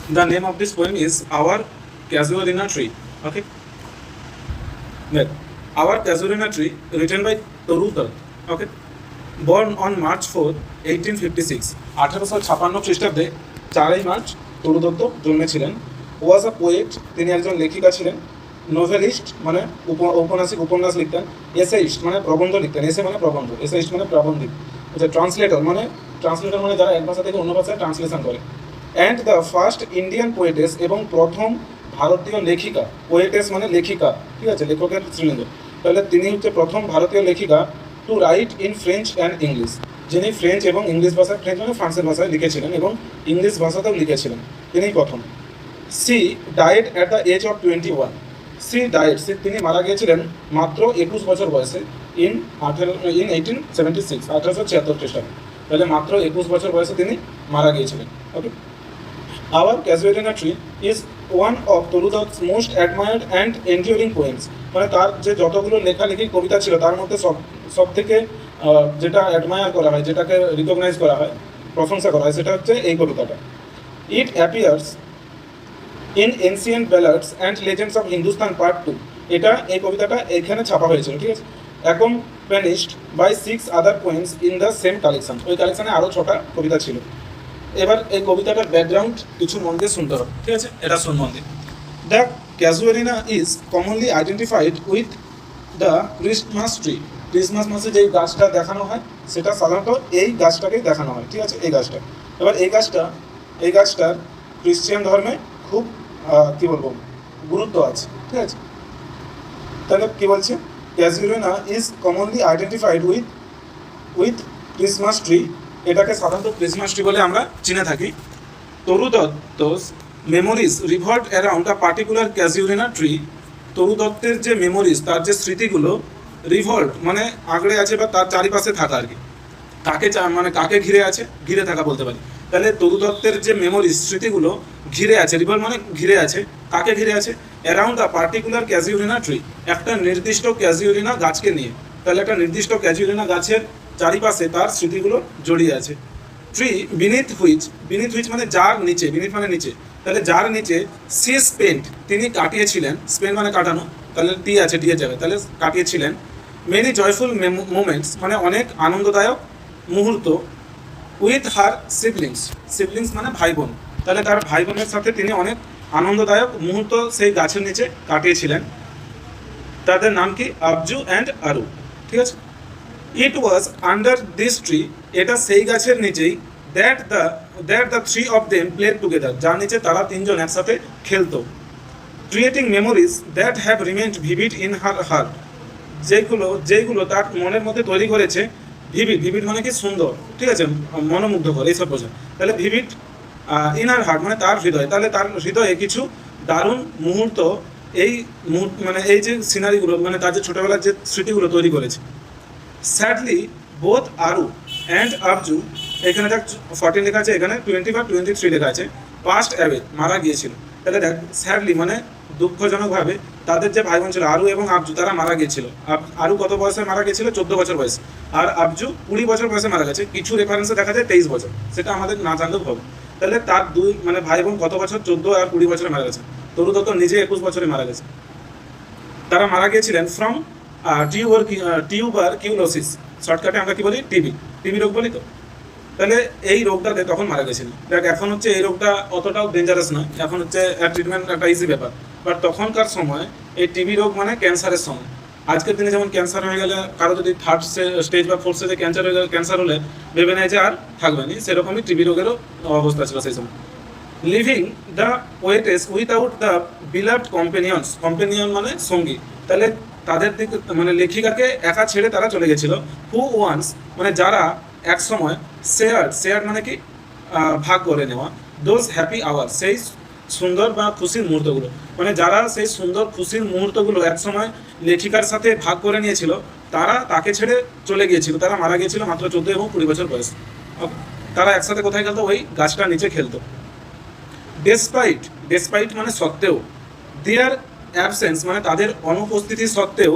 The name of this poem is Our Casuarina Tree. Okay. Then, Our Casuarina Tree, written by Toru Dutt. Okay. Born on March 4, 1856. 1856 খ্রিস্টাব্দে 4 March Toru Dutt জন্মেছিলেন। Was a poet, তিনি একজন লেখিকা ছিলেন। Novelist মানে ঔপন্যাসিক, উপন্যাস লিখতেন। এসেইস্ট মানে প্রবন্ধ লিখতেন। এসে মানে প্রবন্ধ, এসেইস্ট মানে প্রাবন্ধিক। আচ্ছা, ট্রান্সলেটর মানে যারা এক ভাষা থেকে অন্য ভাষায় ট্রান্সলেশন করে। And the first Indian poetess, এবং প্রথম ভারতীয় লেখিকা। পোয়েটেস মানে লেখিকা, ঠিক আছে, লেখকের শ্রেণীতে। তাহলে তিনি হচ্ছে প্রথম ভারতীয় লেখিকা to write in French and English, যিনি ফ্রেঞ্চ এবং ইংলিশ ভাষায়, ফ্রেঞ্চ মানে ফ্রান্সের ভাষায় লিখেছিলেন এবং ইংলিশ ভাষাতেও লিখেছিলেন, তিনিই প্রথম। She died at the age of 21। তিনি মারা গিয়েছিলেন মাত্র 21 বছর বয়সে ইন 1876 খ্রিস্টাব্দে। তাহলে মাত্র 21 বছর বয়সে তিনি মারা গিয়েছিলেন। Okay. Our casuarina tree is one of Toru Dutt's most admired and enduring poems. মানে তার যে যতগুলো লেখালেখি কবিতা ছিল তার মধ্যে সব থেকে যেটা অ্যাডমায়ার করা হয়, যেটাকে রিকগনাইজ করা হয়, প্রশংসা করা হয়, সেটা হচ্ছে এই কবিতাটা। It appears in ancient ballads and legends of Hindustan part 2। এই কবিতাটা এখানে ছাপা হয়েছিল, ঠিক আছে। Accompanied by 6 other poems in the same collection. ওই কালেকশনে আরও 6টা কবিতা ছিল। এবার এই কবিতাটার ব্যাকগ্রাউন্ড কিছু মন দিয়ে শুনতে হবে, ঠিক আছে, এটা শুন মন দিয়ে। The casuarina is commonly identified with the Christmas tree. Christmas মাসে যেই গাছটা দেখানো হয় সেটা সাধারণত এই গাছটাকেই দেখানো হয়, ঠিক আছে, এই গাছটা। এবার এই গাছটার খ্রিশ্চান ধর্মে খুব কী বলবো, গুরুত্ব আছে, ঠিক আছে। তাহলে কী বলছে, casuarina is commonly identified with Christmas tree. এটাকে সাধারণত ক্রিসমাস ট্রি বলে আমরা চিনে থাকি। Toru Dutt's memories revolve around a particular casuarina tree. Toru দত্তের যে মেমোরিজ, তার যে স্মৃতিগুলো, রিভল্ভ মানে আঁকড়ে আছে বা তার চারিপাশে থাকা আর কি। কাকে ঘিরে আছে, ঘিরে থাকা বলতে পারি। তাহলে তরু দত্তের যে মেমোরিজ, স্মৃতিগুলো ঘিরে আছে, রিভল্ভ মানে ঘিরে আছে, কাকে ঘিরে আছে, around a particular casuarina tree, একটা নির্দিষ্ট ক্যাজুয়ারিনা গাছকে নিয়ে। তাহলে একটা নির্দিষ্ট ক্যাজুয়ারিনা গাছের চারিপাশে তার স্মৃতিগুলো জড়িয়ে আছে। ট্রি বিনিথ হুইচ মানে যার নিচে, বিনিথ মানে নিচে, তাহলে যার নিচে সি স্পেন্ট, তিনি কাটিয়েছিলেন, স্পেন্ট মানে কাটানো, তাহলে টি আছে, টি এর জায়গায়, তাহলে কাটিয়েছিলেন মেনি জয়ফুল মোমেন্টস মানে অনেক আনন্দদায়ক মুহূর্ত উইথ হার সিবলিংস মানে ভাই বোন, তাহলে তার ভাই বোনের সাথে তিনি অনেক আনন্দদায়ক মুহূর্ত সেই গাছের নিচে কাটিয়েছিলেন। তাদের নাম কি, আবজু অ্যান্ড আরু, ঠিক আছে। ইট ওয়াজ আন্ডার দিস ট্রি, এটা সেই গাছের নিচেই, that the three of them played together, যার নিচে তারা তিনজন একসাথে খেলতো। Creating memories that have রিমেন্ড vivid in her heart, যেগুলো তার মনের মধ্যে তৈরি করেছে। ভিভিড মানে কি, সুন্দর, ঠিক আছে, মনোমুগ্ধকর, এইসব বোঝায়। তাহলে ভিভিড ইন হার হার্ট মানে তার হৃদয়, তাহলে তার হৃদয়ে কিছু দারুণ মুহূর্ত, মানে এই যে সিনারিগুলো, মানে তার যে ছোটোবেলার যে স্মৃতিগুলো তৈরি করেছে। স্যাডলি বোথ আরু অ্যান্ড আবজু, এখানে দেখ 14 লেখা আছে, এখানে 20 বা 23 লেখা আছে, পাস্ট অ্যাওয়ে মারা গিয়েছিল। তাহলে দেখ, স্যাডলি মানে দুঃখজনকভাবে তাদের যে ভাই বোন ছিল আরু এবং আবজু, তারা মারা গিয়েছিল। আরু কত বয়সে মারা গিয়েছিল, 14 বছর বয়সে, আর আবজু 20 বছর বয়সে মারা গেছে। কিছু রেফারেন্সে দেখা যায় 23 বছর, সেটা আমাদের না জানলেও হবে। তাহলে তার দুই মানে ভাই বোন কত বছর, 14 আর 20 বছরে মারা গেছে। তরু দত্ত নিজে 21 বছরে মারা গেছে। তারা মারা গিয়েছিলেন ফ্রম টিউবারকিউলোসিস, শর্টকাটে আমরা কি বলি, টিবি রোগ বলি তো। তাহলে এই রোগটাতে তখন মারা গেছিল। দেখ, এখন হচ্ছে এই রোগটা অতটাও ডেঞ্জারাস নয়, এখন হচ্ছে ট্রিটমেন্ট একটা ইজি ব্যাপার। বাট তখনকার সময় এই টিবি রোগ মানে ক্যান্সারের সময়। আজকের দিনে যেমন ক্যান্সার হয়ে গেলে কারো যদি 3rd স্টেজ বা 4th স্টেজে ক্যান্সার হলে ভেবে নেয় যে আর থাকবে না, সেরকমই টিবি রোগেরও অবস্থা ছিল সেই সময়। Living the poetess without the beloved companion মানে সঙ্গী। তাহলে তাদের দিকে মানে লেখিকাকে একা ছেড়ে তারা চলে গেছিল। হু ওয়ান্স মানে যারা এক সময় শেয়ার মানে কি, ভাগ করে নেওয়া। দোজ হ্যাপি আওয়ার সেই সুন্দর বা খুশির মুহূর্তগুলো, মানে যারা সেই সুন্দর খুশির মুহূর্তগুলো এক সময় লেখিকার সাথে ভাগ করে নিয়েছিল, তারা তাকে ছেড়ে চলে গিয়েছিল। তারা মারা গিয়েছিল মাত্র 14 এবং 20 বছর বয়স। তারা একসাথে কোথায় খেলতো, ওই গাছটার নিচে খেলতো। ডেসপাইট মানে সত্ত্বেও, দেয়ার অ্যাবসেন্স মানে তাদের অনুপস্থিতি সত্ত্বেও,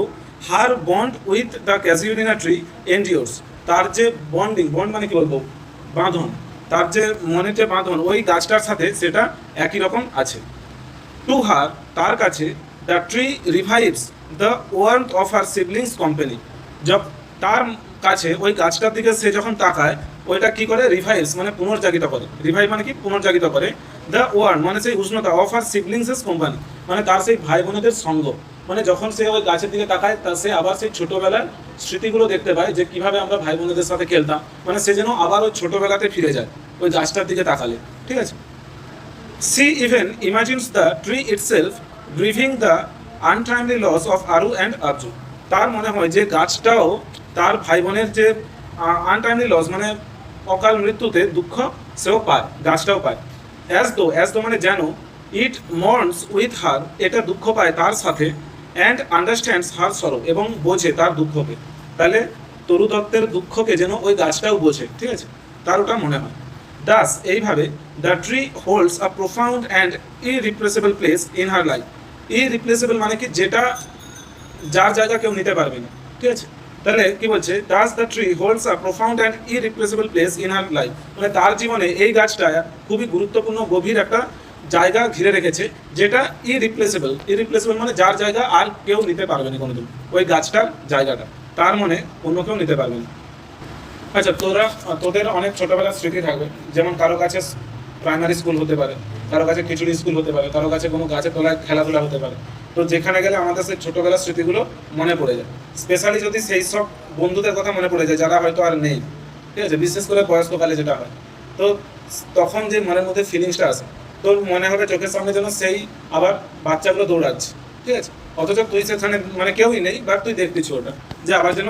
হার bond with the casuarina tree এন্ডিওর্স, তার যে বন্ড মানে কি বলবো, বাঁধন, তার যে মনের যে বাঁধন ওই গাছটার সাথে সেটা একই রকম আছে। টু হার, তার কাছে, the tree revives the worth of her siblings company. তার কাছে ওই গাছটার দিকে সে যখন তাকায়, ওইটা কি করে, রিভাইভস মানে পুনর্জাগিত করে। রিভাইভ মানে কি, পুনর্জাগিত করে। দ্য ওয়ার্থ মানে সেই উষ্ণতা, অফ হার সিবলিংসেস কোম্পানি মানে তার সেই ভাই বোনেদের সঙ্গ। মানে যখন সে ওই গাছের দিকে তাকায়, তা সে আবার সেই ছোটবেলার স্মৃতিগুলো দেখতে পায়, যে কিভাবে আমরা ভাই বোনেদের সাথে খেলতাম। মানে সে যেন আবার ওই ছোটবেলাতে ফিরে যায় ওই গাছটার দিকে তাকালে, ঠিক আছে। She even imagines the tree itself grieving the untimely loss of Aru and Arju. তার মনে হয় যে গাছটাও তার ভাই বোনের যে আনটাইমলি লস মানে অকাল মৃত্যুতে দুঃখ সেও পায়, গাছটাও পায়। অ্যাজ দো মানে যেন, ইট মর্নস উইথ হার, এটা দুঃখ পায় তার সাথে, অ্যান্ড আন্ডারস্ট্যান্ডস হার সরো, এবং বোঝে তার দুঃখকে। তাহলে তরু দত্তের দুঃখকে যেন ওই গাছটাও বোঝে, ঠিক আছে, তার ওটা মনে হয়। দাস এইভাবে the tree holds a profound and irreplaceable place in her life. Irreplaceable মানে কি, যেটা যার জায়গা কেউ নিতে পারবে না, ঠিক আছে। তাহলে কি বলছে, thus the tree holds a profound and irreplaceable place in her life, মানে তার জীবনে এই গাছটা খুবই গুরুত্বপূর্ণ গভীর একটা জায়গা ঘিরে রেখেছে, যেটা ইরিপ্লেসেবল। ইরিপ্লেসেবল মানে যার জায়গা আর কেউ নিতে পারবে না কোনোদিন, ওই গাছটার জায়গাটা তার মনে অন্য কেউ নিতে পারবে না। আচ্ছা, তোদের অনেক ছোটবেলার স্মৃতি থাকবে, যেমন কারো কাছে প্রাইমারি স্কুল হতে পারে, কারো কাছে খিচুড়ি স্কুল হতে পারে, কারো কাছে কোনো গাছের তলায় খেলাধুলা হতে পারে। তো যেখানে গেলে আমাদের সেই ছোটবেলার স্মৃতিগুলো মনে পড়ে যায়, স্পেশালি যদি সেই সব বন্ধুদের কথা মনে পড়ে যায় যারা হয়তো আর নেই, ঠিক আছে, বিশেষ করে বয়স্ককালে যেটা হয়। তো তখন যে মনের মধ্যে ফিলিংসটা আসে, তোর মনে হবে চোখের সামনে যেন সেই আবার বাচ্চাগুলো দৌড়াচ্ছে, ঠিক আছে, অথচ তুই সেখানে মানে কেউই নেই, বাট তুই দেখতেছি ওটা, যে আবার যেন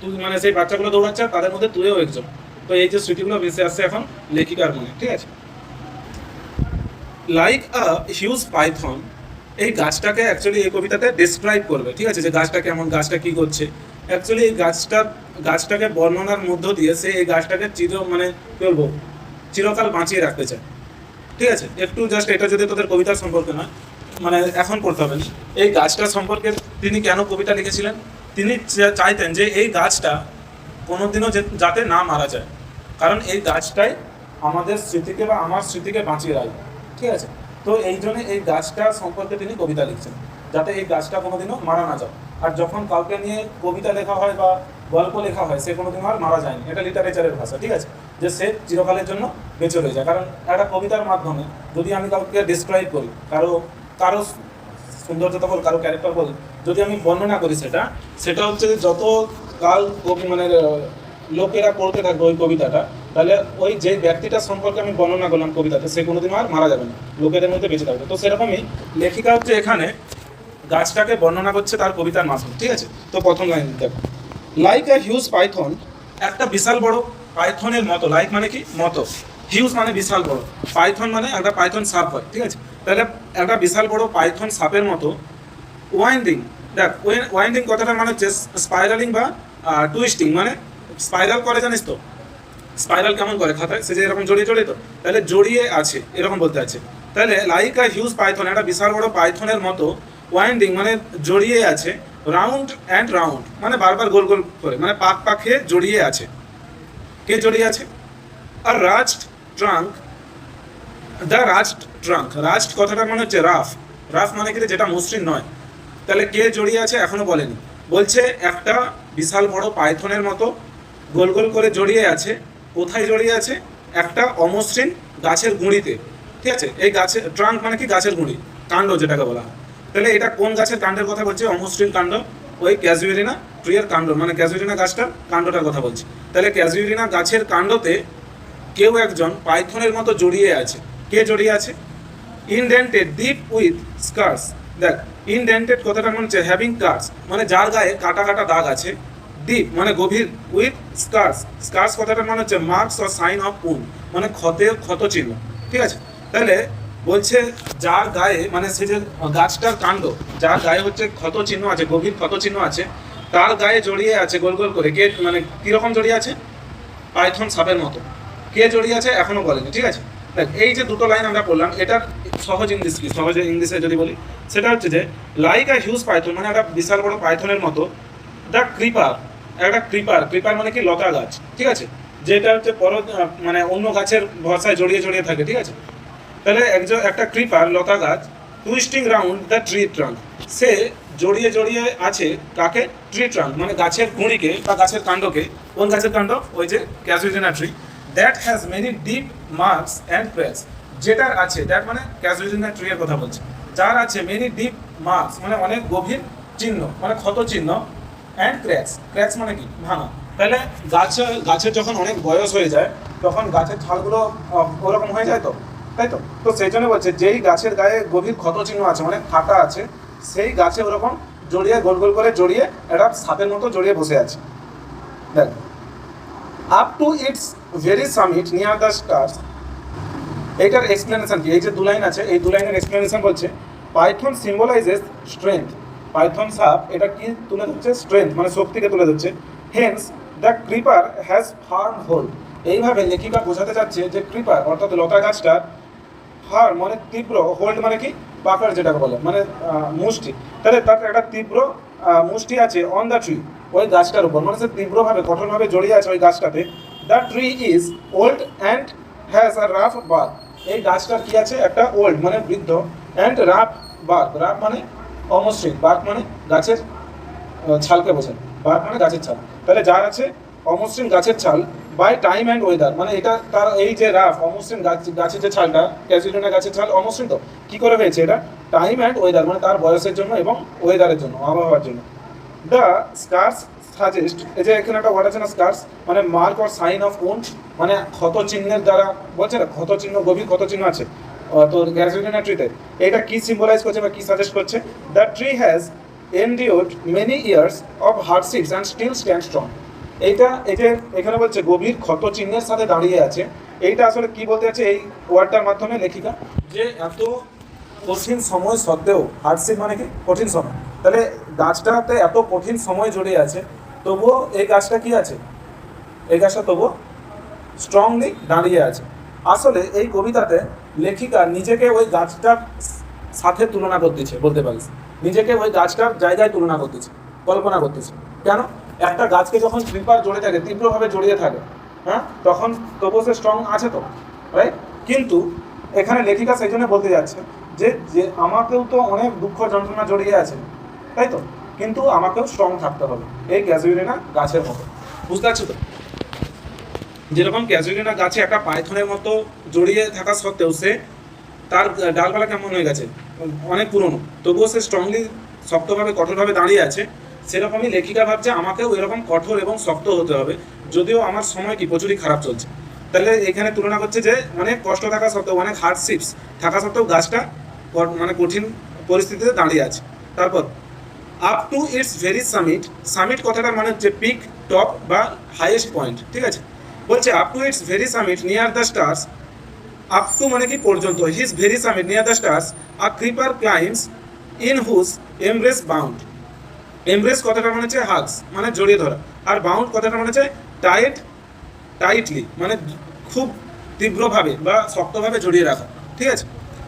তুই মানে সেই বাচ্চাগুলো দৌড়াচ্ছে, আর তাদের মধ্যে তুইও একজন। তো এই যে স্মৃতিগুলো ভেসে আসছে এখন লেখিকার মনে, ঠিক আছে। লাইক আ হিউজ পাইথন, এই গাছটাকে অ্যাকচুয়ালি এই কবিতাতে ডিসক্রাইব করবে, ঠিক আছে, যে গাছটা কেমন, গাছটা কি করছে। অ্যাকচুয়ালি এই গাছটাকে বর্ণনার মধ্য দিয়ে সে এই গাছটাকে মানে কি বলবো, চিরকাল বাঁচিয়ে রাখতে চায়, ঠিক আছে। একটু জাস্ট এটা যদি তোদের কবিতার সম্পর্কে না, মানে এখন পড়তে হবে না, এই গাছটা সম্পর্কে তিনি কেন কবিতা লিখেছিলেন। তিনি চাইতেন যে এই গাছটা কোনোদিনও যাতে না মারা যায়, কারণ এই গাছটাই আমাদের স্মৃতিকে বা আমার স্মৃতিকে বাঁচিয়ে রাখবে, ঠিক আছে। তো এই জন্য এই গাছটা সম্পর্কে তিনি কবিতা লিখছেন, যাতে এই গাছটা কোনোদিনও মারা না যায়। আর যখন কাউকে নিয়ে কবিতা লেখা হয় বা গল্প লেখা হয়, সে কোনোদিনও আর মারা যায়নি, এটা লিটারেচারের ভাষা, ঠিক আছে, যে সে চিরকালের জন্য বেঁচে রয়ে যায়। কারণ একটা কবিতার মাধ্যমে যদি আমি কাউকে ডিসক্রাইব করি, কারো সৌন্দর্যতা বল, কারো ক্যারেক্টার বল, যদি আমি বর্ণনা করি, সেটা হচ্ছে যত কাল মানে লোকেরা পড়তে থাকবে ওই কবিতাটা, তাহলে ওই যে ব্যক্তিটার সম্পর্কে আমি বর্ণনা করলাম কবিতাতে, সে কোনোদিন আর মারা যাবে না, লোকেদের মধ্যে বেঁচে থাকবে। তো সেরকমই লেখিকা হচ্ছে এখানে গাছটাকে বর্ণনা করছে তার কবিতার মাধ্যমে, ঠিক আছে। তো প্রথম লাইন দেখো, লাইক আ হিউজ পাইথন, একটা বিশাল বড় পাইথনের মতো। লাইক মানে কি, মতো, হিউজ মানে বিশাল বড়, পাইথন মানে একটা পাইথন সাপ হয়, ঠিক আছে। তাহলে একটা বিশাল বড় পাইথন সাপের মতো। ওয়াইন্ডিং, দেখ ওয়াইন্ডিং কথাটার মানে হচ্ছে স্পাইরালিং বা টুইস্টিং, মানে স্পাইরাল করে, জানিস তো স্পাইরাল কেমন করে খাতায়, সে যে এরকম জড়িয়ে তো, তাহলে জড়িয়ে আছে এরকম বলতে আছে। তাহলে লাইক আ হিউজ পাইথন, একটা বিশাল বড় পাইথনের মতো। ওয়াইন্ডিং মানে জড়িয়ে আছে। রাউন্ড অ্যান্ড রাউন্ড মানে বারবার গোল গোল করে, মানে পাক পাকে জড়িয়ে আছে। কে জড়িয়ে আছে? আর rust trunk, the rust trunk, rust কথাটা মানে হচ্ছে রাফ। রাফ মানে কি, যেটা মসৃণ নয়। তাহলে কে জড়িয়ে আছে এখনো বলেনি, বলছে একটা বিশাল বড় পাইথনের মতো গোল গোল করে জড়িয়ে আছে। কোথায় জড়িয়ে আছে? একটা অমসৃণ গাছের গুঁড়িতে, ঠিক আছে। এই গাছের ট্রাঙ্ক মানে কি, গাছের গুঁড়ি, কাণ্ড যেটাকে বলা হয়। তাহলে এটা কোন গাছের কাণ্ডের কথা বলছে? অমসৃণ কাণ্ড, ওই ক্যাজুয়েরিনা ট্রিয়ের কাণ্ড, মানে ক্যাজুয়েরিনা গাছটার কাণ্ডটার কথা বলছে। তাহলে ক্যাজুয়েরিনা গাছের কাণ্ডতে কেউ একজন পাইথনের মতো জড়িয়ে আছে। কে জড়িয়ে আছে? ইনডেন্টেড ডিপ উইথ স্কার্স, দেখ ইনডেন্টেড কথাটা মনে হচ্ছে হ্যাভিং কার্স, মানে যার গায়ে কাটা কাটা দাগ আছে। ডিপ মানে গভীর, উইথ স্কার্স, স্কার্স কথাটা মানে হচ্ছে marks or sign of wound, মানে ক্ষত চিহ্ন, ঠিক আছে। তাহলে বলছে যার গায়ে, মানে সে যে গাছটার কাণ্ড, যার গায়ে হচ্ছে ক্ষত চিহ্ন আছে, গভীর ক্ষত চিহ্ন আছে, তার গায়ে জড়িয়ে আছে গোল গোল করে। কে মানে কিরকম জড়িয়ে আছে? পাইথন সাপের মতো। কে জড়িয়ে আছে এখনো বলেনি, ঠিক আছে। দেখ এই যে দুটো লাইন আমরা বললাম, এটার সহজ ইংলিশ কি, সহজে ইংলিশে যদি বলি, সেটা হচ্ছে যে লাইক আ হিউজ পাইথন মানে একটা বিশাল বড় পাইথনের মতো। দ্য ক্রিপার, একটা ক্রিপার, ক্রিপার মানে কি, লতা গাছ, ঠিক আছে। যেটা হচ্ছে মানে অন্য গাছের ভরসায় জড়িয়ে জড়িয়ে থাকে, ঠিক আছে। তাহলে একটা ক্রিপার লতা গাছ twisting round the tree trunk, সে জড়িয়ে জড়িয়ে আছে কাকে? ট্রি ট্রাঙ্ক মানে গাছের গুঁড়িকে বা গাছের কাণ্ডকে। কোন গাছের কাণ্ড? ওই যে casuarina tree. That has many deep marks and cracks, যেটার আছে, দ্যাট মানে ক্যাজুইলিনা ট্রি এর কথা বলছে, যার আছে মেনি ডিপ মার্কস মানে অনেক গভীর চিহ্ন মানে ক্ষত চিহ্ন, অ্যান্ড ক্র্যাকস, ক্র্যাকস মানে কি? ভাঙা। তাহলে গাছের যখন অনেক বয়স হয়ে যায় তখন গাছের ছালগুলো ওরকম হয়ে যায়, তো তাই তো। তো সেই জন্য বলছে যেই গাছের গায়ে গভীর ক্ষত চিহ্ন আছে, অনেক ফাটা আছে, সেই গাছে ওরকম জড়িয়ে গোল গোল করে জড়িয়ে একটা সাপের মতো জড়িয়ে বসে আছে। দেখ, up to its very summit near the stars, এইটার এক্সপ্লেনেশন কি? এই যে 2 লাইন আছে, এই 2 লাইনের এক্সপ্লেনেশন বলছে পাইথন সিম্বলাইজেস স্ট্রেংথ, পাইথন সাপ এটা কি তুলে ধরছে? স্ট্রেংথ মানে শক্তিকে তুলে ধরছে। Hence the creeper has farm hold, এইভাবে লেখিকা বোঝাতে চাচ্ছে যে ক্রিপার অর্থাৎ লতা গাছটার ফার্ম মানে তীব্র, হোল্ড মানে কি? পাকার যেটাকে বলে মানে মুষ্টি, তাহলে তার একটা তীব্র মুষ্টি আছে অন দ্য ট্রি, ওই গাছটার উপর, মানে সে তীব্রভাবে কঠোরভাবে জড়িয়ে আছে ওই গাছটাতে। The tree is old and has a rough bark, এই গাছটার কি আছে? একটা ওল্ড মানে বৃদ্ধ, অ্যান্ড রাফ বার্ক, রাফ মানে অমসৃণ, বার্ক মানে গাছের ছালকে বোঝায়, বার্ক মানে গাছের ছাল। তাহলে যার আছে অমসৃণ গাছের ছাল, বাই টাইম অ্যান্ড ওয়েদার, মানে এটা তার এই যে রাফ অমসৃণ গাছের যে ছালটা, ক্যাজুইলিনা গাছের ছাল অমসৃণ, তো কি করে হয়েছে এটা? টাইম অ্যান্ড ওয়েদার মানে তার বয়সের জন্য এবং ওয়েদারের জন্য, আবহাওয়ার জন্য। দ্য স্কার্স সাজেস্ট, এই যে এখানে একটা ওয়ার্ড আছে না স্কার্স, মানে mark or sign of wound, মানে ক্ষত চিহ্নের দ্বারা বলছে না, ক্ষত চিহ্ন, গভীর ক্ষত চিহ্ন আছে তো ক্যাজুইলিনা ট্রিতে। এটা কি সিম্বলাইজ করছে বা কি সাজেস্ট করছে? The tree has endured many years of hardships and still stands strong, এইটা এই যে এখানে বলছে গভীর ক্ষত চিহ্নের সাথে দাঁড়িয়ে আছে, এইটা আসলে কি বলতে আছে এই ওয়ার্ডটার মাধ্যমে লেখিকা? যে এত কঠিন সময় সত্ত্বেও, হার্ডশিপ মানে কি? কঠিন সময়, তাহলে গাছটাতে এত কঠিন সময় জড়িয়ে আছে, তবুও এই গাছটা কি আছে? এই গাছটা তবুও স্ট্রংলি দাঁড়িয়ে আছে। আসলে এই কবিতাতে লেখিকা নিজেকে ওই গাছটার সাথে তুলনা করতেছে, বলতে পারিস নিজেকে ওই গাছটার জায়গায় তুলনা করতেছে, কল্পনা করতেছে। কেন? একটা গাছকে যখন ক্রিপার জড়িয়ে থাকে, তীব্রভাবে জড়িয়ে থাকে, হ্যাঁ, তখন তবুও সে স্ট্রং আছে, তো রাইট। কিন্তু এখানে লেখিকা সেই জন্য বলতে যাচ্ছে যে যে আমাকেও তো অনেক দুঃখ যন্ত্রণা জড়িয়ে আছে, তাই তো, কিন্তু আমাকেও স্ট্রং থাকতে হবে এই ক্যাজুইলিনা গাছের মতো। বুঝতে পারছো তো? যেরকম ক্যাজুইলিনা গাছে একটা পাইথনের মতো জড়িয়ে থাকা সত্ত্বেও সে তার ডালপালা কেমন হয়ে গেছে, অনেক পুরনো, তবুও সে স্ট্রংলি, শক্তভাবে, কঠোরভাবে দাঁড়িয়ে আছে। সেরকমই লেখিকা ভাবছে আমাকেও এরকম কঠোর এবং শক্ত হতে হবে, যদিও আমার সময় কি প্রচুরই খারাপ চলছে। তাহলে এখানে তুলনা করছে যে অনেক কষ্ট থাকা সত্ত্বেও, অনেক হার্ডশিপস থাকা সত্ত্বেও গাছটা মানে কঠিন পরিস্থিতিতে দাঁড়িয়ে আছে। তারপর up to its very summit, summit কথাটার মানে হচ্ছে পিক, টপ বা হাইয়েস্ট পয়েন্ট, ঠিক আছে। বলছে up to its very summit near the stars, up to মানে কি? পর্যন্ত, his very summit near the stars a creeper climbs in whose embrace bound, embrace কথাটা মানে হচ্ছে হাগস মানে জড়িয়ে ধরা, আর বাউন্ড কথাটা মানে হচ্ছে টাইটলি মানে খুব তীব্রভাবে বা শক্তভাবে জড়িয়ে রাখা, ঠিক আছে।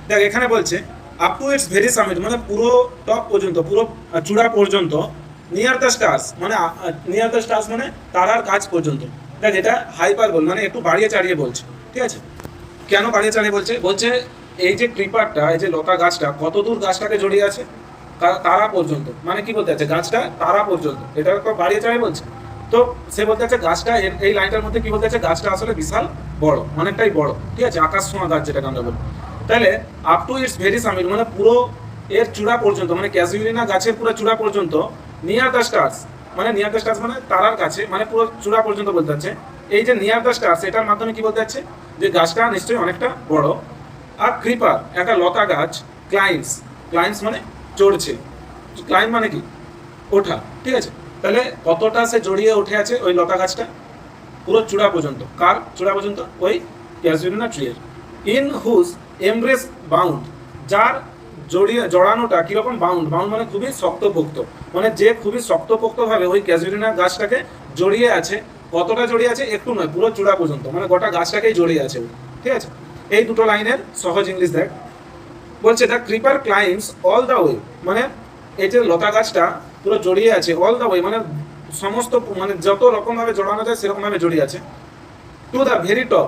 দেখ এখানে বলছে up to its very summit মানে পুরো টপ পর্যন্ত, পুরো চূড়া পর্যন্ত, নিয়ার দ্য স্টার্স মানে নিয়ার দ্য স্টার্স মানে তারার কাছ পর্যন্ত। দেখ এটা হাইপারবোল মানে একটু বাড়িয়ে চাড়িয়ে বলছে, ঠিক আছে। কেন বাড়িয়ে চাড়িয়ে বলছে? বলছে এই যে ক্রিপারটা, এই যে লতা গাছটা কত দূর গাছটাকে জড়িয়ে আছে? তারা পর্যন্ত, মানে কি বলতে আছে? গাছটা তারা পর্যন্ত, এটা তো বাড়িয়ে চাড়িয়ে বলছে। তো সে বলতে আছে গাছটা, এই লাইনটার মধ্যে কি বলতে আছে? গাছটা আসলে বিশাল বড়, অনেকটাই বড়, ঠিক আছে, আকাশ ছোঁয়া গাছ যেটাকে আমরা বলি। তাহলে up to its very summit মানে পুরো এর চূড়া পর্যন্ত, মানে ক্যাজুইলিনা গাছের পুরো চূড়া পর্যন্ত, নিয়ার দ্য স্টার্স মানে নিয়ার দ্য স্টার্স মানে তারার কাছে, মানে পুরো চূড়া পর্যন্ত বলতে চাচ্ছে। এই যে নিয়ার দ্য স্টার্স এটার মাধ্যমে কি বলতে চাচ্ছে? যে গাছটা নিশ্চয়ই অনেকটা বড়। আর ক্রিপার একটা লতা গাছ, ক্লাইম্বস মানে চড়ছে, ক্লাইম্ব মানে কি? ওঠা, ঠিক আছে। তাহলে কতটা সে জড়িয়ে উঠে আছে ওই লতা গাছটা? পুরো চূড়া পর্যন্ত। কার চূড়া পর্যন্ত? ওই ক্যাজুইলিনা ট্রি এর। ইন হুজ এমব্রেস বাউন্ড, যার জড়ানোটা কিরকম? বাউন্ড মানে খুবই শক্তপোক্ত, মানে যে খুবই শক্তপোক্তভাবে ওই ক্যাজুইলিনা গাছটাকে জড়িয়ে আছে। কতটা জড়িয়ে আছে? একটু নয়, পুরো চূড়া পর্যন্ত, মানে গোটা গাছটাকেই জড়িয়ে আছে, ঠিক আছে। এই দুটো লাইনের সহজ ইংলিশ দেখ। বলছে the creeper ক্লাইম্বস all the way, মানে এই যে লতা গাছটা পুরো জড়িয়ে আছে, অল দ্য ওয়ে মানে সমস্ত, মানে যত রকমভাবে জড়ানো যায় সেরকমভাবে জড়িয়ে আছে। To the very top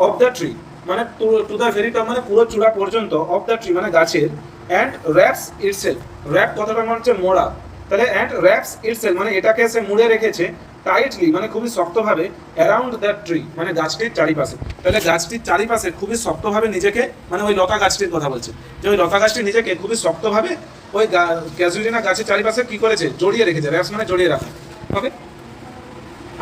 of the tree, মানে টু দ্য ভেরি টপ মানে পুরো চূড়া পর্যন্ত, অফ দ্য ট্রি মানে গাছের, অ্যান্ড র্যাপস ইটসেলফ, র্যাপ কথাটা মানে হচ্ছে মোড়া, তাহলে অ্যান্ড র্যাপস ইটসেলফ মানে এটাকে সে মুড়ে রেখেছে টাইটলি মানে খুবই শক্তভাবে, অ্যারাউন্ড দ্যাট ট্রি মানে গাছটির চারিপাশে, তাহলে গাছটির চারিপাশে খুবই শক্তভাবে নিজেকে, মানে ওই লতা গাছটির কথা বলছে, যে ওই লতা গাছটি নিজেকে খুবই শক্তভাবে ওই ক্যাজুয়ালিনা গাছের চারিপাশে কি করেছে, জড়িয়ে রেখেছে, র্যাপস মানে জড়িয়ে রাখা। ওকে,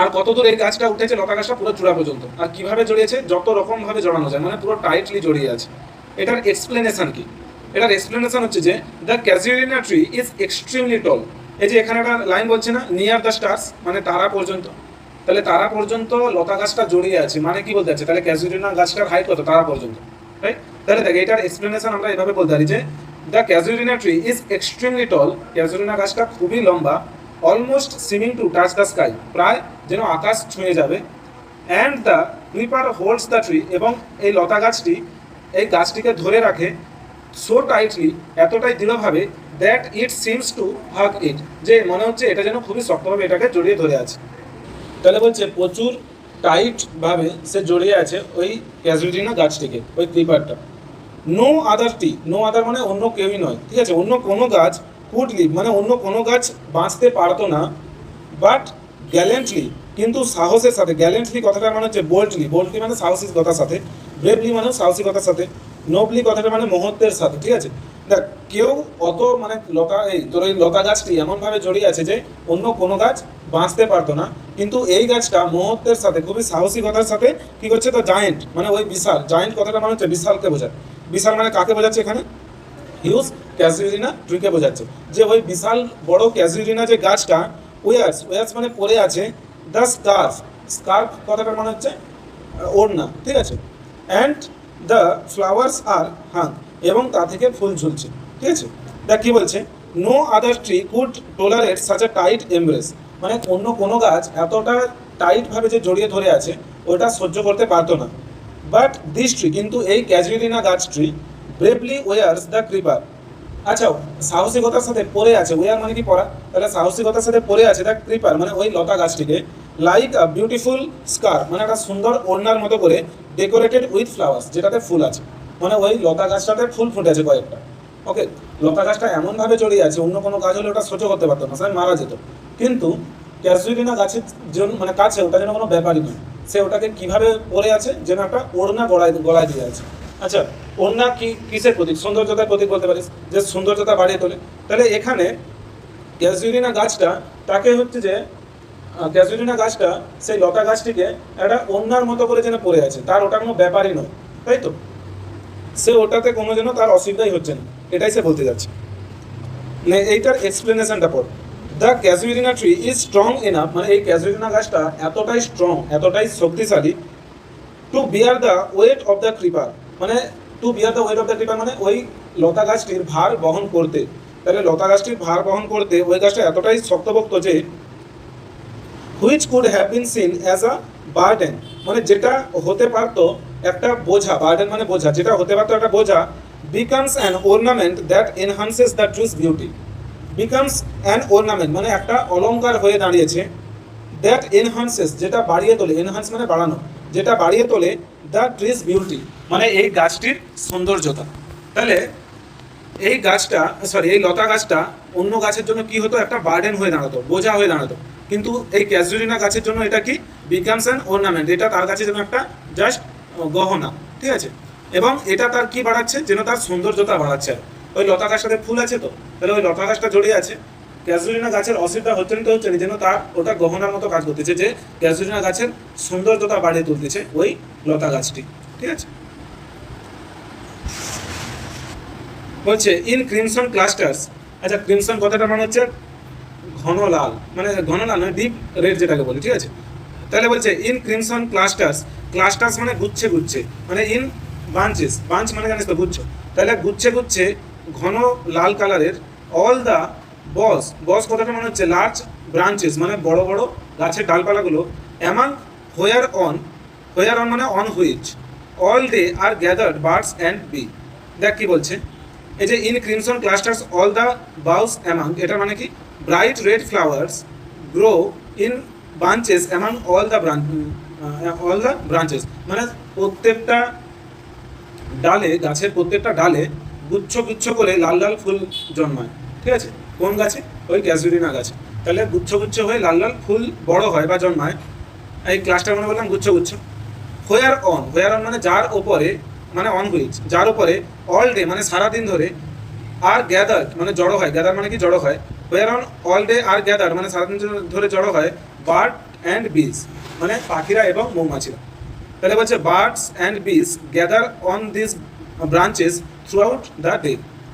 আর কতদূর এই গাছটা উঠেছে, লতা গাছটা পুরো চূড়া পর্যন্ত, আর কিভাবে জড়িয়েছে, যত রকম ভাবে জড়ানো যায়, মানে পুরো টাইটলি জড়িয়ে আছে। এটার এক্সপ্লেনেশন কি? এটার এক্সপ্লেনেশন হচ্ছে যে the casuarina tree is extremely টল। এই যে এখানে একটা লাইন বলছে না, নিয়ার দ্য স্টার্স মানে তারা পর্যন্ত, তাহলে তারা পর্যন্ত লতা গাছটা জড়িয়ে আছে, মানে কি বলতে চাচ্ছে, তাহলে ক্যাজুয়ালিনা গাছটার হাইট কত, তারা পর্যন্ত, রাইট? তাহলে দেখ এটার এক্সপ্লেনেশন আমরা এভাবে বলতে পারি যে the casuarina tree is extremely টল, ক্যাজুয়ালিনা গাছটা খুবই লম্বা, almost সিমিং to touch the sky, প্রায় যেন আকাশ ছুঁয়ে যাবে, and the creeper holds the tree, এবং এই লতা গাছটি এই গাছটিকে ধরে রাখে সো টাইটলি এতটাই দৃঢ়ভাবে, দ্যাট ইট সিমস টু হাগ ইট, যে মনে হচ্ছে এটা যেন খুবই শক্তভাবে এটাকে জড়িয়ে ধরে আছে। তাহলে বলছে প্রচুর টাইট ভাবে সে জড়িয়ে আছে ওই ক্যাজুয়ালিনা গাছটিকে, ওই ক্রিপারটা। নো আদার টি, নো আদার মানে অন্য কেউই নয়, ঠিক আছে, অন্য কোনো গাছ কুড লিভ মানে অন্য কোনো গাছ বাঁচতে পারতো না, বাট গ্যালেন্টলি কিন্তু সাহসের সাথে, গ্যালেন্টলি কথাটা মানে হচ্ছে বোল্ডলি, বোল্ডলি মানে সাহসিকতার সাথে, ব্রেভলি মানে সাহসিকতার সাথে, নোবলি কথাটা মানে মহত্বের সাথে, ঠিক আছে। দেখ কেউ অত মানে লতা, এই তোর এই লতা গাছটি এমনভাবে জড়িয়ে আছে যে অন্য কোনো গাছ বাঁচতে পারতো না, কিন্তু এই গাছটা মহত্বের সাথে খুবই সাহসিকতার সাথে কি করছে, তো জায়েন্ট মানে ওই বিশাল, জায়েন্ট কথাটা মানে হচ্ছে বিশালকে বোঝায়, বিশাল মানে কাকে বোঝাচ্ছে এখানে, হিউজ ক্যাজুয়ালিনা ট্রিকে বোঝাচ্ছে, যে ওই বিশাল বড় ক্যাজুয়ালিনা যে গাছটা, ওয়ার্স, ওয়ার্স মানে পড়ে আছে, দ্য স্কার্ফ, স্কার্ফ কথাটার মানে হচ্ছে ওড়না, ঠিক আছে, অ্যান্ড দ্য ফ্লাওয়ার্স আর হাং, এবং তা থেকে ফুল ঝুলছে, ঠিক আছে। দেখ কি বলছে, no other tree could tolerate such a tight embrace, মানে অন্য কোনো গাছ এতটা টাইটভাবে যে জড়িয়ে ধরে আছে ওটা সহ্য করতে পারতো না, বাট দিস ট্রি কিন্তু এই ক্যাজুয়ালিনা গাছ tree bravely wears the creeper, আচ্ছা সাহসিকতার সাথে পড়ে আছে, ওয়ার মানে কি পড়া, তাহলে সাহসিকতার সাথে পড়ে আছে দ্য ক্রিপার মানে ওই লতা গাছটিকে, লাইক আ বিউটিফুল স্কার মানে একটা সুন্দর ওড়নার মতো করে, ডেকোরেটেড উইথ ফ্লাওয়ার্স যেটাতে ফুল আছে, মানে ওই লতা গাছটাতে ফুল ফুটেছে কয়েকটা। ওকে, লতা গাছটা এমনভাবে জড়িয়ে আছে অন্য কোনো গাছ হলে ওটা সহ্য করতে পারতো না, সবাই মারা যেত, কিন্তু ক্যাজুয়ালিনা গাছের জন্য মানে কাছে ওটা যেন কোনো ব্যাপারই নয়, সে ওটাকে কিভাবে পরে আছে, যেন একটা ওড়না গলায় দিয়ে আছে। আচ্ছা, ওড়না কি কিসের প্রতীক, সৌন্দর্যতার প্রতীক বলতে পারিস, যে সৌন্দর্যতা বাড়িয়ে তোলে, তাহলে এখানে ক্যাজুয়ালিনা গাছটা তাকে হচ্ছে যে ক্যাজুয়ালিনা গাছটা সেই লতা গাছটিকে একটা ওড়নার মতো করে যেন পড়ে আছে, তার ওটা কোনো ব্যাপারই নয়, তাই তো, সে ওটাতে কোনো যেন তার অসুবিধাই হচ্ছে না, এটাই সে বলতে যাচ্ছে। এইটার এক্সপ্লেনেশনটা পড়, the casuarina tree is strong enough মানে এই ক্যাজুয়ালিনা গাছটা এতটাই স্ট্রং, এতটাই শক্তিশালী, to bear the weight of the creeper মানে to bear the weight of the creeper মানে ওই লতা গাছটির ভার বহন করতে, তাহলে লতা গাছটির ভার বহন করতে ওই গাছটা এতটাই শক্তপোক্ত যে, which could have been seen as a burden মানে যেটা হতে পারতো একটা বোঝা, বার্ডেন মানে বোঝা, যেটা হতে পারতো একটা বোঝা, becomes an ornament that enhances the tree's beauty, becomes an ornament মানে একটা অলংকার হয়ে দাঁড়িয়েছে, দ্যাট এনহান্সেস যেটা বাড়িয়ে তোলে, এনহান্স মানে বাড়ানো, যেটা বাড়িয়ে তোলে দ্য ট্রিজ বিউটি মানে এই গাছটির সৌন্দর্যতা। তাহলে এই গাছটা সরি এই লতা গাছটা অন্য গাছের জন্য কি হতো, একটা বার্ডেন হয়ে দাঁড়াতো, বোঝা হয়ে দাঁড়াতো, কিন্তু এই ক্যাজুয়ালিনা গাছের জন্য এটা কি, বিকামস অ্যান ornament, এটা তার কাছে যেন একটা জাস্ট গহনা, ঠিক আছে, এবং এটা তার কি বাড়াচ্ছে, যেন তার সৌন্দর্যতা বাড়াচ্ছে। ওই লতা গাছটাতে ফুল আছে তো, তাহলে ওই লতা গাছটা জড়িয়ে আছে, ক্যাজুয়ালিনা গাছের অসুবিধা হচ্ছে না, হচ্ছে না, যেন তার ওটা গহনার মতো কাজ করতেছে, যে ক্যাজুয়ালিনা গাছের সৌন্দর্যতা বাড়িয়ে তুলতেছে ওই লতা গাছটি, ঠিক আছে। বলছে ইন ক্রিমসন ক্লাস্টার্স, আচ্ছা ক্রিমসন কথাটা মানে হচ্ছে ঘন লাল, মানে ঘন লাল মানে ডিপ রেড যেটাকে বলি, ঠিক আছে। তাহলে বলছে ইন ক্রিমসন ক্লাস্টার্স, ক্লাস্টার্স মানে গুচ্ছে গুচ্ছে, মানে ইন বাঞ্চেস, বাঞ্চ মানে জানিস তো গুচ্ছ, তাহলে গুচ্ছে গুচ্ছে ঘন লাল কালারের, অল দ্য বস, বস কথাটা মানে হচ্ছে লার্জ ব্রাঞ্চেস মানে বড় বড় গাছের ডালপালাগুলো, among whereon, whereon মানে on which, all day are gathered birds and bee. দেখ কি বলছে, এই যে in crimson clusters all the boughs among, এটা মানে কি bright red flowers grow in bunches among all the all the branches, মানে প্রত্যেকটা ডালে, গাছের প্রত্যেকটা ডালে গুচ্ছ গুচ্ছ করে লাল লাল ফুল জন্মায়, ঠিক আছে? কোন গাছে? ওই ক্যাজুরিনা গাছে। তাহলে গুচ্ছ গুচ্ছ হয়ে লাল লাল ফুল বড় হয় বা জন্মায়। এই ক্লাসটার মানে বললাম গুচ্ছ গুচ্ছ। হোয়ার অন মানে যার ওপরে, মানে অন হুইচ, যার উপরে অল ডে মানে সারাদিন ধরে, আর গ্যাদার মানে জড়ো হয়, গ্যাদার মানে কি জড়ো হয়, whereon all day are gather মানে সারাদিন ধরে জড়ো হয় বার্ড অ্যান্ড বিজ, মানে পাখিরা এবং মৌমাছিরা। তাহলে বলছে বার্ডস অ্যান্ড বিজ gather on this branches through out the day,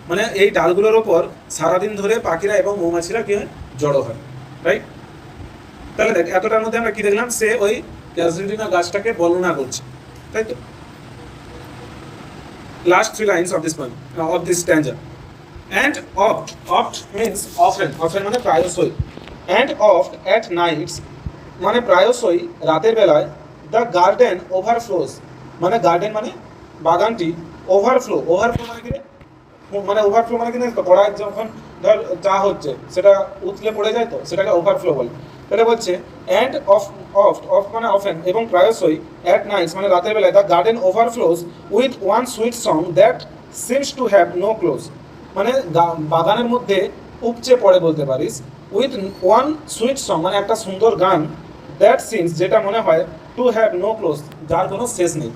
মানে এই ডালগুলোর ওপর সারাদিন ধরে পাখিরা এবং মৌমাছিরা কি হয়, জড়ো হয়, রাইট? তাহলে দেখ এতটার মধ্যে আমরা কি দেখলাম, সে ওই ক্যাজুরিনা গাছটাকে বর্ণনা করছে, তাই তো? Last three lines of this poem, of this stanza. And oft means often মানে প্রায়শই, and oft at nights মানে প্রায়শই রাতের বেলায়, the garden overflows মানে গার্ডেন মানে বাগানটি, overflow মানে কি রে? মানে ওভারফ্লো মানে কি না, কড়াই যখন ধর চা হচ্ছে সেটা উতলে পড়ে যায়, তো সেটাকে ওভারফ্লো বলে। তাহলে বলছে অ্যান্ড অফ মানে অফেন এবং প্রায়শই, অ্যাট নাইটস মানে রাতের বেলায়, the garden overflows with one sweet song that seems to have no close, মানে বাগানের মধ্যে উপচে পড়ে বলতে পারিস, উইথ ওয়ান সুইট সং মানে একটা সুন্দর গান, দ্যাট সিমস যেটা মনে হয়, টু হ্যাভ নো ক্লোজ যার কোনো শেষ নেই,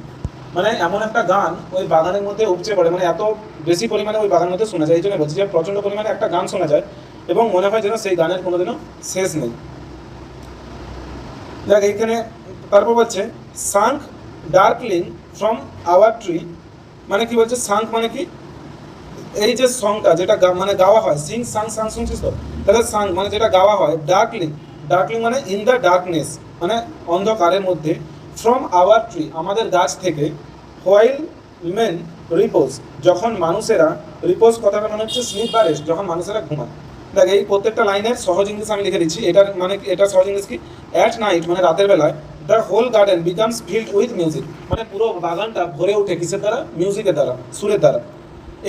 মানে এমন একটা গান ওই বাগানের মধ্যে উপচে পড়ে, মানে এত বেশি পরিমাণে ওই বাগানের মধ্যে শোনা যায়, এই জন্য বলছি যে প্রচণ্ড পরিমাণে একটা গান শোনা যায় এবং মনে হয় যেন সেই গানের কোনোদিনও শেষ নেই। দেখ এইখানে তারপর বলছে সাঙ্ক ডার্কলিং ফ্রম আওয়ার ট্রি, মানে কি বলছে, সাঙ্ক মানে কি, এই যে সংটা যেটা মানে গাওয়া হয়, সিং সাং সাং শুনছিস তো, তাহলে সাং মানে যেটা গাওয়া হয়, ডার্কলিং মানে ইন দ্য ডার্কনেস মানে অন্ধকারের মধ্যে, ফ্রম আওয়ার ট্রি আমাদের গাছ থেকে, হোয়াইল মেন রিপোজ যখন মানুষেরা, রিপোজ কথাটা মানে হচ্ছে স্লিপ বা রেস্ট, যখন মানুষেরা ঘুমায়। দেখ এই প্রত্যেকটা লাইনের সহজ ইংলিশ আমি লিখে দিচ্ছি, এটার মানে এটা সহজ ইংলিশ কি, অ্যাট নাইট মানে রাতের বেলায়, the whole garden becomes filled with music, মানে পুরো বাগানটা ভরে ওঠে কিসের দ্বারা, মিউজিকের দ্বারা, সুরের দ্বারা।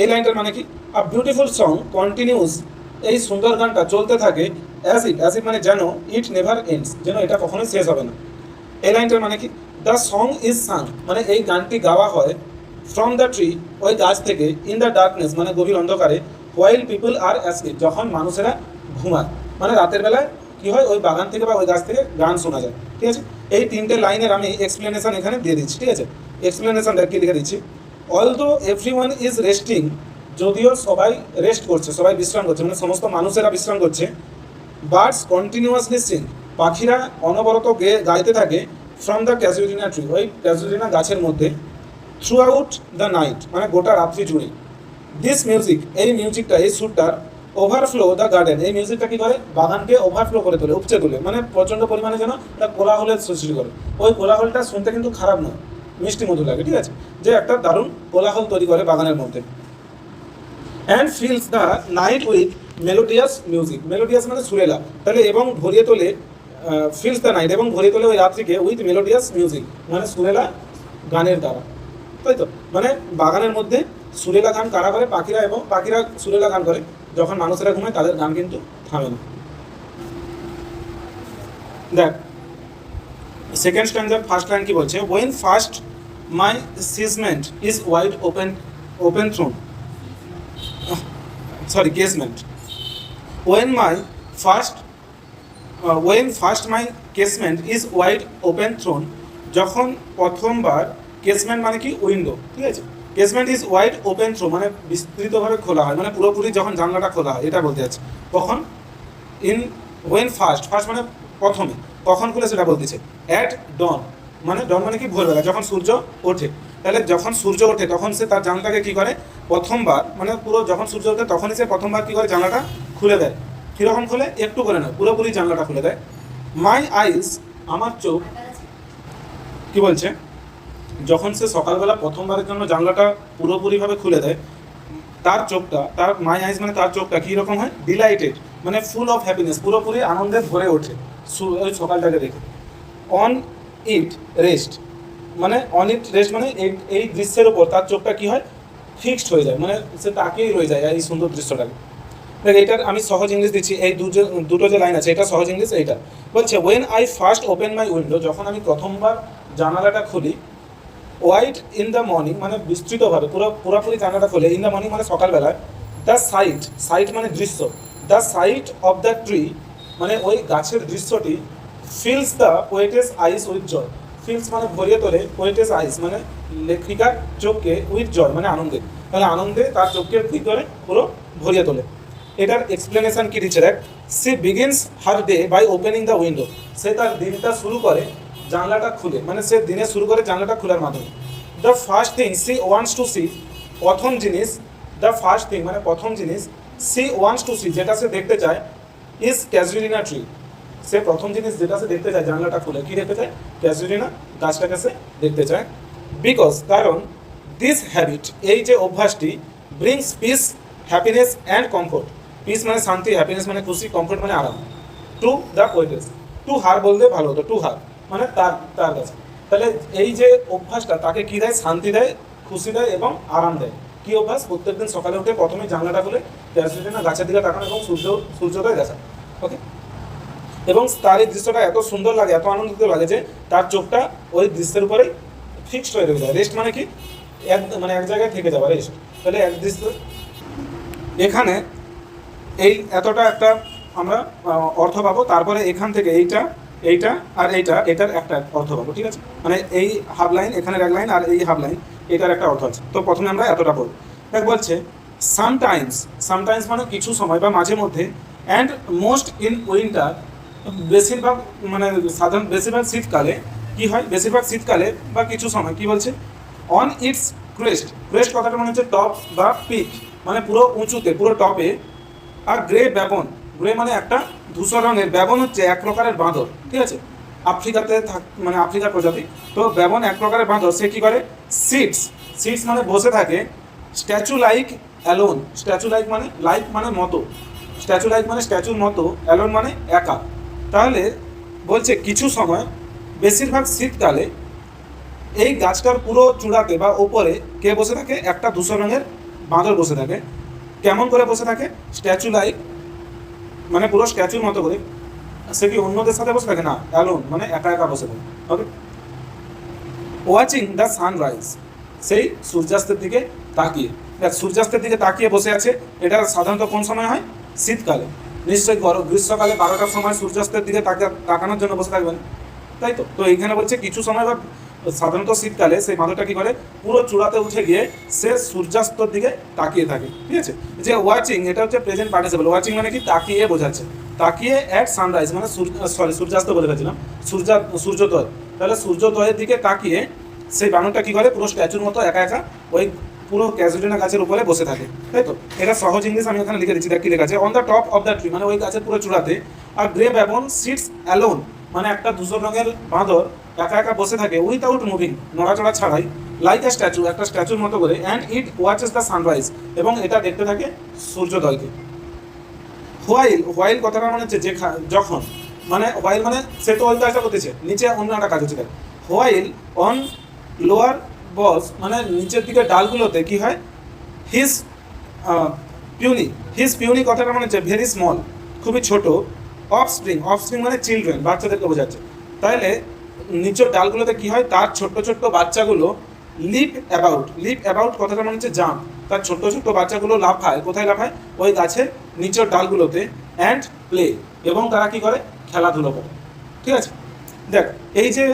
এই লাইনটার মানে কি, আ বিউটিফুল সং কন্টিনিউস, এই সুন্দর গানটা চলতে থাকে, অ্যাজ ইট মানে যেন, ইট নেভার এন্ডস যেন এটা কখনোই শেষ হবে না। এই লাইনটার মানে কি, দ্য সং ইজ সাং মানে এই গানটি গাওয়া হয়, ফ্রম দ্য ট্রি ওই গাছ থেকে, ইন দ্য ডার্কনেস মানে গভীর অন্ধকারে, হোয়াইল পিপল আর অ্যাসলিপ যখন মানুষেরা ঘুমায়, মানে রাতের বেলায় কি হয়, ওই বাগান থেকে বা ওই গাছ থেকে গান শোনা যায়, ঠিক আছে? এই তিনটে লাইনের আমি এক্সপ্লেনেশন এখানে দিয়ে দিচ্ছি, ঠিক আছে? এক্সপ্লেনেশন কি লিখে দিচ্ছি, অলদো এভরিওয়ান ইজ রেস্টিং, যদিও সবাই রেস্ট করছে, সবাই বিশ্রাম করছে, মানে সমস্ত মানুষেরা বিশ্রাম করছে, বার্ডস কন্টিনিউয়াসলি সিং পাখিরা অনবরত গাইতে থাকে, ফ্রম দ্য ক্যাজুরিনা ট্রি ওই ক্যাজুরিনা গাছের মধ্যে, থ্রু আউট দ্য নাইট মানে গোটা রাত্রি জুড়ে, দিস মিউজিক এই মিউজিকটা, এই সুরটার, ওভারফ্লো দ্য গার্ডেন এই মিউজিকটা কী করে, বাগানকে ওভারফ্লো করে তোলে, উপচে তোলে, মানে প্রচণ্ড পরিমাণে যেন তার কোলাহলের সৃষ্টি করে। ওই কোলাহলটা শুনতে কিন্তু খারাপ নয়, মিষ্টি মধুর লাগে, ঠিক আছে? যে একটা দারুণ কোলাহল তৈরি করে বাগানের মধ্যে। And feels the night with melodious music, melodious মানে সুরেলা, তাহলে এবং ভরিয়ে তোলে, ফিলস দ্য নাইট এবং ভরিয়ে তোলে ওই রাত্রিকে, উইথ মেলোডিয়াস মিউজিক মানে সুরেলা গানের দ্বারা, তাই তো? মানে বাগানের মধ্যে সুরেলা গান কারা করে, পাখিরা, এবং পাখিরা সুরেলা গান করে যখন মানুষেরা ঘুমায়, তাদের গান কিন্তু থামে না। দেখ সেকেন্ড স্ট্যান্ডার ফার্স্ট লাইন কি বলছে, when first my casement is wide open thrown, sorry casement, when first my casement is wide open thrown, যখন প্রথমবার, কেসমেন্ট মানে কি উইন্ডো, ঠিক আছে? Casement is wide open throw মানে বিস্তৃতভাবে খোলা হয়, মানে পুরোপুরি যখন জানলাটা খোলা হয়, এটা বলতে যাচ্ছে। কখন, ইন ওয়েন ফার্স্ট মানে প্রথমে, কখন খুলে সেটা বলতেছে। অ্যাট ডন মানে ডন মানে কি ভোরবেলা, যখন সূর্য ওঠে। তাহলে যখন সূর্য ওঠে তখন সে তার জানলাটাকে কী করে, প্রথমবার মানে পুরো যখন সূর্য ওঠে তখনই সে প্রথমবার কী করে, জানলাটা খুলে দেয়। কীরকম খুলে, একটু করে নয়, পুরোপুরি জানলাটা খুলে দেয়। মাই আইস আমার চোখ, কি বলছে, যখন সে সকালবেলা প্রথমবারের জন্য জানলাটা পুরোপুরিভাবে খুলে দেয়, তার চোখটা, তার মাই আইস মানে তার চোখটা কীরকম হয়, ডিলাইটেড মানে ফুল অফ হ্যাপিনেস, পুরোপুরি আনন্দে ভরে ওঠে ওই সকালটাকে দেখে। অন ইট রেস্ট মানে অন ইট রেস্ট মানে এই দৃশ্যের ওপর তার চোখটা কী হয়, ফিক্সড হয়ে যায়, মানে সে তাকিয়েই রয়ে যায় এই সুন্দর দৃশ্যটাকে। দেখ এইটার আমি সহজ ইংলিশ দিচ্ছি, এই দুটো যে লাইন আছে এটা সহজ ইংলিশ। এইটা বলছে when I first open my window, যখন আমি প্রথমবার জানালাটা খুলি, ওয়াইড ইন দ্য মর্নিং মানে বিস্তৃতভাবে পুরোপুরি জানালাটা খোলে, ইন দ্য মর্নিং মানে সকালবেলায়, দ্য সাইট মানে দৃশ্য, the sight of the tree মানে ওই গাছের দৃশ্যটি, fills the poetess eyes with joy, fills মানে ভরিয়ে তোলে, পোয়েটেস আইস মানে লেখিকার চোখকে, উইথ জয় মানে আনন্দে, তাহলে আনন্দে তার চোখকে ভিতরে পুরো ভরিয়ে তোলে। এটার এক্সপ্লেনেশন কি দিচ্ছে দেখ, she begins her day by opening the window, সে তার দিনটা শুরু করে জানলাটা খুলে, মানে সে দিনে শুরু করে জানলাটা খোলার মাধ্যমে। The first thing she wants to see, প্রথম জিনিস, দ্য ফার্স্ট থিং মানে প্রথম জিনিস, সি ওয়ান্টস টু সি যেটা সে দেখতে চায়, ইজ ক্যাজুয়ালিনা ট্রি, সে প্রথম জিনিস যেটা সে দেখতে চায় জানলাটা খুলে কি দেখতে চায়, ক্যাজুয়ালিনা গাছটাকে সে দেখতে চায়। বিকজ কারণ, দিস হ্যাবিট এই যে অভ্যাসটি, brings peace, happiness and comfort, peace মানে শান্তি, হ্যাপিনেস মানে খুশি, কমফোর্ট মানে আরাম, to the poetess, to her বলতে ভালো হতো, টু হার মানে তার কাছে। তাহলে এই যে অভ্যাসটা তাকে কী দেয়, শান্তি দেয়, খুশি দেয় এবং আরাম দেয়। কী অভ্যাস, প্রত্যেকদিন সকালে উঠে প্রথমে জানলাটা খুলে ক্যাজুয়ালিনা গাছের দিকে তাকানো এবং সূর্যোদয় দেখা। ওকে, এবং তার এই দৃশ্যটা এত সুন্দর লাগে, এত আনন্দিত লাগে যে তার চোখটা ওই দৃশ্যের উপরেই ফিক্সড হয়ে রয়ে যায়। রেস্ট মানে কি, এক জায়গায় থেকে যাওয়া, রেস্ট। তাহলে এক দৃশ্য এখানে এই এতটা একটা আমরা অর্থ পাবো, তারপরে এখান থেকে এইটা আর এটার একটা অর্থ পাবো, ঠিক আছে। মানে এই হাফ লাইন, এখানের এক লাইন আর এই হাফ লাইন, এটার একটা অর্থ আছে। তো প্রথমে আমরা এতটা বলব। দেখ বলছে সামটাইমস মানে কিছু সময় বা মাঝে মধ্যে, অ্যান্ড মোস্ট ইন উইন্টার বেশিরভাগ মানে সাধারণ বেশিরভাগ শীতকালে কি হয়, বেশিরভাগ শীতকালে বা কিছু সময় কি বলছে, অন ইটস ক্রেস্ট কথাটা মানে হচ্ছে টপ বা পিক, মানে পুরো উঁচুতে, পুরো টপে, আর গ্রে মানে একটা ধূসর রঙের, ব্যাবন হচ্ছে এক প্রকারের বাঁদর, ঠিক আছে, আফ্রিকাতে মানে আফ্রিকার প্রজাতি। তো ব্যাবন এক প্রকারের বাঁদর, সে কী করে, সিটস মানে বসে থাকে, statue like alone, statue like মানে মতো, স্ট্যাচু লাইক মানে স্ট্যাচুর মতো, অ্যালোন মানে একা। তাহলে বলছে কিছু সময় বেশিরভাগ শীতকালে এই গাছটার পুরো চূড়াতে বা ওপরে কে বসে থাকে, একটা ধূসর রঙের বাঁদর বসে থাকে। কেমন করে বসে থাকে, স্ট্যাচু লাইক মানে পুরো স্ট্যাচুর মতো করে। সে কি অন্যদের সাথে বসে থাকে না, অ্যালোন মানে একা একা বসে থাকে। ওকে, ওয়াচিং দ্য সানরাইজ, সেই সূর্যাস্তের দিকে তাকিয়ে। দেখ সূর্যাস্তের দিকে তাকিয়ে বসে আছে, এটা সাধারণত কোন সময় হয়, শীতকালে। নিশ্চয়ই গ্রীষ্মকালে 12টার সময় সূর্যাস্তের দিকে তাকানোর জন্য বসে থাকবেন, তাই তো। তো এইখানে বলছে কিছু সময় বা সাধারণত শীতকালে সেই বাঁদরটা কী করে, পুরো চূড়াতে উঠে গিয়ে সে সূর্যাস্তর দিকে তাকিয়ে থাকে, ঠিক আছে। যে ওয়াচিং এটা হচ্ছে প্রেজেন্ট পার্টিসিপল, ওয়াচিং মানে কি, তাকিয়ে বোঝাচ্ছে, তাকিয়ে অ্যাট সানরাইজ মানে সূর্যাস্ত বলে গেছিলাম, সূর্যোদয়। তাহলে সূর্যোদয়ের দিকে তাকিয়ে সেই বানরটা কী করে, পুরো স্ট্যাচুর মতো একা একা ওই পুরো ক্যাজুয়ালিনা গাছের উপরে বসে থাকে, তাই তো। এটা সহজ ইংলিশ আমি এখানে লিখে দিচ্ছি, দেখ কি লেখা আছে, on the top of the tree মানে ওই গাছের পুরো চূড়াতে, আর গ্রে ব্যাবন সিটস অ্যালোন মানে একটা ধূসর রঙের বাঁদর একা একা বসে থাকে, উইথাউট মুভিং নড়াচড়া ছাড়াই, লাইক আ স্ট্যাচু একটা স্ট্যাচুর মতো করে, and it watches the sunrise এবং এটা দেখতে থাকে সূর্যোদয়কে। হোয়াইল কথাটা মানে হচ্ছে যে যখন, মানে হোয়াইল মানে সে তো ওই কাজটা করতেছে, নিচে অন্য একটা কাজ হচ্ছে। হোয়াইল অন লোয়ার বস মানে নিচের দিকে ডালগুলোতে কি হয়, হিজ পিউনি কথাটা মানে হচ্ছে ভেরি স্মল খুবই ছোট, অফস্প্রিং মানে চিলড্রেন বাচ্চাদেরকে বোঝাচ্ছে। তাহলে নিচের ডালগুলোতে কি হয়, তার ছোট্ট ছোট্ট বাচ্চাগুলো লিপ অ্যাবাউট কথাটা মানে হচ্ছে জাম্প, তার ছোট্ট ছোট্ট বাচ্চাগুলো লাফায়, কোথায় লাফায়, ওই গাছের নিচের ডালগুলোতে, অ্যান্ড প্লে এবং তারা কি করে, খেলাধুলো করে, ঠিক আছে। দেখ এই যে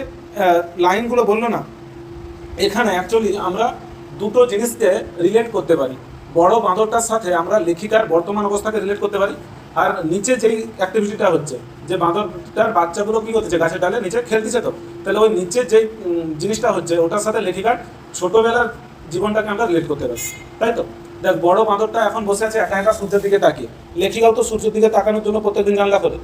লাইনগুলো বললো না, এখানে অ্যাকচুয়ালি আমরা দুটো জিনিসকে রিলেট করতে পারি। বড় বাঁদরটার সাথে আমরা লেখিকার বর্তমান অবস্থাকে রিলেট করতে পারি, আর নিচে যেই অ্যাক্টিভিটিটা হচ্ছে, যে বাঁদরটার বাচ্চাগুলো কী করতেছে, গাছের ডালে নিচে খেলতেছে, তো তাহলে ওই নিচের যেই জিনিসটা হচ্ছে ওটার সাথে লেখিকার ছোটোবেলার জীবনটাকে আমরা রিলেট করতে পারি, তাই তো। দেখ বড় বাঁদরটা এখন বসে আছে একা একা সূর্যের দিকে তাকিয়ে, লেখিকাও তো সূর্যের দিকে তাকানোর জন্য প্রত্যেকদিন জানলা করে।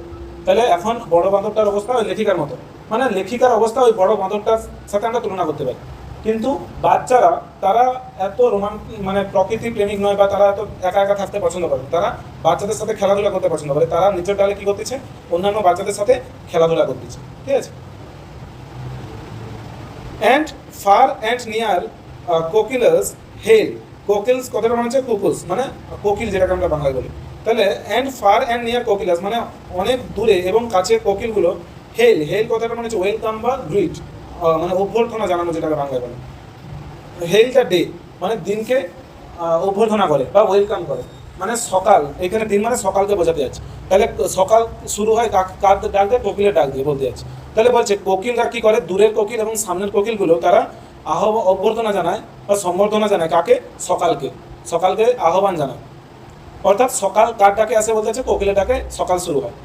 তাহলে এখন বড় বাঁদরটার অবস্থা ওই লেখিকার মতো, মানে লেখিকার অবস্থা ওই বড় বাঁদরটার সাথে আমরা তুলনা করতে পারি। কিন্তু বাচ্চারা তারা এত মানে প্রকৃতি প্রেমিক নয়, বা তারা এত একা একা থাকতে পছন্দ করে, তারা বাচ্চাদের সাথে খেলাধুলা করতে পছন্দ করে, তারা নিচের ডালে কী করতেছে, অন্যান্য বাচ্চাদের সাথে খেলাধুলা করতেছে, ঠিক আছে। অ্যান্ড ফার অ্যান্ড নিয়ার কোকিলাস হেল কোকিলস কথাটা মানে হচ্ছে কুকুস, মানে কোকিল যেটাকে আমরা বাংলায় বলি। তাহলে অ্যান্ড ফার অ্যান্ড নিয়ার কোকিলাস মানে অনেক দূরে এবং কাছে কোকিলগুলো হেল, হেল কথাটা মানে হচ্ছে ওয়েলকাম বা গ্রিট, মানে অভ্যর্থনা জানানো যেটাকে বাংলায় বলে। হেল দ্য ডে মানে দিনকে অভ্যর্থনা করে বা ওয়েলকাম করে, মানে সকাল, এখানে দিন মানে সকালকে বোঝাতে যাচ্ছে। তাহলে সকাল শুরু হয় কার ডাক দিয়ে? কোকিলের ডাক দিয়ে বলতে যাচ্ছে। তাহলে বলছে কোকিলরা কী করে, দূরের কোকিল এবং সামনের কোকিলগুলো তারা অভ্যর্থনা জানায় বা সম্বর্ধনা জানায় কাকে? সকালকে, সকালকে আহ্বান জানায়। অর্থাৎ সকাল কার ডাকে আসে বলতে হচ্ছে কোকিলের ডাকে সকাল শুরু হয়।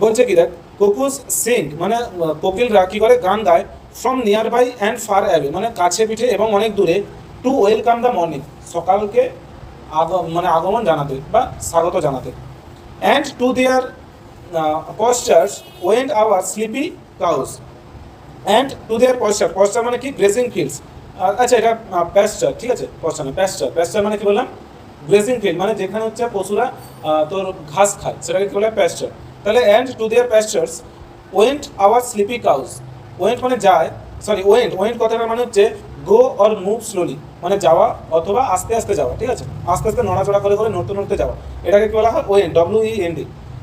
বলছে কি দেখ, কুকুস সিং মানে কোকিলরা কী করে গান গায় from nearby and far away মানে কাছে পিঠে এবং অনেক দূরে, টু ওয়েলকাম দ্য মর্নিং সকালকে মানে আগমন জানাতে বা স্বাগত জানাতে। And to their pastures went our sleepy cows, and to their pasture, pasture মানে কি? Grazing fields. আচ্ছা এটা প্যাস্চার, ঠিক আছে, পশ্চার না প্যাস্চার, প্যাস্চার মানে কি বললাম? গ্রেজিং ফিল্ড মানে যেখানে হচ্ছে পশুরা তোর ঘাস খায় সেটাকে কী বলে? প্যাস্চার। তাহলে and to their pastures went our sleepy cows, went মানে যায়, সরি ওয়েন্ট, ওয়েন্ট কথাটা মানে হচ্ছে গো অর মুভ স্লোলি মানে যাওয়া অথবা আস্তে আস্তে যাওয়া, ঠিক আছে, আস্তে আস্তে নড়াচড়া করে করে নড়তে নড়তে যাওয়া, এটাকে কী বলা হয়? Went, WEND।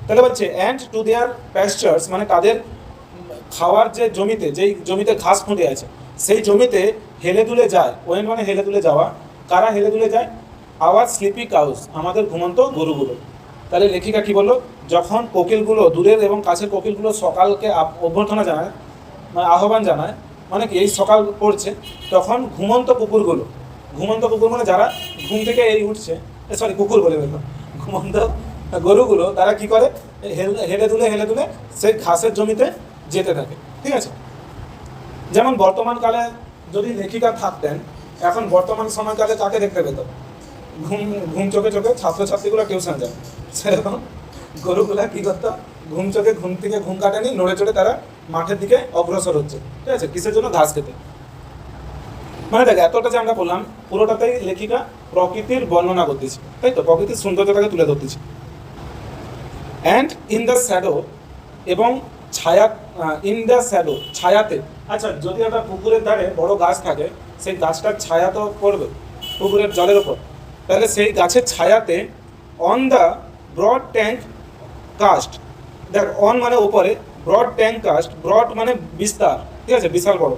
তাহলে বলছে অ্যান্ড টু দেয়ার প্যাস্চার্স মানে তাদের খাওয়ার যে জমিতে, যেই জমিতে ঘাস ফুটে আছে সেই জমিতে হেলে দুলে যায়, ওয়েন্ট মানে হেলে দুলে যাওয়া। কারা হেলে দুলে যায়? আওয়ার স্লিপি কাউস আমাদের ঘুমন্ত গরুগুলো। তাহলে লেখিকা কী বললো? যখন কোকিলগুলো দূরের এবং কাছের কোকিলগুলো সকালকে অভ্যর্থনা জানায় মানে আহ্বান জানায়, মানে কি এই সকাল পড়ছে, তখন ঘুমন্ত কুকুরগুলো, ঘুমন্ত কুকুর মানে যারা ঘুম থেকে এই উঠছে, সরি কুকুর বলে বেরো, ঘুমন্ত গরুগুলো তারা কি করে? হেলে দুলে সেই ঘাসের জমিতে যেতে থাকে, ঠিক আছে। যেমন বর্তমানকালে যদি লেখিকা থাকতেন, এখন বর্তমান সময়কালে তাকে দেখতে পেত ঘুম ঘুম চোখে চোখে ছাত্রছাত্রীগুলো টিউশন যায়, সেরকম গরুগুলা কী করতো? ঘুম চোখে ঘুম থেকে ঘুম কাটেনি, নড়ে চড়ে তারা মাঠের দিকে অগ্রসর হচ্ছে, ঠিক আছে, কিসের জন্য? ঘাস খেতে। মানে দেখ এতটা যে আমরা বললাম পুরোটাতেই লেখিকা প্রকৃতির বর্ণনা করতেছি, তাই তো, প্রকৃতির সৌন্দর্যটাকে তুলে ধরতেছি। অ্যান্ড ইন দ্য শ্যাডো এবং ছায়া, ইন দ্য শ্যাডো ছায়াতে। আচ্ছা যদি একটা পুকুরের ধারে বড় গাছ থাকে, সেই গাছটার ছায়া তো পড়বে পুকুরের জলের ওপর, তাহলে সেই গাছের ছায়াতে on the broad tank cast, দেখ অন মানে ওপরে, ব্রড ট্যাঙ্ক কাস্ট, ব্রড মানে বিস্তার, ঠিক আছে, বিশাল বড়।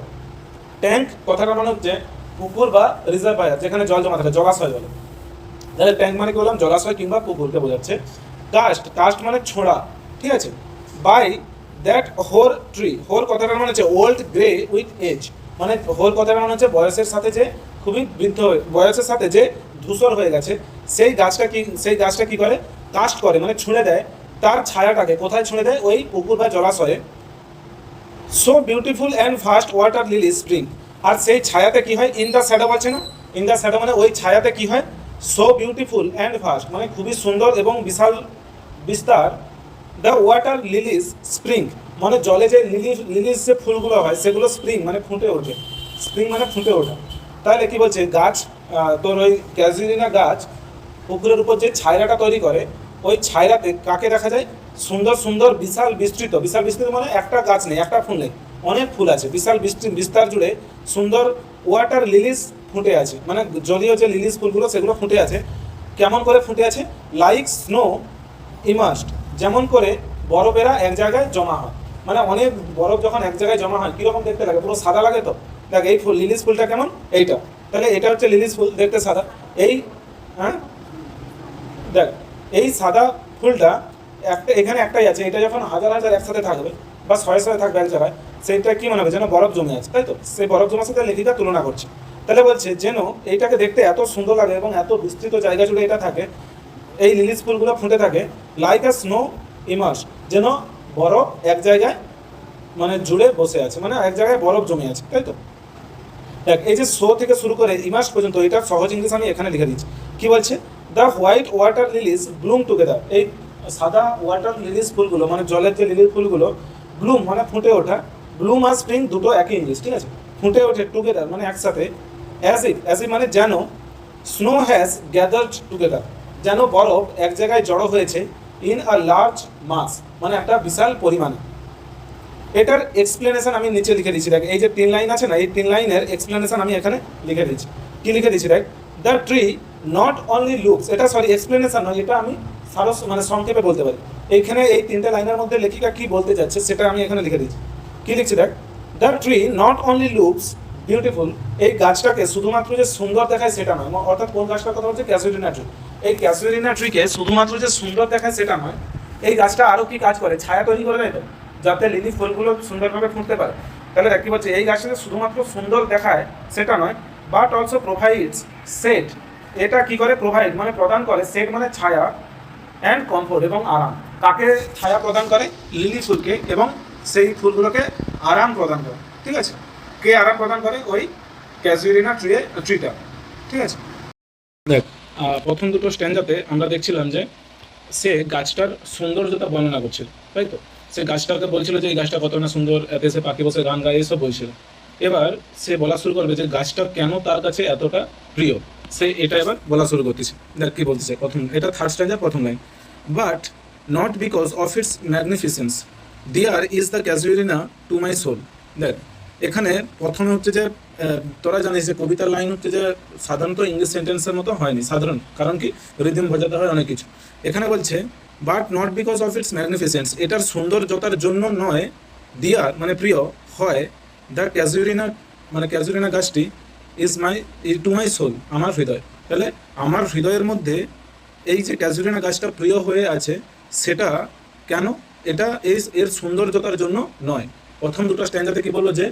ট্যাঙ্ক কথাটা মানে হচ্ছে পুকুর বা রিজার্ভায়ার যেখানে জল জমা থাকে, জলাশয় বলে। তাহলে ট্যাঙ্ক মানে কি বললাম? জলাশয় কিংবা পুকুরকে বোঝাচ্ছে। কাস্ট, কাস্ট মানে ছোঁড়া, ঠিক আছে। বাই দ্যাট হোর ট্রি, হোর কথাটা মানে হচ্ছে ওল্ড গ্রে উইথ এজ, মানে হোর কথাটা মানে হচ্ছে বয়সের সাথে যে খুবই বৃদ্ধ হয়ে, বয়সের সাথে যে ধূসর হয়ে গেছে, সেই গাছটা কি করে? কাস্ট করে মানে ছুঁড়ে দেয় তার ছায়াটাকে। কোথায় ছুঁড়ে দেয়? ওই পুকুর বা জলাশয়ে। So beautiful and fast water lily spring, আর সেই ছায়াতে কি হয়? ইন দ্য শ্যাডো বলছে না, ইন দ্য শ্যাডো মানে ওই ছায়াতে কি হয়? সো বিউটিফুল অ্যান্ড ফাস্ট মানে খুবই সুন্দর এবং বিশাল বিস্তার। দ্য ওয়াটার লিলিস স্প্রিং মানে জলে যে লিলিস যে ফুলগুলো হয় সেগুলো স্প্রিং মানে ফুটে ওঠে, স্প্রিং মানে ফুটে ওঠা। তাহলে কি বলছে? গাছ, তোর ওই ক্যাজুলিনা গাছ পুকুরের উপর যে ছায়রাটা তৈরি করে, ওই ছায়রাতে কাকে দেখা যায়? সুন্দর সুন্দর বিশাল বিস্তৃত, বিশাল বিস্তৃত মানে একটা গাছ নেই, একটা ফুল নেই, অনেক ফুল আছে, বিশাল বিস্তার জুড়ে সুন্দর ওয়াটার লিলিস ফুটে আছে, মানে জলীয় যে লিলিস ফুলগুলো সেগুলো ফুটে আছে। কেমন করে ফুটে আছে? লাইক স্নো ইমার্সড, যেমন করে বরফেরা এক জায়গায় জমা হয়, মানে অনেক বরফ যখন এক জায়গায় জমা হয় কীরকম দেখতে লাগে? পুরো সাদা লাগে তো। দেখ এই ফুল লিলিস ফুলটা কেমন? এইটা, তাহলে এটা হচ্ছে লিলিস ফুল, দেখতে সাদা। এই হ্যাঁ দেখ এই সাদা ফুলটা একটা এখানে একটাই আছে, এটা যখন হাজার হাজার একসাথে থাকবে বা শয়ে শয়ে থাকবে এক জায়গায়, সেইটা কী মনে হবে? যেন বরফ জমে আছে, তাই তো। সেই বরফ জমার সাথে লেখিকা তুলনা করছে। তাহলে বলছে যেন এইটাকে দেখতে এত সুন্দর লাগে এবং এত বিস্তৃত জায়গা জুড়ে এটা থাকে, এই লিলিস ফুলগুলো ফুটে থাকে, লাইক আ স্নো ইমার্স, যেন বরফ এক জায়গায় মানে জুড়ে বসে আছে, মানে এক জায়গায় বরফ জমে আছে, তাই তো। দেখ এই যে শো থেকে শুরু করে ইমার্স পর্যন্ত, এটা সহজ ইংলিশ আমি এখানে লিখে দিচ্ছি। কী বলছে? The white water Lily's Bloom together, এই সাদা ওয়াটার লিলিস ফুলগুলো মানে জলের যে লিলিস ফুলগুলো, ব্লুম মানে ফুটে ওঠা, ব্লুম আর স্প্রিং দুটো একই ইংলিশ, ঠিক আছে। ফুটে ওঠে টুগেদার মানে একসাথে, অ্যাজ ইফ মানে যেন, স্নো হ্যাজ গ্যাদার্ড টুগেদার যেন বরফ এক জায়গায় জড়ো হয়েছে, ইন আ লার্জ মাস মানে একটা বিশাল পরিমাণে। এটার এক্সপ্লেনেশন আমি নিচে লিখে দিচ্ছি, দেখ এই যে 3 লাইন আছে না, এই 3 লাইনের এক্সপ্লেনেশন আমি এখানে লিখে দিচ্ছি। কী লিখে দিচ্ছি দেখ? The tree not only looks, এটা সরি এক্সপ্লেনেশন নয়, এটা আমি মানে সংক্ষেপে বলতে পারি। এইখানে এই তিনটে লাইনের মধ্যে লেখিকা কি বলতে যাচ্ছে সেটা আমি এখানে লিখে দিচ্ছি। কি লিখছি দেখ, the tree not only looks beautiful, এই গাছটাকে শুধুমাত্র যে সুন্দর দেখায় সেটা নয়, অর্থাৎ কোন গাছটার কথা হচ্ছে ক্যাসুয়ারিনা ট্রি। এই ক্যাসুয়ারিনা ট্রিকে শুধুমাত্র যে সুন্দর দেখায় সেটা নয়, এই গাছটা আরও কি কাজ করে, ছায়া তৈরি করে দেয় তো, যাতে লিলি ফুলগুলো সুন্দরভাবে ফুটতে পারে। তাহলে দেখতে পাচ্ছি এই গাছটাকে শুধুমাত্র সুন্দর দেখায় সেটা নয়, বাট অলসো প্রোভাইডস সেট, এটা কি করে প্রোভাইড মানে প্রদান করে, সেট মানে ছায়া, অ্যান্ড কমফোর্ট এবং আরাম। কাকে ছায়া প্রদান করে, লিলি ফুলকে, এবং সেই ফুলগুলোকে আরাম প্রদান করে। ঠিক আছে, কে আরাম প্রদান করে, ওই ক্যাসুয়ারিনা ট্রিটা। ঠিক আছে, দেখ প্রথম দুটো স্ট্যান্ডাতে আমরা দেখছিলাম যে সে গাছটার সৌন্দর্যতা বর্ণনা করছিল, তাই তো। সে গাছটাকে বলছিল যে এই গাছটা কত না সুন্দর, এতে সে পাখি বসে গান গায়ে এসব বলছিল। এবার সে বলা শুরু করবে যে গাছটা কেন তার কাছে এতটা প্রিয়, সে এটা এবার বলা শুরু করতেছে। দেখ কি বলতেছে প্রথম, এটা থার্ড স্ট্যান্ডার প্রথম লাইন, but not because of its magnificence dear is the casuarina to my soul. দেখ এখানে প্রথমে হচ্ছে যে তোরা জানিস যে কবিতার লাইন হচ্ছে যে সাধারণত ইংলিশ সেন্টেন্সের মতো হয়নি, সাধারণ কারণ কি রিদিম বোঝাতে হয় অনেক কিছু। এখানে বলছে but not because of its magnificence, এটার সৌন্দর্যতার জন্য নয়, ডিয়ার মানে প্রিয় হয়, দ্য ক্যাজুয়ারিনা মানে ক্যাজুয়ারিনা গাছটি ইজ টু মাই সোল, আমার হৃদয়। তাহলে আমার হৃদয়ের মধ্যে এই যে ক্যাজুয়ারিনা গাছটা প্রিয় হয়ে আছে, সেটা কেন, এটা এর সৌন্দর্যতার জন্য নয়। প্রথম দুটো স্ট্যান্ডাতে কি বললো যে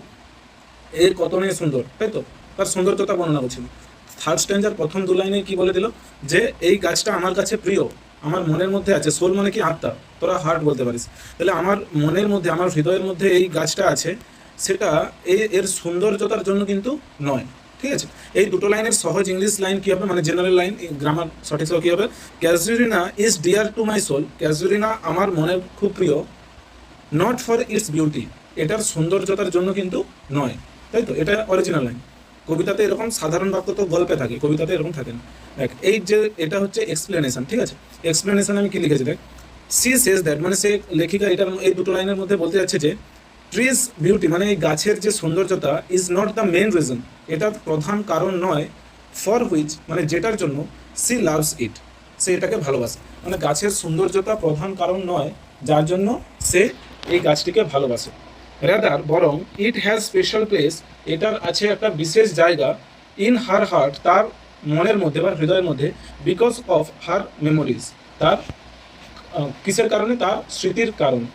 এর কত নিয়ে সুন্দর, তাই তো, তার সৌন্দর্যতা বর্ণনা করছিল। থার্ড স্ট্যান্ডার প্রথম দু লাইনে কি বলে দিল যে এই গাছটা আমার কাছে প্রিয়, আমার মনের মধ্যে আছে। সোল মানে কি আত্মা, তোরা হার্ট বলতে পারিস। তাহলে আমার মনের মধ্যে, আমার হৃদয়ের মধ্যে এই গাছটা আছে, সেটা এর সৌন্দর্যতার জন্য কিন্তু নয়। ঠিক আছে, এই দুটো লাইনের সহজ ইংলিশ লাইন কি হবে, মানে জেনারেল লাইন, গ্রামার সঠিক কি হবে, casuarina is dear to my soul, casuarina আমার মনের খুব প্রিয়, নট ফর ইটস বিউটি, এটার সৌন্দর্যতার জন্য কিন্তু নয়, তাই তো। এটা অরিজিনাল লাইন। কবিতাতে এরকম সাধারণ বাক্য তো গল্পে থাকে, কবিতাতে এরকম থাকে না। দেখ এই যে এটা হচ্ছে এক্সপ্লেনেশন। ঠিক আছে, এক্সপ্লেনেশন আমি কি লিখেছি দেখ, সি সেজ দ্যাট, মানে সে লেখিকা এটার এই দুটো লাইনের মধ্যে বলতে যাচ্ছে যে ট্রিজ বিউটি মানে এই গাছের যে সৌন্দর্যতা is not the main reason, এটা প্রধান কারণ নয়, ফর হুইচ মানে যেটার জন্য সি লাভস ইট, সে এটাকে ভালোবাসে। মানে গাছের সৌন্দর্যতা প্রধান কারণ নয় যার জন্য সে এই গাছটিকে ভালোবাসে, রাদার বরং ইট হ্যাজ স্পেশাল প্লেস, এটার আছে একটা বিশেষ জায়গা, ইন হার হার্ট তার মনের মধ্যে বা হৃদয়ের মধ্যে, বিকজ অফ হার মেমোরিজ তার কিসের কারণে, তার স্মৃতির কারণে।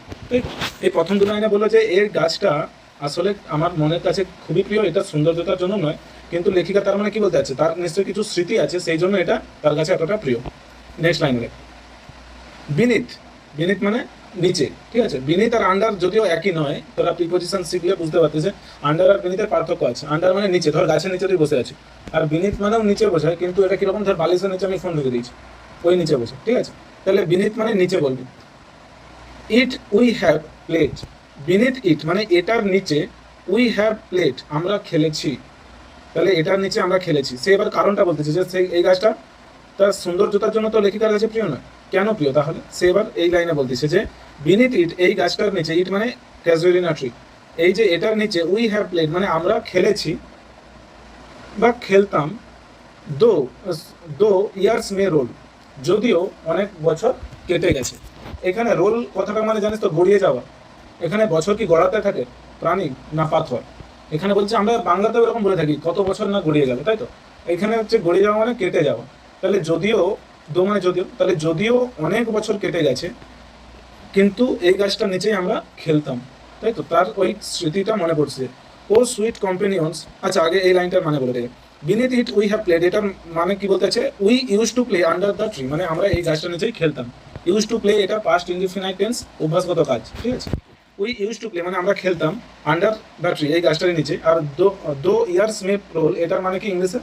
এই প্রথম দু লাইনে বললো যে এই গাছটা আসলে আমার মনের কাছে খুবই প্রিয়, এটা সৌন্দর্যতার জন্য নয়, কিন্তু লেখিকা তার মানে কি বলতে চাচ্ছে, তার নিশ্চয়ই কিছু স্মৃতি আছে, সেই জন্য এটা তার কাছে এতটা প্রিয়। নেক্সট লাইনে বিনিথ, বিনিথ মানে নিচে। ঠিক আছে, বিনিথ আর আন্ডার যদিও একই নয়, তোরা প্রিপোজিশন শিখলে বুঝতে পারতিস যে আন্ডার আর বিনিথের পার্থক্য আছে। আন্ডার মানে নিচে, ধর গাছের নিচে তুই বসে আছিস, আর বিনিথ মানেও নিচে বোঝায়, কিন্তু এটা কিরকম, ধর বালিশের নিচে আমি ফোন রেখে দিয়েছি, ওই নিচে বসে। ঠিক আছে, তাহলে বিনিথ মানে নিচে বলবি। It we have played, beneath it মানে এটার নিচে, উই হ্যাভ প্লেট আমরা খেলেছি, তাহলে এটার নিচে আমরা খেলেছি। সে এবার কারণটা বলতেছে যে সেই এই গাছটা তার সৌন্দর্যতার জন্য তো লেখিকার কাছে প্রিয় নয়, কেন প্রিয় তাহলে, সে এবার এই লাইনে বলতেছে যে বিনিথ ইট এই গাছটার নিচে, ইট মানে ক্যাজুয়ালিনা ট্রি, এই যে এটার নিচে উই হ্যাভ প্লেড মানে আমরা খেলেছি বা খেলতাম, দো দো ইয়ার্স মে রোল যদিও অনেক বছর কেটে গেছে। এখানে রোল কথাটা মানে জানিস তো গড়িয়ে যাওয়া, এখানে বছর কি গড়াতে থাকে প্রাণী না পাথর, এখানে বলছে আমরা বাংলাতেও এরকম বলে থাকি কত বছর না গড়িয়ে যাবে, তাই তো। এখানে হচ্ছে গড়িয়ে যাওয়া মানে কেটে যাওয়া, তাহলে যদিও দো মানে যদিও, তাহলে যদিও অনেক বছর কেটে গেছে কিন্তু এই গাছটার নিচেই আমরা খেলতাম, তাই তো, তার ওই স্মৃতিটা মনে পড়ছে। ও সুইট কম্পেনিয়ন্স, আচ্ছা আগে এই লাইনটার মানে বলে দেয়, beneath it we have played, এটার মানে কি বলতে আছে, we use to play under the tree, মানে আমরা এই গাছটার নিচেই খেলতাম। ইউজ টু প্লে এটা পাস্ট ইনডিফিনাইট টেন্স, অভ্যাসগত কাজ। ঠিক আছে, উই ইউজ টু প্লে মানে আমরা খেলতাম আন্ডার দ্য ট্রি এই গাছটার নিচে। আর দো ইয়ার্স মে রোল এটার মানে কি ইংলিশে,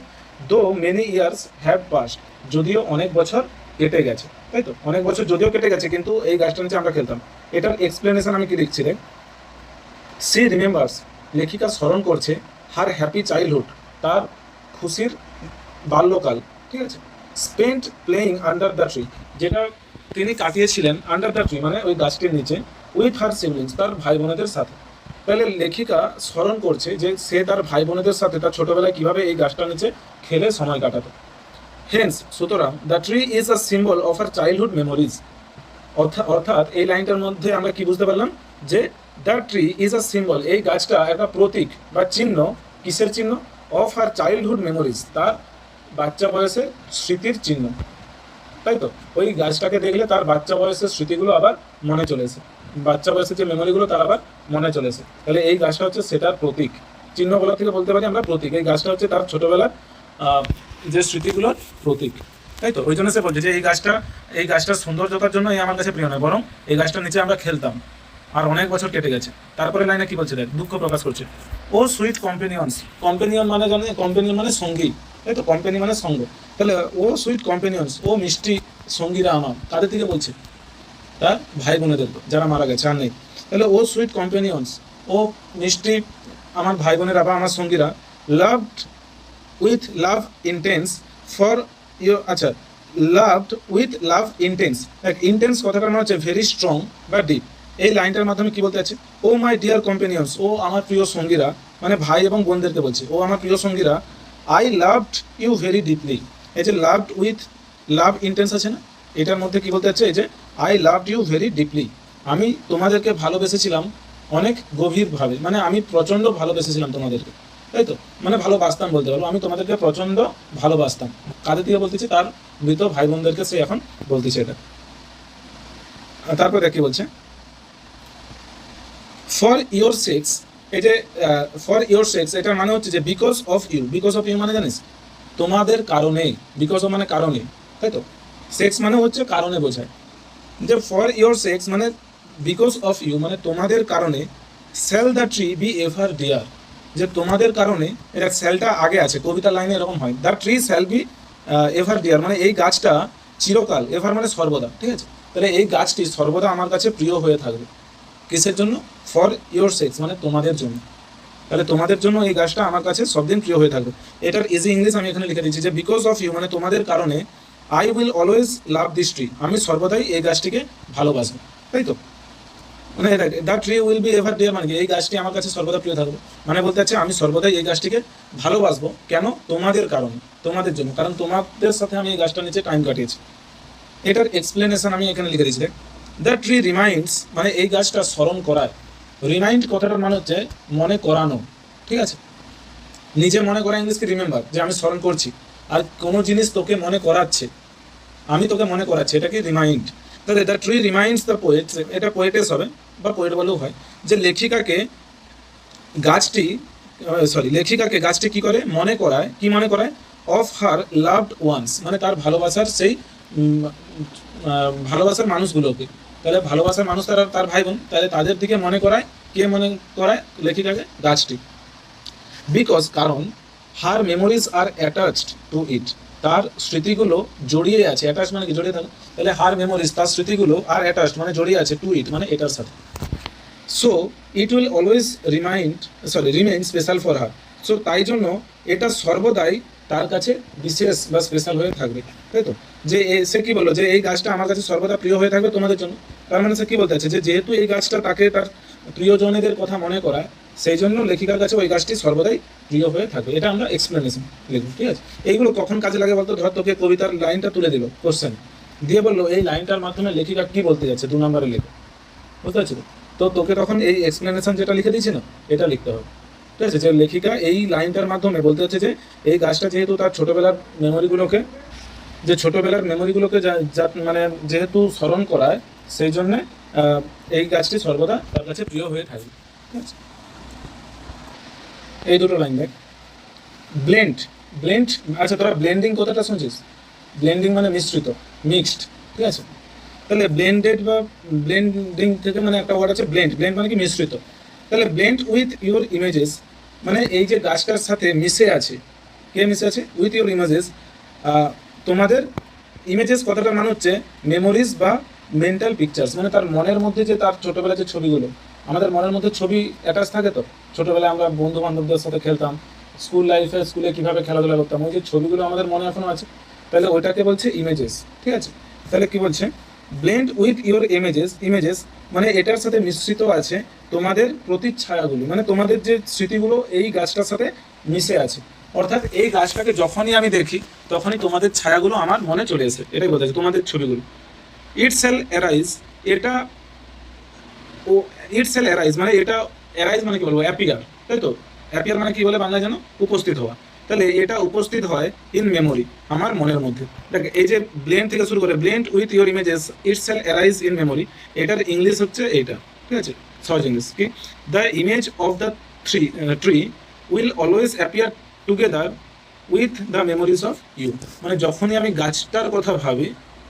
দো মেনি ইয়ার্স হ্যাভ পাস্ট যদিও অনেক বছর কেটে গেছে, তাই তো, অনেক বছর যদিও কেটে গেছে কিন্তু এই গাছটার নিচে আমরা খেলতাম। এটার এক্সপ্লেনেশন আমি কি লিখছি রে, সি রিমেম্বার্স লেখিকা স্মরণ করছে, হার হ্যাপি চাইল্ডহুড তার খুশির বাল্যকাল। ঠিক আছে, spent playing under the tree যেটা তিনি কাটিয়েছিলেন আন্ডার দ্য ট্রি মানে ওই গাছটির নিচে, উইথ হার সিবলিংস তার ভাই বোনেদের সাথে। তাহলে লেখিকা স্মরণ করছে যে সে তার ভাই বোনেদের সাথে তার ছোটবেলায় কিভাবে এই গাছটার নিচে খেলে সময় কাটাতো। হেন্স সুতরাং the tree is a symbol of our childhood memories. অর্থাৎ এই লাইনটার মধ্যে আমরা কি বুঝতে পারলাম যে the tree is a symbol, এই গাছটা একটা প্রতীক বা চিহ্ন, কিসের চিহ্ন? অফ আর চাইল্ডহুড মেমোরিজ, তার বাচ্চা বয়সের স্মৃতির চিহ্ন, তাই তো? ওই গাছটাকে দেখলে তার বাচ্চা বয়সের স্মৃতিগুলো আবার মনে চলে এসে, বাচ্চা বয়সের যে মেমোরিগুলো তার আবার মনে চলে এসে, তাহলে এই গাছটা হচ্ছে সেটার প্রতীক। চিহ্নগুলো থেকে বলতে পারি আমরা প্রতীক, এই গাছটা হচ্ছে তার ছোটবেলার যে স্মৃতিগুলোর প্রতীক, তাই তো? ওই জন্য সে বলছে যে এই গাছটার সৌন্দর্যতার জন্য এই আমার কাছে প্রিয় নয়, বরং এই গাছটার নিচে আমরা খেলতাম, আর অনেক বছর কেটে গেছে। তারপরে লাইনে কি বলছে দেখ, দুঃখ প্রকাশ করছে। ও সুইট কম্পেনিয়ন্স, কম্পেনিয়ন মানে জানে, কম্পেনিয়ন মানে সঙ্গী, তাই তো? কোম্পানি মানে সঙ্গ, তাহলে ও সুইট কম্পেনিয়ন্স, ও মিষ্টি সঙ্গীরা আমার, কাদের থেকে বলছে? তার ভাই বোনেদের, যারা মারা গেছে আর নেই। তাহলে ও সুইট কম্পেনিয়ন্স, ও মিষ্টি আমার ভাই বোনেরা বা আমার সঙ্গীরা, loved with love intense for your, আচ্ছা, loved with love intense, intense কথাটার মানে হচ্ছে ভেরি স্ট্রং বা ডিপ। এই লাইনটার মাধ্যমে কি বলতে আছে? ও মাই ডিয়ার কম্পেনিয়ন্স, ও আমার প্রিয় সঙ্গীরা, মানে ভাই এবং বোনদেরকে বলছে, ও আমার প্রিয় সঙ্গীরা, I loved you very deeply. এই যে লাভড উইথ লাভ ইন্টেন্স আছে না, এটার মধ্যে কি বলতে চাচ্ছে? এই যে I loved you very deeply, আমি তোমাদেরকে ভালোবেসেছিলাম অনেক গভীরভাবে, মানে আমি প্রচণ্ড ভালোবেসেছিলাম তোমাদেরকে, তাই তো? মানে ভালোবাসতাম বলতে পারবো, আমি তোমাদেরকে প্রচণ্ড ভালোবাসতাম। কাদের দিকে বলতেছে? তার মৃত ভাই বোনদেরকে সে এখন বলতেছে এটা। তারপর দেখ কি বলছে, ফর ইওর সেক্স, এই যে ফর ইওর সেক্স, এটার মানে হচ্ছে যে because of you. Because of you মানে জানিস? তোমাদের কারণে, বিকজ অফ মানে কারণে, তাই তো? সেক্স মানে হচ্ছে কারণে বোঝায়, যে ফর ইওর সেক্স মানে বিকজ অফ ইউ মানে তোমাদের কারণে, shall the tree be ever dear, যে তোমাদের কারণে, এটা সেলটা আগে আছে, কবিতার লাইনে এরকম হয়, the tree shall be ever dear, মানে এই গাছটা চিরকাল, এভার মানে সর্বদা, ঠিক আছে? তাহলে এই গাছটি সর্বদা আমার কাছে প্রিয় হয়ে থাকবে। কিসের জন্য? ফর ইওর সেক্স মানে তোমাদের জন্য, তাহলে তোমাদের জন্য এই গাছটা আমার কাছে সবদিন প্রিয় হয়ে থাকবে। এটার ইজি ইংলিশ আমি এখানে লিখে দিচ্ছি যে বিকজ অফ ইউ মানে তোমাদের কারণে, I will always love this tree, আমি সর্বদাই এই গাছটিকে ভালোবাসবো, তাই তো? মানে the tree will be ever dear মানে এই গাছটি আমার কাছে সর্বদা প্রিয় থাকবে, মানে বলতে চাচ্ছে আমি সর্বদাই এই গাছটিকে ভালোবাসবো। কেন? তোমাদের কারণে, তোমাদের জন্য, কারণ তোমাদের সাথে আমি এই গাছটার নিচে টাইম কাটিয়েছি। এটার এক্সপ্লেনেশন আমি এখানে লিখে দিচ্ছি। দ্য ট্রি রিমাইন্ডস মানে এই গাছটা স্মরণ করায়, রিমাইন্ড কথাটার মানে হচ্ছে মনে করানো, ঠিক আছে? নিজে মনে করা ইংলিশকে রিমেম্বার, যে আমি স্মরণ করছি, আর কোনো জিনিস তোকে মনে করাচ্ছে, আমি তোকে মনে করাচ্ছি, এটাকে রিমাইন্ড। তাহলে the tree reminds the poet, এটা পোয়েটেস হবে বা পোয়েট বলেও হয়, যে লেখিকাকে লেখিকাকে গাছটি কি করে? মনে করায়, কি মনে করায়? অফ হার লাভড ওয়ান্স মানে তার ভালোবাসার সেই ভালোবাসার মানুষগুলোকে, তাহলে ভালোবাসার মানুষ তারা তার ভাই বোন, তাহলে তাদের দিকে মনে করায়, কে মনে করায়? লেখিকাকে গাছটি। বিকজ কারণ, হার মেমোরিজ আর অ্যাটাচড টু ইট, তার স্মৃতিগুলো জড়িয়ে আছে, অ্যাটাচ মানে কি? জড়িয়ে থাকে, তাহলে হার মেমোরিজ তার স্মৃতিগুলো, আর অ্যাটাচড মানে জড়িয়ে আছে, টু ইট মানে এটার সাথে। So it will always remain special for her, so তাই জন্য এটা সর্বদাই তার কাছে বিশেষ বা স্পেশাল হয়ে থাকবে, তাই তো? যে সে কি বললো, যে এই গাছটা আমার কাছে সর্বদা প্রিয় হয়ে থাকবে তোমাদের জন্য, তার মানে সে কি বলতে চাচ্ছে? যে যেহেতু এই গাছটা তাকে তার প্রিয়জনেদের কথা মনে করায়, সেই জন্য লেখিকার কাছে ওই গাছটি সর্বদাই প্রিয় হয়ে থাকবে। এটা আমরা এক্সপ্লেনেশন লিখব, ঠিক আছে? এইগুলো কখন কাজে লাগে বলতো? ধর তোকে কবিতার লাইনটা তুলে দিল কোশ্চেন দিয়ে, বললো এই লাইনটার মাধ্যমে লেখিকা কি বলতে যাচ্ছে, 2 নম্বরে লেখো, বুঝতে পারছি? তো তোকে তখন এই এক্সপ্লেনেশন যেটা লিখে দিয়েছি না, এটা লিখতে হবে, ঠিক আছে? যে লেখিকা এই লাইনটার মাধ্যমে বলতে হচ্ছে যে এই গাছটা যেহেতু তার ছোটোবেলার মেমোরিগুলোকে মানে যেহেতু স্মরণ করায়, সেই জন্যে এই গাছটি সর্বদা তার কাছে প্রিয় হয়ে থাকবে, ঠিক আছে? এই দুটো লাইন দেখ। ব্লেন্ড, আচ্ছা তোরা ব্লেন্ডিং কথাটা শুনছিস? ব্লেন্ডিং মানে মিশ্রিত, মিক্সড, ঠিক আছে? তাহলে ব্লেন্ডেড বা ব্লেন্ডিং থেকে মানে একটা ওয়ার্ড আছে ব্লেন্ড মানে কি? মিশ্রিত। তাহলে ব্লেন্ড উইথ ইউর ইমেজেস মানে এই যে গাছটার সাথে মিশে আছে, কে মিশে আছে? উইথ ইউর ইমেজেস, তোমাদের ইমেজেস কথাটার মানে হচ্ছে মেমোরিজ বা মেন্টাল পিকচার্স, মানে তার মনের মধ্যে যে তার ছোটোবেলার যে ছবিগুলো, আমাদের মনের মধ্যে ছবি অ্যাটাচ থাকে তো, ছোটোবেলায় আমরা বন্ধু বান্ধবদের সাথে খেলতাম, স্কুলে কীভাবে খেলাধুলা করতাম, ওই যে ছবিগুলো আমাদের মনে এখনও আছে, তাহলে ওইটাকে বলছে ইমেজেস, ঠিক আছে? তাহলে কি বলছে? ব্লেন্ড উইথ ইউর ইমেজেস মানে এটার সাথে মিশ্রিত আছে তোমাদের প্রতিচ্ছায়াগুলি, মানে তোমাদের যে স্মৃতিগুলো এই গাছটার সাথে মিশে আছে, অর্থাৎ এই গাছটাকে যখনই আমি দেখি তখনই তোমাদের ছায়াগুলো আমার মনে চলে আসে, এটাই বলতে চাই, তোমাদের ছবিগুলো। ইট সেল অ্যারাইজ, এটা ও ইট সেল অ্যারাইজ মানে এটা অ্যারাইজ মানে কি বলবো, অ্যাপিয়ার, তাই তো? অ্যাপিয়ার মানে কি বলে বাংলায় জানো? উপস্থিত হওয়া। তাহলে এটা উপস্থিত হয় ইন মেমোরি, আমার মনের মধ্যে। দেখ এই যে ব্লেন্ড থেকে শুরু করে blend with your images it shall arise in memory, এটার ইংলিশ হচ্ছে এইটা, ঠিক আছে? সহজ ইংলিশ কি, the image of the tree will always appear together with the memories of you. মানে যখনই আমি গাছটার কথা ভাবি,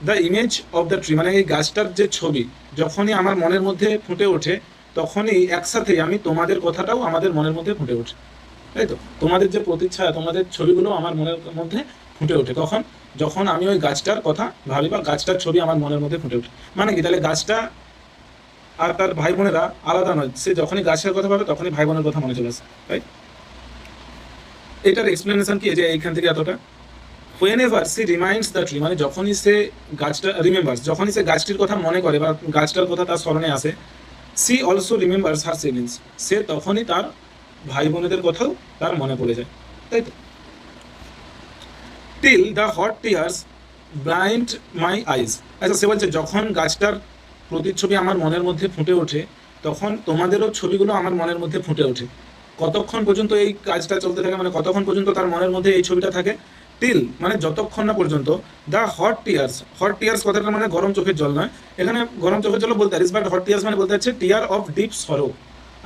the image of the tree মানে এই গাছটার যে ছবি যখনই আমার মনের মধ্যে ফুটে ওঠে, তখনই একসাথে আমি তোমাদের কথাটাও আমাদের মনের মধ্যে ফুটে ওঠে, তাই তো? তোমাদের যে প্রতিচ্ছায়া, তোমাদের ছবিগুলো আমার মনের মধ্যে ফুটে ওঠে কখন? যখন আমি ওই গাছটার কথা ভাবি বা গাছটার ছবি আমার মনের মধ্যে ফুটে ওঠে। মানে কি, তাহলে গাছটা আর তার ভাই বোনেরা আলাদা নয়, সে যখনই গাছের কথা ভাবে তখনই ভাই বোনের কথা মনে চলে আসে, তাই? এটার এক্সপ্লেনেশন কি, যে এইখান থেকে এতটা, whenever she reminds the tree মানে যখনই সে গাছটা রিমেম্বার্স, যখনই সে গাছটির কথা মনে করে বা গাছটার কথা তার স্মরণে আসে, she also remembers her siblings, সে তখনই তার ভাই বোনেদের কথাও তার মনে পড়ে যায়, তাই তো? till the hot tears blind my eyes, আচ্ছা সে বলছে যখন গাছটার প্রতিচ্ছবি আমার মনের মধ্যে ফুটে ওঠে, তখন তোমাদেরও ছবিগুলো আমার মনের মধ্যে ফুটে ওঠে। কতক্ষণ পর্যন্ত এই কাজটা চলতে থাকে, মানে কতক্ষণ পর্যন্ত তার মনের মধ্যে এই ছবিটা থাকে? টিল মানে যতক্ষণ না পর্যন্ত the hot tears, hot tears কথাটা মানে গরম চোখের জল নয়, এখানে গরম চোখের জল বলতে পারিস, বাট হট টিয়ার্স মানে বলতে হচ্ছে টিয়ার অফ ডিপ সরো।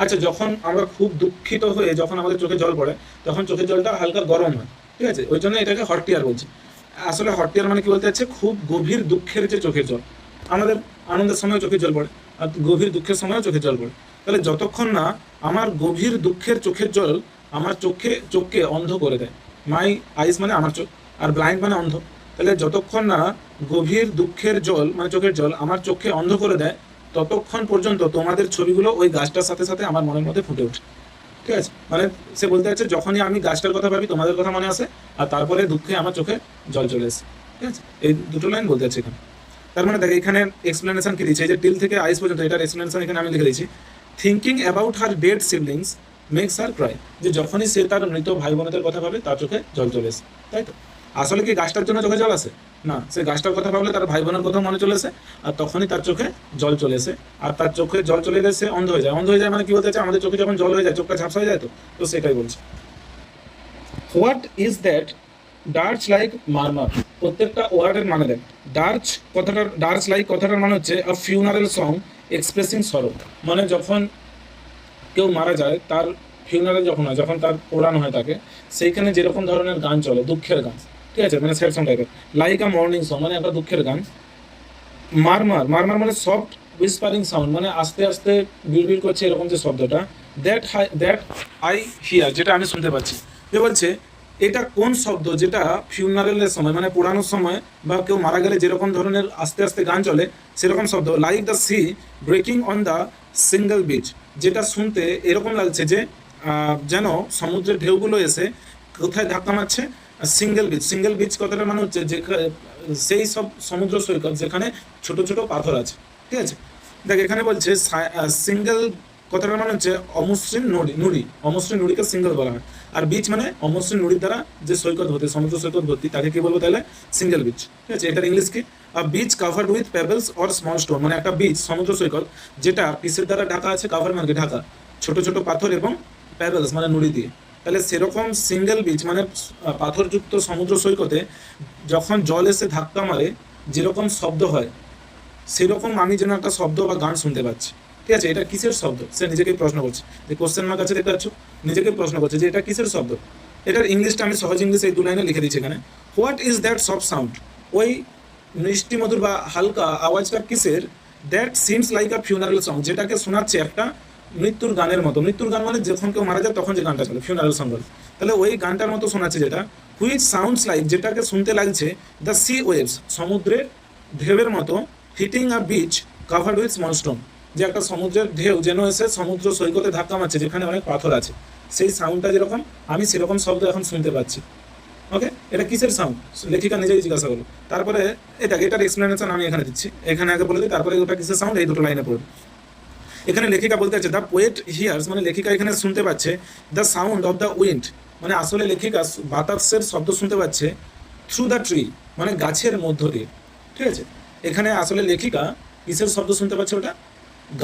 আচ্ছা যখন আমরা খুব দুঃখিত হয়ে যখন আমাদের চোখে জল পড়ে, তখন চোখের জলটা হালকা গরম হয়, ঠিক আছে? ওই জন্য এটাকে হট টিয়ার বলছে। আসলে হট টিয়ার মানে কি বলতে হচ্ছে, খুব গভীর দুঃখের যে চোখের জল। আমাদের আনন্দের সময় চোখের জল পড়ে, আর গভীর দুঃখের সময়ও চোখের জল পড়ে। তাহলে যতক্ষণ না আমার গভীর দুঃখের চোখের জল আমার চোখকে অন্ধ করে দেয়, মাই আইস মানে আমার চোখ, আর ব্লাইন্ড মানে অন্ধ। তাহলে যতক্ষণ না গভীর দুঃখের জল মানে চোখের জল আমার চোখকে অন্ধ করে দেয়, ততক্ষণ পর্যন্ত তোমাদের ছবিগুলো ওই গাছটার সাথে সাথে আমার মনের মধ্যে ফুটে ওঠে, ঠিক আছে? মানে সে বলতে চাচ্ছে যখনই আমি গাছটার কথা ভাবি তোমাদের কথা মনে আসে, আর তারপরে দুঃখে আমার চোখে জল চলে আসে, ঠিক আছে? এই দুটো লাইন বলতে চাচ্ছে এখানে। তার মানে দেখ এখানে এক্সপ্লেনেশন কি দিয়েছে, এই যে টিল থেকে আইস পর্যন্ত, এটার এক্সপ্লেনেশন এখানে আমি লিখে দিয়েছি। Thinking about her dead siblings makes her cry, যে যখনই সে তার মৃত ভাই বোনেদের কথা ভাবে তার চোখে জল চলে আসে, তাই তো? আসলে কি গাছটার জন্য চোখে জল আসে? না, সে গাছটার কথা ভাবলে তার ভাই বোনের কথা মনে চলে আসে, আর তখনই তার চোখে জল চলে আসে, আর তার চোখে জল চলে গেলে সে অন্ধ হয়ে যায়। অন্ধ হয়ে যায় মানে কি বলতে চাচ্ছে, আমাদের চোখে যখন জল হয়ে যায় চোখটা ঝাপসা হয়ে যায়, তো সেটাই বলছে। হোয়াট ইজ দ্যাট ডার্চ লাইক মারমার, প্রত্যেকটা ওয়ার্ডের মানে দেখ। ডার্চ লাইক কথাটার মানে হচ্ছে আ ফিউনারেল সং এক্সপ্রেসিং সরো, মানে যখন কেউ মারা যায় তার ফিউনারেল যখন হয়, যখন তার পোড়ানো হয় তাকে, সেইখানে যেরকম ধরনের গান চলে, দুঃখের গান, ঠিক আছে, মানে স্যাড সং টাইপের, লাইক আ মর্নিং সং মানে একটা দুঃখের গান। মারমার মানে সফট উইসপারিং সাউন্ড, মানে আস্তে আস্তে বিড়বিড় করছে এরকম যে শব্দটা, দ্যাট আই হিয়ার, যেটা আমি শুনতে পাচ্ছি। যে বলছে এটা কোন শব্দ, যেটা ফিউনারেলের সময় মানে পোড়ানোর সময় বা কেউ মারা গেলে যেরকম ধরনের আস্তে আস্তে গান চলে সেরকম শব্দ। Like the sea breaking on the single beach, যেটা শুনতে এরকম লাগছে যে যেন সমুদ্রের ঢেউগুলো এসে কোথায় ধাক্কা মারছে, সিঙ্গেল বিচ কথাটা মানে হচ্ছে যে সেই সব সমুদ্র সৈকত যেখানে ছোট ছোট পাথর আছে, ঠিক আছে? দেখ এখানে বলছে সিঙ্গেল কথাটার মানে হচ্ছে অমসৃণ নুড়ি, অমসৃণ নুড়িকে সিঙ্গেল বলা হয়। আর বিচ মানে অমসৃণ নুড়ির দ্বারা যে সৈকত ভর্তি, সমুদ্র সৈকত ভর্তি, তাকে কি বলবো তাহলে? সিঙ্গেল বিচ, ঠিক আছে? এটার ইংলিশ কি? Beach covered with pebbles or small stone, মানে একটা বিচ সমুদ্র সৈকত যেটা পিসের দ্বারা ঢাকা আছে, কাভার মানে ঢাকা, ছোট ছোট পাথর এবং পেবলস মানে নুড়ি দিয়ে। তাহলে সেরকম সিঙ্গেল বিচ মানে পাথরযুক্ত সমুদ্র সৈকতে যখন জল এসে ধাক্কা মারে যেরকম শব্দ হয়, সেরকম আমি যেন একটা শব্দ বা গান শুনতে পাচ্ছি, ঠিক আছে? এটা কিসের শব্দ? সে নিজেকেই প্রশ্ন করছে, যে কোশ্চেন মার্ক আছে দেখতে পাচ্ছ, নিজেকে প্রশ্ন করছে যে এটা কিসের শব্দ। এটার ইংলিশটা আমি সহজ ইংলিশে এই দু লাইনে লিখে দিচ্ছি এখানে। What is that soft sound, ওই মিষ্টি মধুর বা হালকা আওয়াজটা কিসের? That seems like a funeral song, যেটাকে শোনাচ্ছে একটা মৃত্যুর গানের মতো। মৃত্যুর গান মানে যখন কেউ মারা যায় তখন যে গানটা চলে, ফিউনারেল সং বলে। তাহলে ওই গানটার মতো শোনাচ্ছে যেটা, হুইচ সাউন্ডস লাইক, যেটাকে শুনতে লাগছে দ্য সি ওয়েভস, সমুদ্রের ঢেউয়ের মতো, hitting a beach covered with small stone, যে একটা সমুদ্রের ঢেউ যেন এসে সমুদ্র সৈকতে ধাক্কা মারছে যেখানে অনেক পাথর আছে, সেই সাউন্ডটা যেরকম আমি সেরকম শব্দ এখন শুনতে পাচ্ছি। ওকে, এটা কিসের সাউন্ড? লেখিকা নিজেই জিজ্ঞাসা করলো। তারপরে এটার এক্সপ্লেনেশন আমি এখানে দিচ্ছি, এখানে আগে বলে দিই, তারপরে ওটা কিসের সাউন্ড এই দুটো লাইনে পড়বে। এখানে লেখিকা বলতে আছে দ্য পোয়েট হিয়ার্স, মানে লেখিকা এখানে শুনতে পাচ্ছে the sound of the wind, মানে আসলে লেখিকা বাতাসের শব্দ শুনতে পাচ্ছে থ্রু দ্য ট্রি, মানে গাছের মধ্য দিয়ে। ঠিক আছে, এখানে আসলে লেখিকা কিসের শব্দ শুনতে পাচ্ছে? ওটা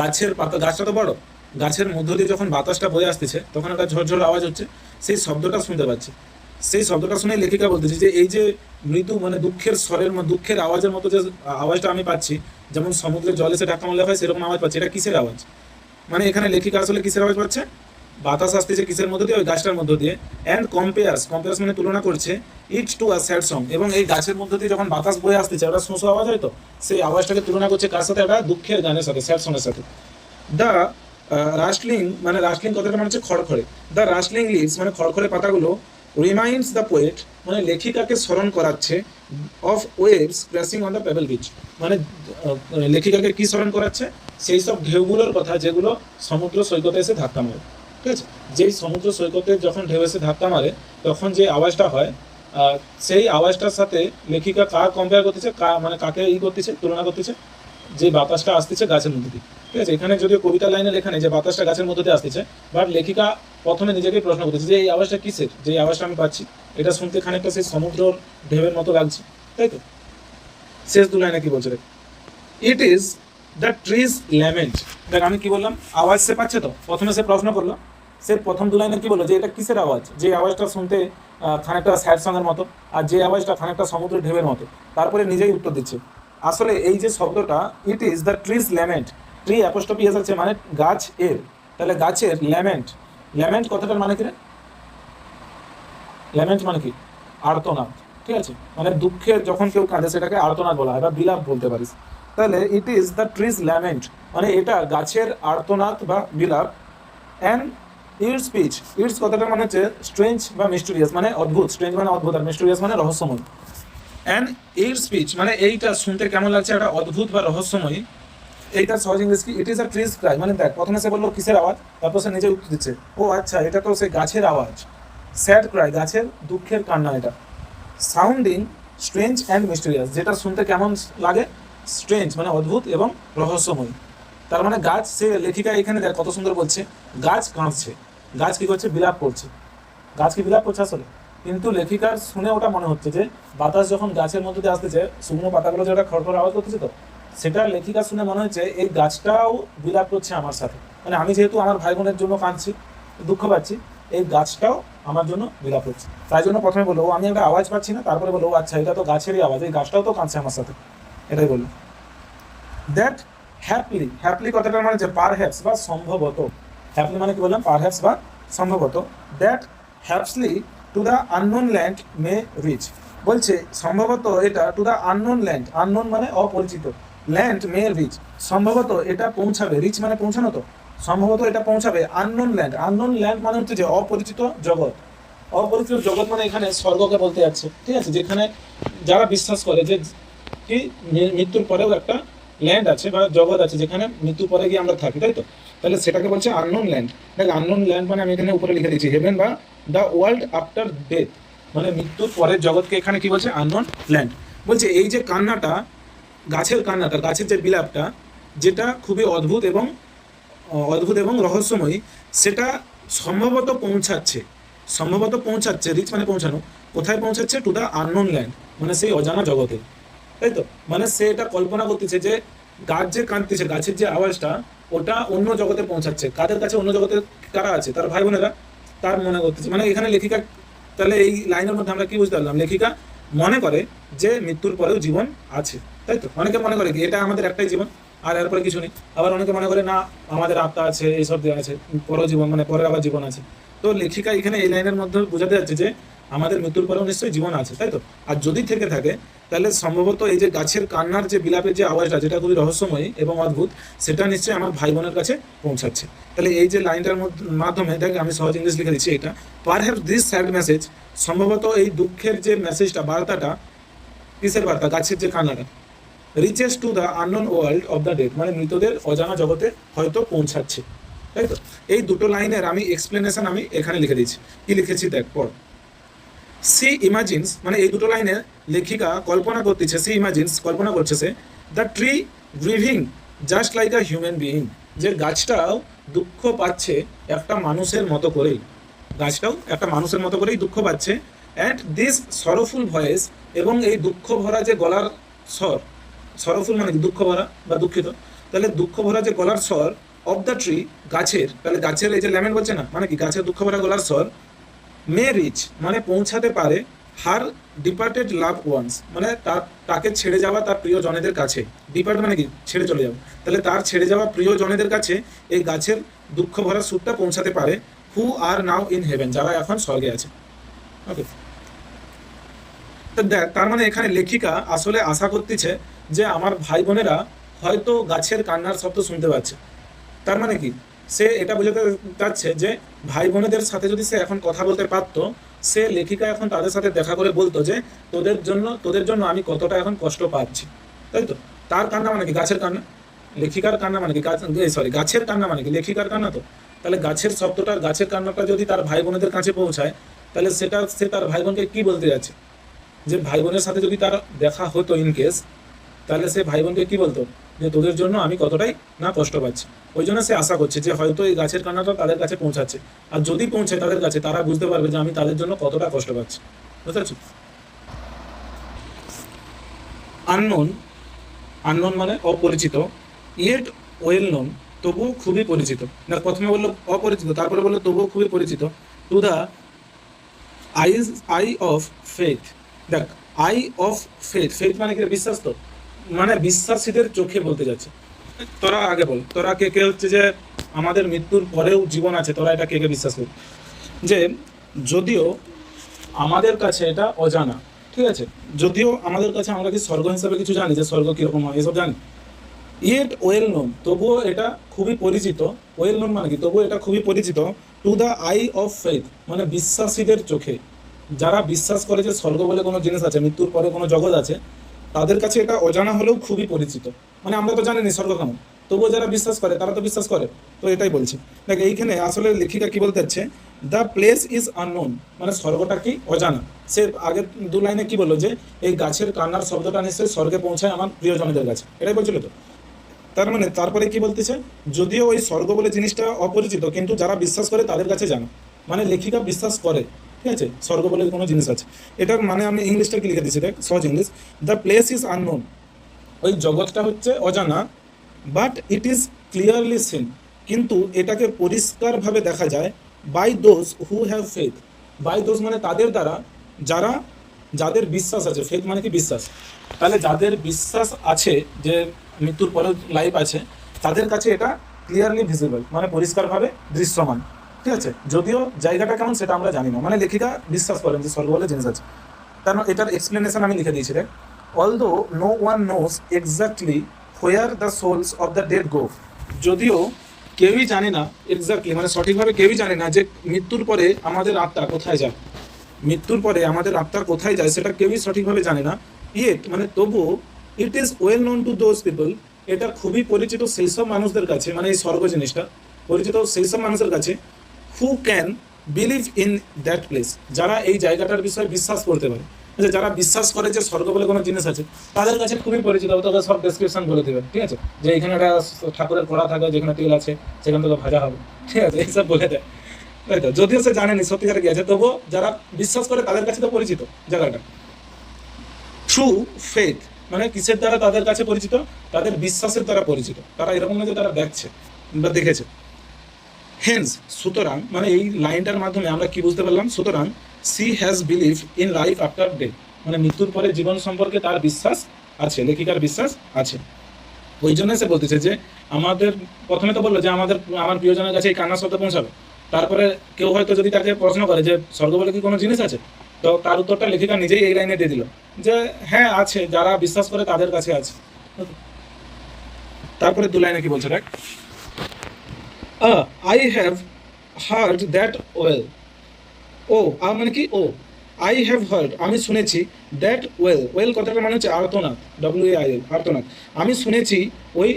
গাছের পাতা, গাছটা তো বড়, গাছের মধ্য দিয়ে যখন বাতাসটা বয়ে আসতেছে তখন একটা ঝরঝর আওয়াজ হচ্ছে, সেই শব্দটা শুনতে পাচ্ছে। সেই শব্দটা শুনে লেখিকা বলতেছে যে এই যে মৃদু মানে দুঃখের স্বরের দুঃখের আওয়াজের মতো যে আওয়াজটা আমি পাচ্ছি, যেমন সমুদ্রের জলে এসে ধাক্কা মারলে হয় সেরকম আওয়াজ পাচ্ছি, এটা কিসের আওয়াজ? মানে এখানে লেখিকা আসলে কিসের আওয়াজ পাচ্ছে? বাতাস আসতেছে কিসের মধ্যে দিয়ে? ওই গাছটার মধ্য দিয়ে। অ্যান্ড কম্পেয়ার্স মানে তুলনা করছে ইট টু আ স্যাড সং, এবং এই গাছের মধ্য দিয়ে যখন বাতাস বয়ে আসতেছে ওটা শোঁ আওয়াজ হয়, তো সেই আওয়াজটাকে তুলনা করছে কার সাথে? একটা দুঃখের গানের সাথে, স্যাড সং এর সাথে। দ্য রাশলিং, মানে রাশলিং কথাটা মানে হচ্ছে খড়খড়ে। দ্য রাশলিং লিভস মানে খড়খড়ে পাতাগুলো রিমাইন্ডস দ্য পোয়েট, মানে লেখিকাকে স্মরণ করাচ্ছে of waves crashing on the payable beach, মানে লেখিকাকে কি স্মরণ করাচ্ছে? সেই সব ঢেউগুলোর কথা যেগুলো সমুদ্র সৈকতে এসে ধাক্কা মারে। ঠিক আছে, যেই সমুদ্র সৈকতে যখন ঢেউ এসে ধাক্কা মারে তখন যে আওয়াজটা হয়, সেই আওয়াজটার সাথে লেখিকা কার কম্পেয়ার করতেছে, মানে কাকে করতেছে, তুলনা করতেছে? যে বাতাসটা আসতেছে গাছের মধ্যে দিয়ে। ঠিক আছে, এখানে যদিও কবিতা লাইনে লেখা নেই যে বাতাসটা গাছের মধ্যে দিয়ে আসতেছে, বাট লেখিকা প্রথমে নিজেকে প্রশ্ন করতেছে যে এই আওয়াজটা কিসের, যে আওয়াজটা আমি পাচ্ছি এটা শুনতে খানিকটা সেই সমুদ্রর ঢেউয়ের মতো লাগছে, তাই তো? শেষ দু লাইনে কি বলছে দেখ, it is the trees lament. দেখ আমি কি বললাম, আওয়াজ সে পাচ্ছে, তো প্রথমে সে প্রশ্ন করলো, সে প্রথম দু লাইনে কি বললো যে এটা কিসের আওয়াজ, যে আওয়াজটা শুনতে খানিকটা স্যাড সঙ্গের মতো, আর যে আওয়াজটা খানিকটা সমুদ্রের ঢেউয়ের মতো। তারপরে নিজেই উত্তর দিচ্ছে আসলে এই যে শব্দটা it is the trees lament, tree apostrophe S আছে মানে গাছ এর, তাহলে গাছের ল্যামেন্ট, ল্যামেন্ট কথাটার মানে কি রে? ল্যামেন্ট মানে কি? আর্তনাদ। ঠিক আছে, মানে দুঃখের যখন কেউ কাঁদে সেটাকে আর্তনাদ বলা হয় বা বিলাপ বলতে পারিস। তাহলে it is the trees lament মানে এটা গাছের আর্তনাদ বা বিলাপ। অ্যান্ড ইটস স্পিচ, ইটস কথাটা মানে হচ্ছে স্ট্রেঞ্জ বা মিস্টেরিয়াস, মানে অদ্ভুত, স্ট্রেঞ্জ মানে অদ্ভুত, আর মিস্টেরিয়াস মানে রহস্যময়। অ্যান্ড এর স্পিচ মানে এইটা শুনতে কেমন লাগছে, একটা অদ্ভুত বা রহস্যময়ী। এইটা সহজ ইংলিশ কি? It is a trees Cry, মানে দেখ প্রথমে সে বললো কিসের আওয়াজ, তারপর সে নিজে উত্তর দিচ্ছে ও আচ্ছা এটা তো সেই গাছের আওয়াজ, স্যাড ক্রাই গাছের দুঃখের কান্না এটা। সাউন্ডিং স্ট্রেঞ্জ অ্যান্ড মিস্টেরিয়াস, যেটা শুনতে কেমন লাগে? স্ট্রেঞ্জ মানে অদ্ভুত এবং রহস্যময়ী। তার মানে গাছ, সে লেখিকা এখানে দেখ কত সুন্দর বলছে, গাছ কাঁদছে, গাছ কি করছে? বিলাপ করছে। গাছ কি বিলাপ করছে আসলে? কিন্তু লেখিকার শুনে ওটা মনে হচ্ছে যে বাতাস যখন গাছের মধ্যে দিয়ে আসতেছে, শুকনো পাতাগুলো যেটা খড়খড় আওয়াজ করতেছে, তো সেটা লেখিকা শুনে মনে হচ্ছে এই গাছটাও বিলাপ করছে আমার সাথে, মানে আমি যেহেতু আমার ভাই বোনের জন্য কাঁদছি, দুঃখ পাচ্ছি, এই গাছটাও আমার জন্য বিলাপ করছে। তাই জন্য প্রথমে বললো আমি একটা আওয়াজ পাচ্ছি না, তারপরে বললো আচ্ছা এটা তো গাছেরই আওয়াজ, এই গাছটাও তো কাঁদছে আমার সাথে, এটাই বললো। দ্যাট হ্যাপলি, হ্যাপলি কথাটার মানে যে পারহ্যাপস বা সম্ভবত, হ্যাপলি মানে কি বললাম? পারহ্যাপস বা সম্ভবত। That haply to the unknown land may reach, বলছে সম্ভবত এটা to the unknown land, unknown মানে অপরিচিত, ল্যান্ড মে রিচ সম্ভবত এটা পৌঁছাবে, রিচ মানে পৌঁছানো, তো সম্ভবত এটা পৌঁছাবে আননোন ল্যান্ড। আননোন ল্যান্ড মানে হচ্ছে যে অপরিচিত জগৎ, অপরিচিত জগৎ মানে এখানে স্বর্গকে বলতে যাচ্ছে। ঠিক আছে, যেখানে যারা বিশ্বাস করে যে কি মৃত্যুর পরেও একটা ল্যান্ড আছে বা জগৎ আছে যেখানে মৃত্যুর পরে গিয়ে আমরা থাকি, তাই তো? তাহলে সেটাকে বলছে আননোন ল্যান্ড। দেখ আননোন ল্যান্ড মানে আমি এখানে উপরে লিখে দিচ্ছি হেভেন বা দ্য ওয়ার্ল্ড আফটার ডেথ, মানে মৃত্যুর পরের জগৎকে এখানে কি বলছে? Unknown land. বলছে এই যে কান্নাটা, গাছের কান্নাটা, গাছের যে বিলাপটা, যেটা খুবই অদ্ভুত এবং রহস্যময়ী, সেটা সম্ভবত পৌঁছাচ্ছে, সম্ভবত পৌঁছাচ্ছে, রিচ মানে পৌঁছানো, কোথায় পৌঁছাচ্ছে? টু দ্য আননোন ল্যান্ড, মানে সেই অজানা জগতে, তাই তো? মানে সে এটা কল্পনা করতেছে যে গাছ যে কাঁদতেছে, গাছের যে আওয়াজটা, ওটা অন্য জগতে পৌঁছাচ্ছে। কাদের কাছে? অন্য জগতে কারা আছে? তার ভাই বোনেরা, তার মনে করতেছে। মানে এখানে লেখিকা, তাহলে এই লাইনের মধ্যে আমরা কি বুঝতে পারলাম? লেখিকা মনে করে যে মৃত্যুর পরেও জীবন আছে, তাই তো? অনেকে মনে করে কি এটা আমাদের একটাই জীবন আর এরপরে কিছু নেই, আবার অনেকে মনে করে না আমাদের আত্মা আছে, এইসব দেওয়া আছে, পরজীবন মানে পরে আবার জীবন আছে। তো লেখিকা এখানে এই লাইনের মধ্যে বোঝাতে যাচ্ছে যে আমাদের মৃত্যুর পরেও নিশ্চয়ই জীবন আছে, তাই তো? আর যদি থেকে থাকে তাহলে সম্ভবত এই যে গাছের কান্নার যে বিলাপের যে আওয়াজটা, যেটা খুবই রহস্যময়ী এবং অদ্ভুত, সেটা নিশ্চয়ই আমার ভাই বোনের কাছে পৌঁছাচ্ছে। তাহলে এই যে লাইনটার মাধ্যমে দেখ আমি সহজ ইংলিশ লিখে দিচ্ছি এটা, পারহ্যাপস দিস স্যাড মেসেজ, সম্ভবত এই দুঃখের যে মেসেজটা, বার্তাটা, কিসের বার্তা? গাছের যে কান্নাটা, reaches to the unknown world of the dead, মানে মৃতদের অজানা জগতে হয়তো পৌঁছাচ্ছে, তাই তো? এই দুটো লাইনের আমি এক্সপ্লেনেশন আমি এখানে লিখে দিচ্ছি। কি লিখেছি দেখ পর। সি ইমাজিনস, মানে এই দুটো লাইনে লেখিকা কল্পনা করতেছে, সি ইমাজিনস কল্পনা করছে সে, the tree grieving just like a human being, যে গাছটাও দুঃখ পাচ্ছে একটা মানুষের মতো করেই। গাছটাও একটা মানুষের মতো করেই দুঃখ পাচ্ছে। অ্যান্ড দিস সরোফুল ভয়েস, এবং এই দুঃখ ভরা যে গলার স্বর, সরোফুল মানে কি দুঃখ ভরা বা দুঃখিত, তাহলে দুঃখ ভরা যে গলার স্বর অফ দ্য ট্রি, গাছের, তাহলে গাছের এই যে ল্যামেন্ট বলছে না, মানে কি গাছের দুঃখ ভরা গলার স্বর মে রিচ মানে পৌঁছাতে পারে হার ডিপার্টেড লাভ ওয়ান্স, মানে তাকে ছেড়ে যাওয়া তার প্রিয় জনেদের কাছে। ডিপার্ট মানে কি ছেড়ে চলে যাওয়া, তাহলে তার ছেড়ে যাওয়া প্রিয় জনেদের কাছে এই গাছের দুঃখ ভরা সুরটা পৌঁছাতে পারে, হু আর নাও ইন হেভেন, যারা এখন স্বর্গে আছে। ওকে, তো দেখ তার মানে এখানে লেখিকা আসলে আশা করতেছে যে আমার ভাই বোনেরা হয়তো গাছের কান্নার শব্দ শুনতে পাচ্ছে। তার মানে কি সে এটা বোঝাতে চাচ্ছে যে ভাই বোনেদের সাথে যদি সে এখন কথা বলতে পারতো, সে লেখিকা এখন তাদের সাথে দেখা করে বলতো যে তোদের জন্য আমি কতটা এখন কষ্ট পাচ্ছি, তাই তো। তার কান্না মানে কি গাছের কান্না, লেখিকার কান্না মানে কি গাছের কান্না মানে কি লেখিকার কান্না, তো তাহলে গাছের শব্দটা, গাছের কান্নাটা যদি তার ভাই বোনেদের কাছে পৌঁছায়, তাহলে সেটা সে তার ভাই বোনকে কি বলতে যাচ্ছে, যে ভাই বোনের সাথে যদি তার দেখা হতো ইন কেস, তাহলে সে ভাই বোনকে কি বলতো, যে তোদের জন্য আমি কতটাই না কষ্ট পাচ্ছি। ওই জন্য সে আশা করছে যে হয়তো এই গাছের কান্নাটা তাদের কাছে পৌঁছাচ্ছে, আর যদি পৌঁছায় তাদের কাছে, তারা বুঝতে পারবে যে আমি তাদের জন্য কতটা কষ্ট পাচ্ছি। বুঝতে পারছো? আননোন, আননোন মানে অপরিচিত, ইয়েট ওয়েল নোন, তবুও খুবই পরিচিত। না, প্রথমে বললো অপরিচিত, তারপরে বললো তবুও খুবই পরিচিত। To the I of faith, দেখ আই অফ ফেথ, ফেথ মানে কি বিশ্বাস, তো মানে বিশ্বাসীদের চোখে বলতে যাচ্ছে। তোরা আগে বল, তোরা কে কে হচ্ছে যে আমাদের মৃত্যুর পরেও জীবন আছে, তোরা এটা কে কে বিশ্বাস কর? যে যদিও আমাদের কাছে এটা অজানা, ঠিক আছে, যদিও আমাদের কাছে আমরা কি স্বর্গ হিসাবে কিছু জানি, যে স্বর্গ কিরকম হয় এসব জানি, ইয়েট ওয়েল নোন, তবুও এটা খুবই পরিচিত। ওয়েল নোন মানে কি তবুও এটা খুবই পরিচিত। To the I of faith মানে বিশ্বাসীদের চোখে, যারা বিশ্বাস করে যে স্বর্গ বলে কোনো জিনিস আছে, মৃত্যুর পরে কোনো জগৎ আছে, তাদের কাছে এটা অজানা হলেও খুবই পরিচিত। মানে আমরা তো জানি না স্বর্গ কেমন, তবুও যারা বিশ্বাস করে তারা তো বিশ্বাস করে, তো এটাই বলছি। দেখ এইখানে আসলে লেখিকা কি বলতে চাচ্ছে, দ্য প্লেস ইজ আননোন মানে স্বর্গটা কি অজানা। সে আগের দু লাইনে কি বললো, যে এই গাছের কান্নার শব্দটা নিশ্চয়ই স্বর্গে পৌঁছায় আমার প্রিয়জনদের কাছে, এটাই বলছিল তো। তার মানে তারপরে কি বলতেছে, যদিও ওই স্বর্গ বলে জিনিসটা অপরিচিত, কিন্তু যারা বিশ্বাস করে তাদের কাছে জানা, মানে লেখিকা বিশ্বাস করে, ঠিক আছে, স্বর্গ বলে কোনো জিনিস আছে। এটার মানে আমি ইংলিশটা কি লিখে দিচ্ছি, দেখ সহজ English, the place is unknown, ওই জগৎটা হচ্ছে অজানা, but it is clearly seen, কিন্তু এটাকে পরিষ্কারভাবে দেখা যায়, by those who have faith, by those মানে তাদের দ্বারা, যারা, যাদের বিশ্বাস আছে, ফেথ মানে কি বিশ্বাস, তাহলে যাদের বিশ্বাস আছে যে মৃত্যুর পরেও লাইফ আছে, তাদের কাছে এটা ক্লিয়ারলি ভিজিবল মানে পরিষ্কারভাবে দৃশ্যমান, ঠিক আছে, যদিও জায়গাটা কেমন সেটা আমরা জানি না, মানে লেখিকা বিশ্বাস করেন যে স্বর্গ বলে জিনিস আছে। তার এটার এক্সপ্লেনেশন আমি লিখে দিয়েছি দেখ, although no one knows exactly where the souls of the dead go, যদিও কেউই জানে না এক্স্যাক্টলি মানে সঠিকভাবে কেউই জানে না যে মৃত্যুর পরে আমাদের আত্মা কোথায় যায়, মৃত্যুর পরে আমাদের আত্মা কোথায় যায় সেটা কেউই সঠিকভাবে জানে না। ইয়েট মানে তবুও it is well known to those people, এটা খুবই পরিচিত সেই সব মানুষদের কাছে, মানে এই স্বর্গ জিনিসটা পরিচিত সেই সব মানুষের কাছে, who can believe in that place, যারা এই জায়গাটার বিষয়ে বিশ্বাস করতে পারে, যে যারা বিশ্বাস করে যে স্বর্গ বলে কোনো জিনিস আছে, তাদের কাছে খুবই পরিচিত। তোকে সব ডেসক্রিপশন বলে দেবে, ঠিক আছে, যে এখানে একটা ঠাকুরের কড়া থাকে, যেখানে তেল আছে সেখান থেকে ভাজা হবে, ঠিক আছে, এইসব বলে দেয়, তাই তো। যদিও সে জানেনি সত্যিকারে কি আছে, তবুও যারা বিশ্বাস করে তাদের কাছে তো পরিচিত জায়গাটা। ট্রু ফেথ মানে কিসের দ্বারা তাদের কাছে পরিচিত, তাদের বিশ্বাসের দ্বারা পরিচিত, তারা এরকম না যে তারা দেখছে বা দেখেছে। হেন্স সুতরাং মানে এই লাইনটার মাধ্যমে আমরা কি বুঝতে পারলাম, সুতরাং she has believe in life after death, মানে মৃত্যুর পরে জীবন সম্পর্কে তার বিশ্বাস আছে, লেখিকার বিশ্বাস আছে। ওই জন্য সে বলতেছে যে আমাদের, প্রথমে তো বললো যে আমার প্রিয়জনের কাছে এই কান্নার শব্দ পৌঁছাবে, তারপরে কেউ হয়তো যদি তাকে প্রশ্ন করে যে স্বর্গ বলে কি কোনো জিনিস আছে, তো তার উত্তরটা লেখিকা নিজেই এই লাইনে দিয়ে দিল, যে হ্যাঁ আছে, যারা বিশ্বাস করে তাদের কাছে আছে। তারপরে দু লাইনে কি বলছে দেখ, I have heard that well, ও মানে কি, ও আই হ্যাভ হার্ড আমি শুনেছি, দ্যাট ওয়েল, ওয়েল কথাটা মানে হচ্ছে আর্তনাদ, WAIL আর্তনাদ, আমি শুনেছি ওই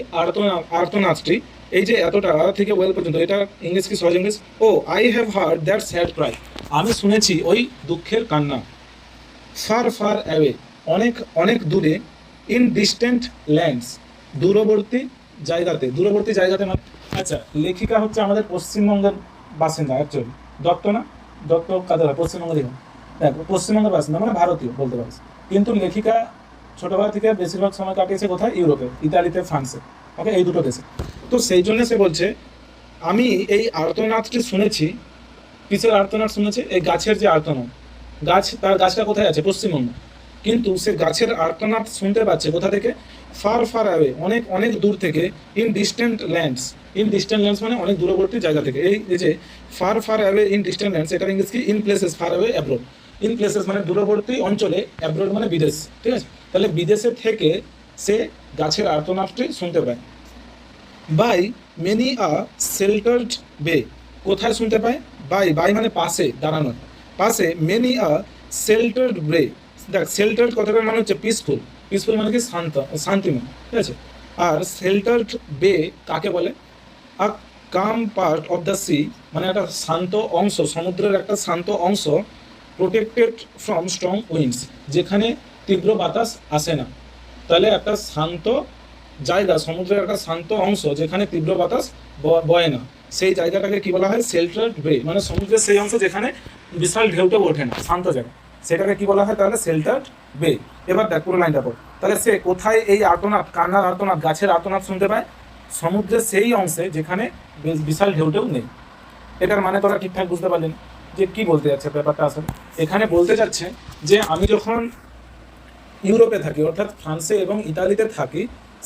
আর্তনাদটি, এই যে এতটা থেকে ওয়েল পর্যন্ত, এটা ইংলিশ কি সহজ ইংলিশ, ও I have heard that sad cry, আমি শুনেছি ওই দুঃখের কান্না, ফার ফার অ্যাওয়ে অনেক অনেক দূরে, ইন ডিস্টেন্ট ল্যান্ডস দূরবর্তী জায়গাতে, দূরবর্তী জায়গাতে মানে, আচ্ছা লেখিকা হচ্ছে আমাদের পশ্চিমবঙ্গের বাসিন্দা অ্যাকচুয়ালি, দত্ত না, দত্ত কাদের হয়? পশ্চিমবঙ্গ দেখুন, দেখো পশ্চিমবঙ্গের বাসিন্দা মানে ভারতীয় বলতে পারিস, কিন্তু লেখিকা ছোটবেলা থেকে বেশিরভাগ সময় কাটিয়েছে কোথায়? ইউরোপে, ইতালিতে, ফ্রান্সে। ওকে, এই দুটো দেশে। তো সেই জন্য সে বলছে আমি এই আর্তনাদটি শুনেছি। কিসের আর্তনাদ শুনেছে? এই গাছের যে আর্তনাদ, গাছ, তার গাছটা কোথায় আছে? পশ্চিমবঙ্গ, কিন্তু সে গাছের আর্তনাদ শুনতে পাচ্ছে কোথা থেকে? ফার ফার অ্যাওয়ে, অনেক অনেক দূর থেকে। In distant lands, in distant lands মানে অনেক দূরবর্তী জায়গা থেকে। এই যে far far away in distant lands, এটার ইংলিশ কি? In places far away abroad. In places মানে দূরবর্তী অঞ্চলে, অ্যাব্রোড মানে বিদেশ, ঠিক আছে? তাহলে বিদেশে থেকে সে গাছের আর্তনাদটি শুনতে পায়। বাই মেনি আ শেল্টার্ড বে, কোথায় শুনতে পায়? বাই, বাই মানে পাশে, দাঁড়ানো, পাশে। মেনি আ শেল্টার্ড বে, দেখ শেল্টার্ড কথাটার মানে হচ্ছে পিসফুল, পিসফুল মানে কি? শান্ত, শান্তিময়, ঠিক আছে? আর শেল্টার্ড বে কাকে বলে? আ কাম পার্ট অফ দ্য সি মানে একটা শান্ত অংশ, সমুদ্রের একটা শান্ত অংশ। প্রোটেক্টেড ফ্রম স্ট্রং উইন্ডস, যেখানে তীব্র বাতাস আসে না। তাহলে একটা শান্ত জায়গা, সমুদ্রের একটা শান্ত অংশ যেখানে তীব্র বাতাস বয় না, সেই জায়গাটাকে কি বলা হয়? শেল্টার্ড বে। মানে সমুদ্রের সেই অংশ যেখানে বিশাল ঢেউটেও ওঠে না, শান্ত জায়গা, সেটাকে কি বলা হয় তাহলে? শেল্টার্ড বে। এবার দেখ পুরো লাইনটা পড়। তাহলে সে কোথায় এই আর্তনাদ, কান্নার আর্তনাদ, গাছের আর্তনাদ শুনতে পায়? সমুদ্রের সেই অংশে যেখানে বিশাল ঢেউটেও নেই। এটার মানে তোরা ঠিকঠাক বুঝতে পারলেন যে কি বলতে যাচ্ছে ব্যাপারটা? আসলে এখানে বলতে যাচ্ছে যে আমি যখন ইউরোপে থাকি, অর্থাৎ ফ্রান্সে এবং ইতালিতে থাকি,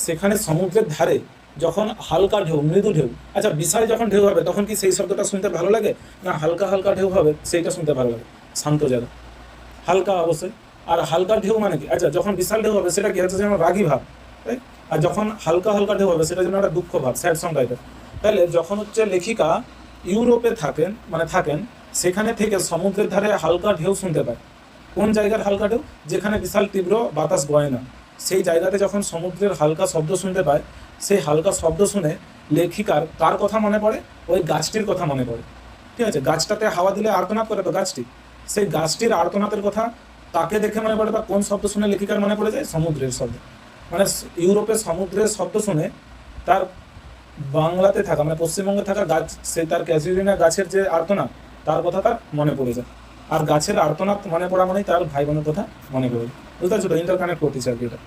সেখানে সমুদ্রের ধারে যখন হালকা ঢেউ, মৃদু ঢেউ, আচ্ছা বিশাল যখন ঢেউ হবে তখন কি সেই শব্দটা শুনতে ভালো লাগে? না হালকা হালকা ঢেউ হবে সেইটা শুনতে ভালো লাগে, শান্ত জায়গা, হালকা অবশ্যই। আর হালকা ঢেউ মানে কি? আচ্ছা যখন বিশাল ঢেউ হবে সেটা কি হচ্ছে? যেন রাগী ভাব, তাই? আর যখন হালকা হালকা ঢেউ হবে সেটা যেন একটা দুঃখ ভাব, স্যাড সং টাইপের। তাহলে যখন হচ্ছে লেখিকা ইউরোপে থাকেন, মানে থাকেন, সেখানে থেকে সমুদ্রের ধারে হালকা ঢেউ শুনতে পায়। কোন জায়গার হালকা ঢেউ? যেখানে বিশাল তীব্র বাতাস বয় না, সেই জায়গাতে যখন সমুদ্রের হালকা শব্দ শুনতে পায়, সেই হালকা শব্দ শুনে লেখিকার কার কথা মনে পড়ে? ওই গাছটির কথা মনে পড়ে, ঠিক আছে? গাছটাতে হাওয়া দিলে আর্তনাদ করে তো গাছটি, সেই গাছটির আর্তনাদের কথা তাকে দেখে মনে পড়ে। বা কোন শব্দ শুনে লেখিকার মনে পড়ে যায়? সমুদ্রের শব্দ। মানে ইউরোপে সমুদ্রের শব্দ শুনে তার বাংলাতে থাকা মানে পশ্চিমবঙ্গে থাকা গাছ, সে তার ক্যাজুরিনা গাছের যে আর্তনাদ, তার কথা তার মনে পড়ে যায়। আর গাছের আর্তনাদ মনে পড়া মানেই তার ভাই বোনের কথা মনে পড়ে যায়। বুঝতে পারছো তো? ইন্টারকানেক্ট করতেছে আর কি এটা।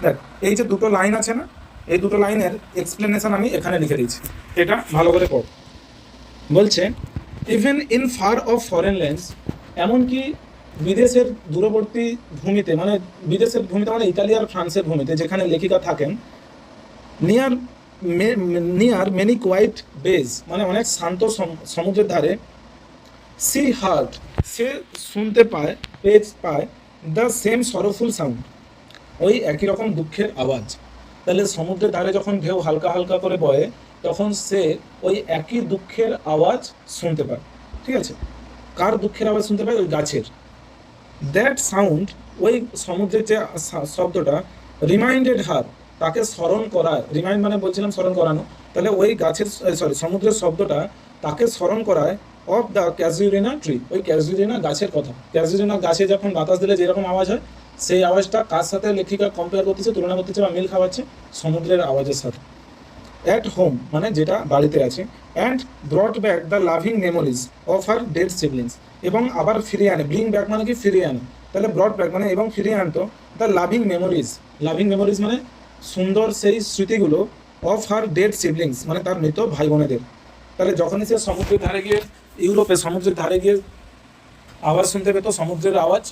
দেখ এই যে দুটো লাইন আছে না, এই দুটো লাইনের এক্সপ্লেনেশন আমি এখানে লিখে দিয়েছি, এটা ভালো করে পড়। বলছে even in far off foreign lands, এমনকি বিদেশের দূরবর্তী ভূমিতে, মানে বিদেশের ভূমিতে মানে ইতালি আর ফ্রান্সের ভূমিতে যেখানে লেখিকা থাকেন, near near many quiet bays মানে অনেক শান্ত সমুদ্রের ধারে, সি হার্ট সে শুনতে পায়, পেজ পায়, দ্য সেম সরোফুল সাউন্ড ওই একই রকম দুঃখের আওয়াজ। তাহলে সমুদ্রের ধারে যখন ঢেউ হালকা হালকা করে বয়ে, তখন সে ওই একই দুঃখের আওয়াজ শুনতে পায়, ঠিক আছে? কার দুঃখের আওয়াজ শুনতে পায়? ওই গাছের। দ্যাট সাউন্ড, ওই সমুদ্রের যে শব্দটা, রিমাইন্ডেড হার, তাকে স্মরণ করায়। রিমাইন্ড মানে বলছিলাম স্মরণ করানো, তাহলে ওই গাছের সমুদ্রের শব্দটা তাকে স্মরণ করায় অফ দ্য ক্যাজুরিনা ট্রি, ওই ক্যাজুরিনা গাছের কথা। ক্যাজুরিনা গাছে যখন বাতাস দিলে যেরকম আওয়াজ হয়, সেই আওয়াজটা কার সাথে লেখিকা কম্পেয়ার করতেছে, তুলনা করতেছে বা মিল খাওয়াচ্ছে? সমুদ্রের আওয়াজের সাথে। অ্যাট হোম মানে যেটা বাড়িতে আছে, and brought back the loving memories of her dead siblings, এবং আবার ফিরিয়ে আনে। ব্রিং ব্যাক মানে কি? ফিরিয়ে আনে। তাহলে ব্রট ব্যাক মানে এবং ফিরিয়ে আনতো the loving memories. Loving memories মানে সুন্দর সেই স্মৃতিগুলো, অফ হার ডেড সিবলিংস মানে তার মৃত ভাই বোনেদের। তাহলে যখনই সে সমুদ্রের ধারে গিয়ে, ইউরোপে সমুদ্রের ধারে গিয়ে আওয়াজ শুনতে পেতো, সমুদ্রের আওয়াজ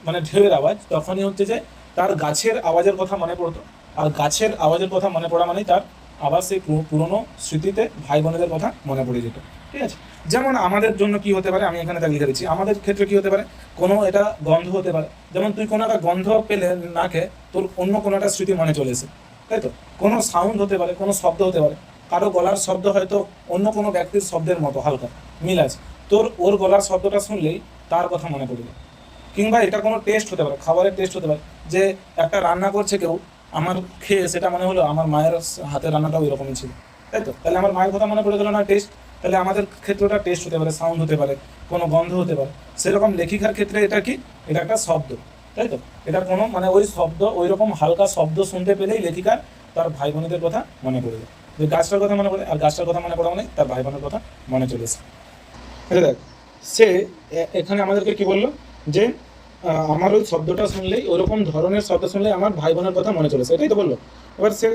মানে ঢেউয়ের আওয়াজ, তখনই হচ্ছে যে তার গাছের আওয়াজের কথা মনে পড়তো। আর গাছের আওয়াজের কথা মনে পড়া মানেই তার আবার সেই পুরনো স্মৃতিতে ভাই বোনেদের কথা মনে পড়ে যেত, ঠিক আছে? যেমন আমাদের জন্য কি হতে পারে, আমি এখানে তাকে লিখে দিচ্ছি। আমাদের ক্ষেত্রে কি হতে পারে? কোনো এটা গন্ধ হতে পারে, যেমন তুই কোনো একটা গন্ধ পেলে নাকে, তোর অন্য কোনো একটা স্মৃতি মনে চলে এসে, তাই তো? কোনো সাউন্ড হতে পারে, কোনো শব্দ হতে পারে, কারো গলার শব্দ হয়তো অন্য কোনো ব্যক্তির শব্দের মতো হালকা মিল আছে, তোর ওর গলার শব্দটা শুনলেই তার কথা মনে পড়ে যায়। কিংবা এটা কোনো টেস্ট হতে পারে, খাবারের টেস্ট হতে পারে, যে একটা রান্না করছে কেউ, আমার খেয়ে সেটা মনে হলো আমার মায়ের হাতের রান্নাটাও এরকমই ছিল, তাই তো? তাহলে আমার মায়ের কথা মনে পড়ে গেল না, টেস্ট। তাহলে আমাদের ক্ষেত্রে ওটা টেস্ট হতে পারে, সাউন্ড হতে পারে, কোনো গন্ধ হতে পারে। সেরকম লেখিকার ক্ষেত্রে এটা কি? এটা একটা শব্দ, তাই তো? এটা কোনো মানে ওই শব্দ, ওই রকম হালকা শব্দ শুনতে পেলেই লেখিকার তার ভাই বোনেদের কথা মনে পড়ে যায়। যে গাছটার কথা মনে পড়ে, আর গাছটার কথা মনে পড়া মানে তার ভাই বোনের কথা মনে চলে এসে। এটা দেখ সে এখানে আমাদেরকে কি বললো যে আমার ওই শব্দটা শুনলেই ওরকম ধরনের শব্দ শুনলেই আমার ভাই বোনের কথা মনে চলেছে, এটাই তো বললো। এবার সে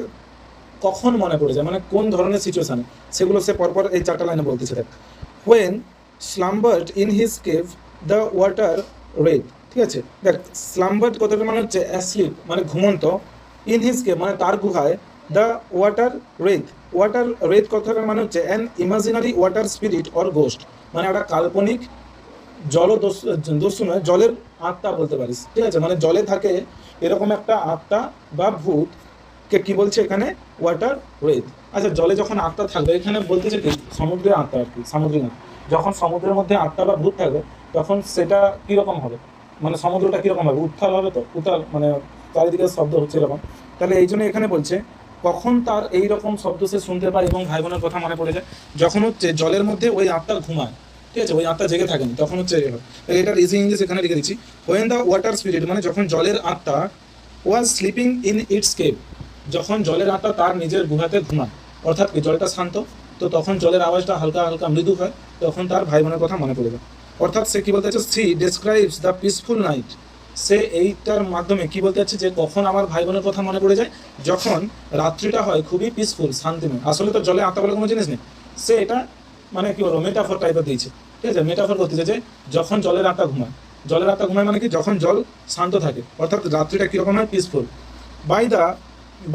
কখন মনে পড়ে যায়, মানে কোন ধরনের সিচুয়েশানে, সেগুলো সে পরপর এই চারটা লাইনে বলতেছে। দেখ, when slumbered in his cave the water wraith, ঠিক আছে। দেখ, স্লাম্বার্ড কথাটা মানে হচ্ছে অ্যাসলিপ, মানে ঘুমন্ত, ইন হিজ কেভ মানে তার গুহায়, the water red, water red কথাটার মানে হচ্ছে an imaginary water spirit or ghost, মানে একটা কাল্পনিক দস্যু নয়, জলের আত্মা বলতে পারিস, ঠিক আছে। মানে জলে থাকে এরকম একটা আত্মা বা ভূত কে কি বলছে এখানে, ওয়াটার রেড। আচ্ছা, জলে যখন আত্মা থাকবে, এখানে বলতেছে কি সমুদ্রের আত্মা আর কি, সামুদ্রিক আত্মা। যখন সমুদ্রের মধ্যে আত্মা বা ভূত থাকবে তখন সেটা কীরকম হবে, মানে সমুদ্রটা কীরকম হবে, উত্তাল হবে, তো উত্তাল মানে চারিদিকে শব্দ হচ্ছে এরকম। তাহলে এই জন্য এখানে বলছে কখন তার এই রকম শব্দ সে শুনতে পায় এবং ভাই বোনের কথা মনে পড়ে যায়, যখন হচ্ছে জলের মধ্যে ওই আত্মা ঘুমায়, ঠিক আছে, ওই আত্মা জেগে থাকেনি, তখন হচ্ছে এটার ইজি ইংলিশ এখানে লিখে দিচ্ছি, হোয়েন দ্য ওয়াটার স্পিরিট, মানে যখন জলের আত্মা was sleeping in it's cave, যখন জলের আত্মা তার নিজের গুহাতে ঘুমায়, অর্থাৎ কি জলটা শান্ত, তো তখন জলের আওয়াজটা হালকা হালকা মৃদু হয়, তখন তার ভাই বোনের কথা মনে পড়ে যায়। অর্থাৎ সে কী বলতে চাচ্ছে, she describes the peaceful night, সে এইটার মাধ্যমে কি বলতে চাচ্ছে যে কখন আমার ভাই বোনের কথা মনে পড়ে যায়, যখন রাত্রিটা হয় খুবই পিসফুল, শান্তিময়। আসলে তো জলে আত্মা বলে কোনো জিনিস নেই, সে এটা মানে কি বলবো মেটাফর টাইপের দিয়েছে, ঠিক আছে। মেটাফর করতেছে যে যখন জলের আত্মা ঘুমায়, জলের আত্মা ঘুমায় মানে কি যখন জল শান্ত থাকে, অর্থাৎ রাত্রিটা কীরকম হয়, peaceful.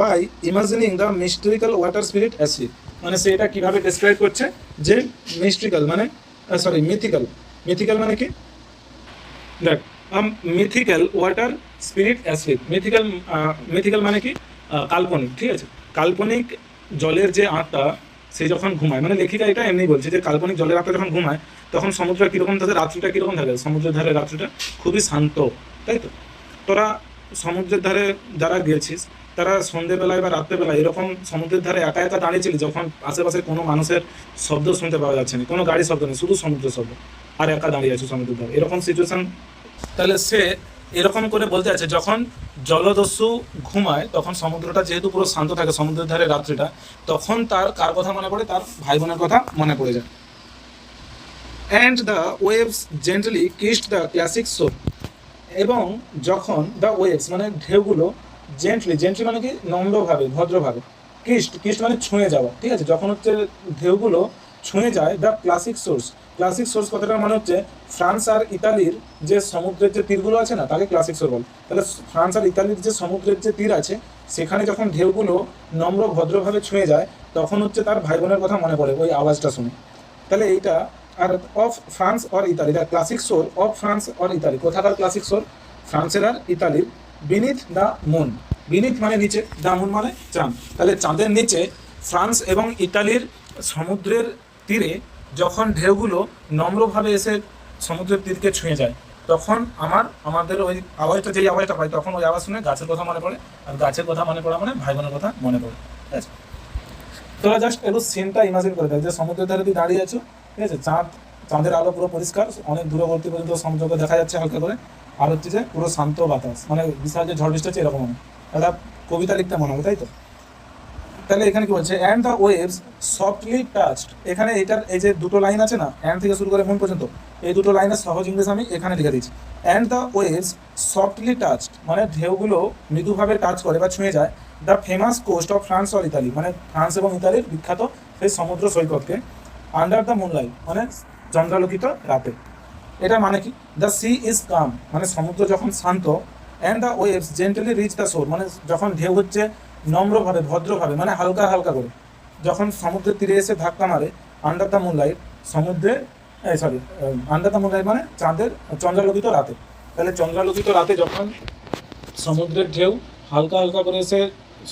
By imagining the mystical water spirit acid, মানে সে এটা কীভাবে ডেসক্রাইব করছে যে মিস্ট্রিক্যাল মানে মিথিক্যাল, মিথিক্যাল মানে কি, দেখ mythical water spirit acid, mythical মানে কি কাল্পনিক, ঠিক আছে। কাল্পনিক জলের যে আত্মা সে যখন ঘুমায়, মানে লেখিকা এটা এমনি বলছে যে কাল্পনিক জলের আত্মা যখন ঘুমায় তখন সমুদ্র কীরকম থাকে, রাত্রিটা কীরকম থাকে, সমুদ্রের ধারে রাত্রিটা খুবই শান্ত, তাই তো। তোরা সমুদ্রের ধারে যারা গিয়েছিস তারা সন্ধ্যেবেলায় বা রাত্রেবেলায় এরকম সমুদ্রের ধারে একা একা দাঁড়িয়েছিলি যখন আশেপাশে কোনো মানুষের শব্দ শুনতে পাওয়া যাচ্ছে না, কোনো গাড়ির শব্দ নেই, শুধু সমুদ্রের শব্দ, আর একা দাঁড়িয়ে আছে সমুদ্রের ধারে, এরকম সিচুয়েশন। তাহলে সে এরকম করে বলতে আছে যখন জলদস্যু ঘুমায় তখন সমুদ্রটা যেহেতু পুরো শান্ত থাকে সমুদ্রের ধারে রাত্রিটা, তখন তার কার কথা মনে পড়ে, তার ভাই বোনের কথা মনে পড়ে যায়। And the waves gently kissed the classic শোর, এবং যখন দ্য ওয়েভস মানে ঢেউগুলো জেন্টলি মানে কি নম্রভাবে ভদ্রভাবে, কিস্ট মানে ছুঁয়ে যাওয়া, ঠিক আছে, যখন হচ্ছে ঢেউগুলো ছুঁয়ে যায় দ্য ক্লাসিক সোর্স কথাটা মানে হচ্ছে ফ্রান্স আর ইতালির যে সমুদ্রের যে তীরগুলো আছে না তাকে ক্লাসিক সোর বলে। তাহলে ফ্রান্স আর ইতালির যে সমুদ্রের যে তীর আছে সেখানে যখন ঢেউগুলো নম্র ভদ্রভাবে ছুঁয়ে যায় তখন হচ্ছে তার ভাই বোনের কথা মনে পড়ে ওই আওয়াজটা শুনে। তাহলে এইটা are of France or Italy, the classic shore of France or Italy, কোথাকার ক্লাসিক সোর, ফ্রান্সের আর ইতালির। বিনিথ দ্য মুন, বিনিথ মানে নিচে, দ্য মুন মানে চাঁদ, তাহলে চাঁদের নিচে ফ্রান্স এবং ইতালির সমুদ্রের তীরে যখন ঢেউগুলো নম্রভাবে এসে সমুদ্রের তীরকে ছুঁয়ে যায় তখন আমাদের ওই আওয়াজটা, যেই আওয়াজটা পাই তখন ওই আওয়াজ শুনে গাছের কথা মনে পড়ে, আর গাছের কথা মনে পড়া মানে ভাই বোনের কথা মনে পড়ে, ঠিক আছে। তোরা জাস্ট একটু সিনটা ইমাজিন করে দেয় যে সমুদ্রের ধারে তুই দাঁড়িয়ে আছো, ঠিক আছে, চাঁদের আলো পুরো পরিষ্কার, অনেক দূরবর্তী পর্যন্ত সমুদ্রকে দেখা যাচ্ছে হালকা করে, আর হচ্ছে যে পুরো শান্ত বাতাস, মানে বিশাল যে ঝড় বৃষ্টি হচ্ছে এরকম মনে, একটা কবিতা লিখতে মনে হবে, তাই তো। তাহলে এখানে কি বলছে, and the waves softly touched, এখানে এটার এই যে দুটো লাইন আছে না, অ্যান্ড থেকে শুরু করে মন পর্যন্ত, এই দুটো লাইনের সহজ ইংলিশ আমি এখানে লিখে দিচ্ছি। And the waves softly touched মানে ঢেউগুলো মৃদুভাবে টাচ করে বা ছুঁয়ে যায় the famous coast of France or Italy, মানে ফ্রান্স এবং ইতালির বিখ্যাত সেই সমুদ্র সৈকতকে। আন্ডার দ্য মুনলাইট মানে চন্দ্রালোকিত রাতে, এটা মানে কি, দ্য সি ইজ কাম মানে সমুদ্র যখন শান্ত, and the waves gently reach the shore মানে যখন ঢেউ হচ্ছে নম্রভাবে ভদ্রভাবে মানে হালকা হালকা করে যখন সমুদ্রের তীরে এসে ধাক্কা মারে, আন্ডার দ্য মুনলাইট সমুদ্রের আন্ডার দ্য মুনলাইট মানে চাঁদের চন্দ্রালোকিত রাতে। তাহলে চন্দ্রালোকিত রাতে যখন সমুদ্রের ঢেউ হালকা হালকা করে এসে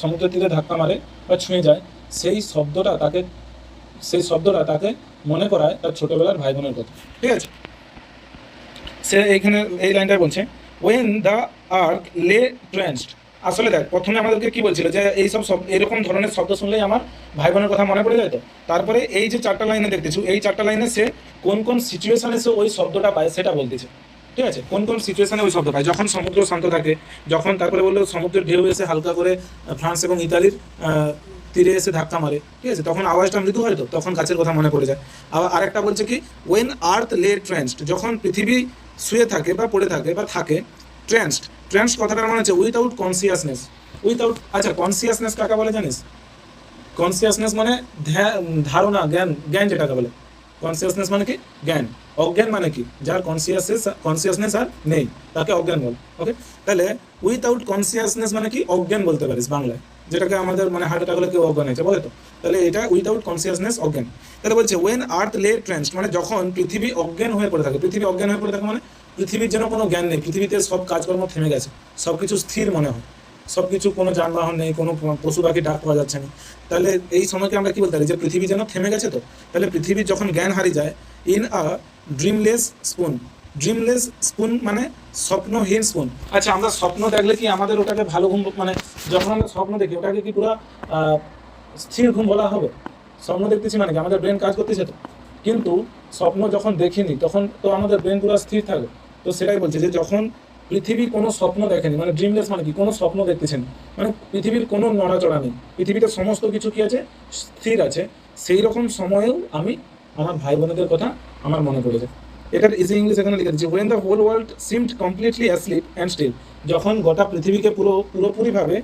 সমুদ্রের তীরে ধাক্কা মারে বা ছুঁয়ে যায়, সেই শব্দটা তাকে মনে করায় তার ছোটবেলার ভাই বোনের কথা, ঠিক আছে। সে এইখানে এই লাইনটা বলছে, ওয়েন দ্য আর্ক লে ট্রেন্সড, আসলে দেখ প্রথমে আমাদেরকে কি বলছিল যে এইসব এরকম ধরনের শব্দ শুনলেই আমার ভাই বোনের কথা মনে পড়ে যায়, তো তারপরে এই যে চারটা লাইনে দেখতেছি এই চারটা লাইনে সে কোন কোন সিচুয়েশনে সে ওই শব্দটা পায় সেটা বলতেছে, ঠিক আছে, কোন কোন সিচুয়েশনে ওই শব্দ পায়, যখন সমুদ্র শান্ত থাকে, যখন তারপরে বললো সমুদ্রের ঢেউ এসে হালকা করে ফ্রান্স এবং ইতালির তীরে এসে ধাক্কা মারে, ঠিক আছে, তখন আওয়াজটা মৃদু হয়, তো তখন গাছের কথা মনে পড়ে যায়। আবার আরেকটা বলছে কি, ওয়েন আর্থ লে ট্রেন্সড, যখন পৃথিবী শুয়ে থাকে বা পড়ে থাকে বা থাকে, ট্রেন্সড, ট্রেন্সড কথাটার মানে হচ্ছে উইথাউট কনসিয়াসনেস, উইথাউট, আচ্ছা কনসিয়াসনেস কাকে বলে জানিস? কনসিয়াসনেস মানে ধারণা, জ্ঞান, জ্ঞান যেটাকে বলে। কনসিয়াসনেস মানে কি? জ্ঞান। অজ্ঞান মানে কি? যার কনসিয়াসনেস আর নেই তাকে অজ্ঞান বল। ওকে, তাহলে উইথাউট কনসিয়াসনেস মানে কি? অজ্ঞান বলতে পারিস বাংলায়, যেটাকে আমাদের মানে হার্ট অ্যাটাক হলে কেউ অজ্ঞান হয়েছে বলে তো, তাহলে এটা উইথাউট কনসিয়াসনেস, অজ্ঞান। তাহলে বলছে ওয়েন আর্থ লে ট্রেন্সড, মানে যখন পৃথিবী অজ্ঞান হয়ে পড়ে থাকে। পৃথিবী অজ্ঞান হয়ে পড়ে থাকে মানে পৃথিবীর যেন কোনো জ্ঞান নেই, পৃথিবীতে সব কাজকর্ম থেমে গেছে, সব কিছু স্থির মনে হয়, সব কিছু, কোনো যানবাহন নেই, কোনো পশু পাখি ডাক পাওয়া যাচ্ছে না। তাহলে এই সময়কে আমরা কি বলতে পারি? যে পৃথিবী যেন থেমে গেছে। তো তাহলে পৃথিবীর যখন জ্ঞান হারিয়ে যায়, ইন আ ড্রিমলেস স্পুন, ড্রিমলেস স্পুন মানে স্বপ্নহীন স্পুন। আচ্ছা, আমরা স্বপ্ন দেখলে কি আমাদের ওটাকে ভালো ঘুম, মানে যখন আমরা স্বপ্ন দেখি ওটাকে কি পুরো স্থির ঘুম বলা হবে? স্বপ্ন দেখতেছি মানে কি আমাদের ব্রেন কাজ করতেছে তো, কিন্তু স্বপ্ন যখন দেখিনি তখন তো আমাদের ব্রেন পুরো স্থির থাকে। তো সেটাই বলছে যে যখন পৃথিবী কোনো স্বপ্ন দেখেনি, মানে ড্রিমলেস মানে কি? কোনো স্বপ্ন দেখতেছেন, মানে পৃথিবীর কোনো নড়াচড়া নেই, পৃথিবীতে সমস্ত কিছু কি আছে? স্থির আছে। সেই রকম সময়েও আমি আমার ভাই বোনেদের কথা আমার মনে পড়েছে। এটার ইজি ইংলিশ এখানে লিখে দিচ্ছি, when the whole world seemed completely asleep and still, যখন গোটা পৃথিবীকে পুরোপুরিভাবে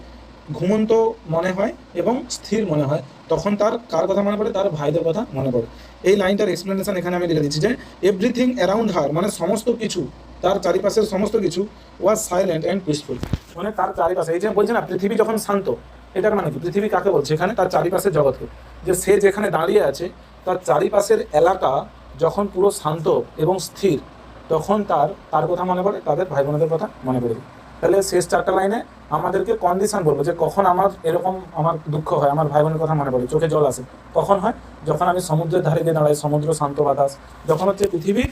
ঘুমন্ত মনে হয় এবং স্থির মনে হয়, তখন তার কার কথা মনে পড়ে? তার ভাইদের কথা মনে পড়ে। এই লাইনটার এক্সপ্লেনেশন এখানে আমি লিখে দিচ্ছি যে এভরিথিং অ্যারাউন্ড হার, মানে সমস্ত কিছু, তার চারিপাশের সমস্ত কিছু, ওয়াজ সাইলেন্ট অ্যান্ড পিসফুল, মানে তার চারিপাশে, এই যে বলছে না পৃথিবী যখন শান্ত, এটার মানে কি? পৃথিবী কাকে বলছে এখানে? তার চারিপাশের জগৎকে, যে সে যেখানে দাঁড়িয়ে আছে তার চারিপাশের এলাকা যখন পুরো শান্ত এবং স্থির, তখন তার কথা মনে পড়ে, তাদের ভাই বোনদের কথা মনে পড়ে। তাহলে শেষ চারটা লাইনে আমাদেরকে কন্ডিশন বলবো যে কখন আমার এরকম আমার দুঃখ হয়, আমার ভাই বোনের কথা মনে পড়ে, চোখে জল আসে, কখন হয়? যখন আমি সমুদ্রের ধারে গিয়ে দাঁড়াই, সমুদ্র, শান্ত বাতাস, যখন হচ্ছে পৃথিবী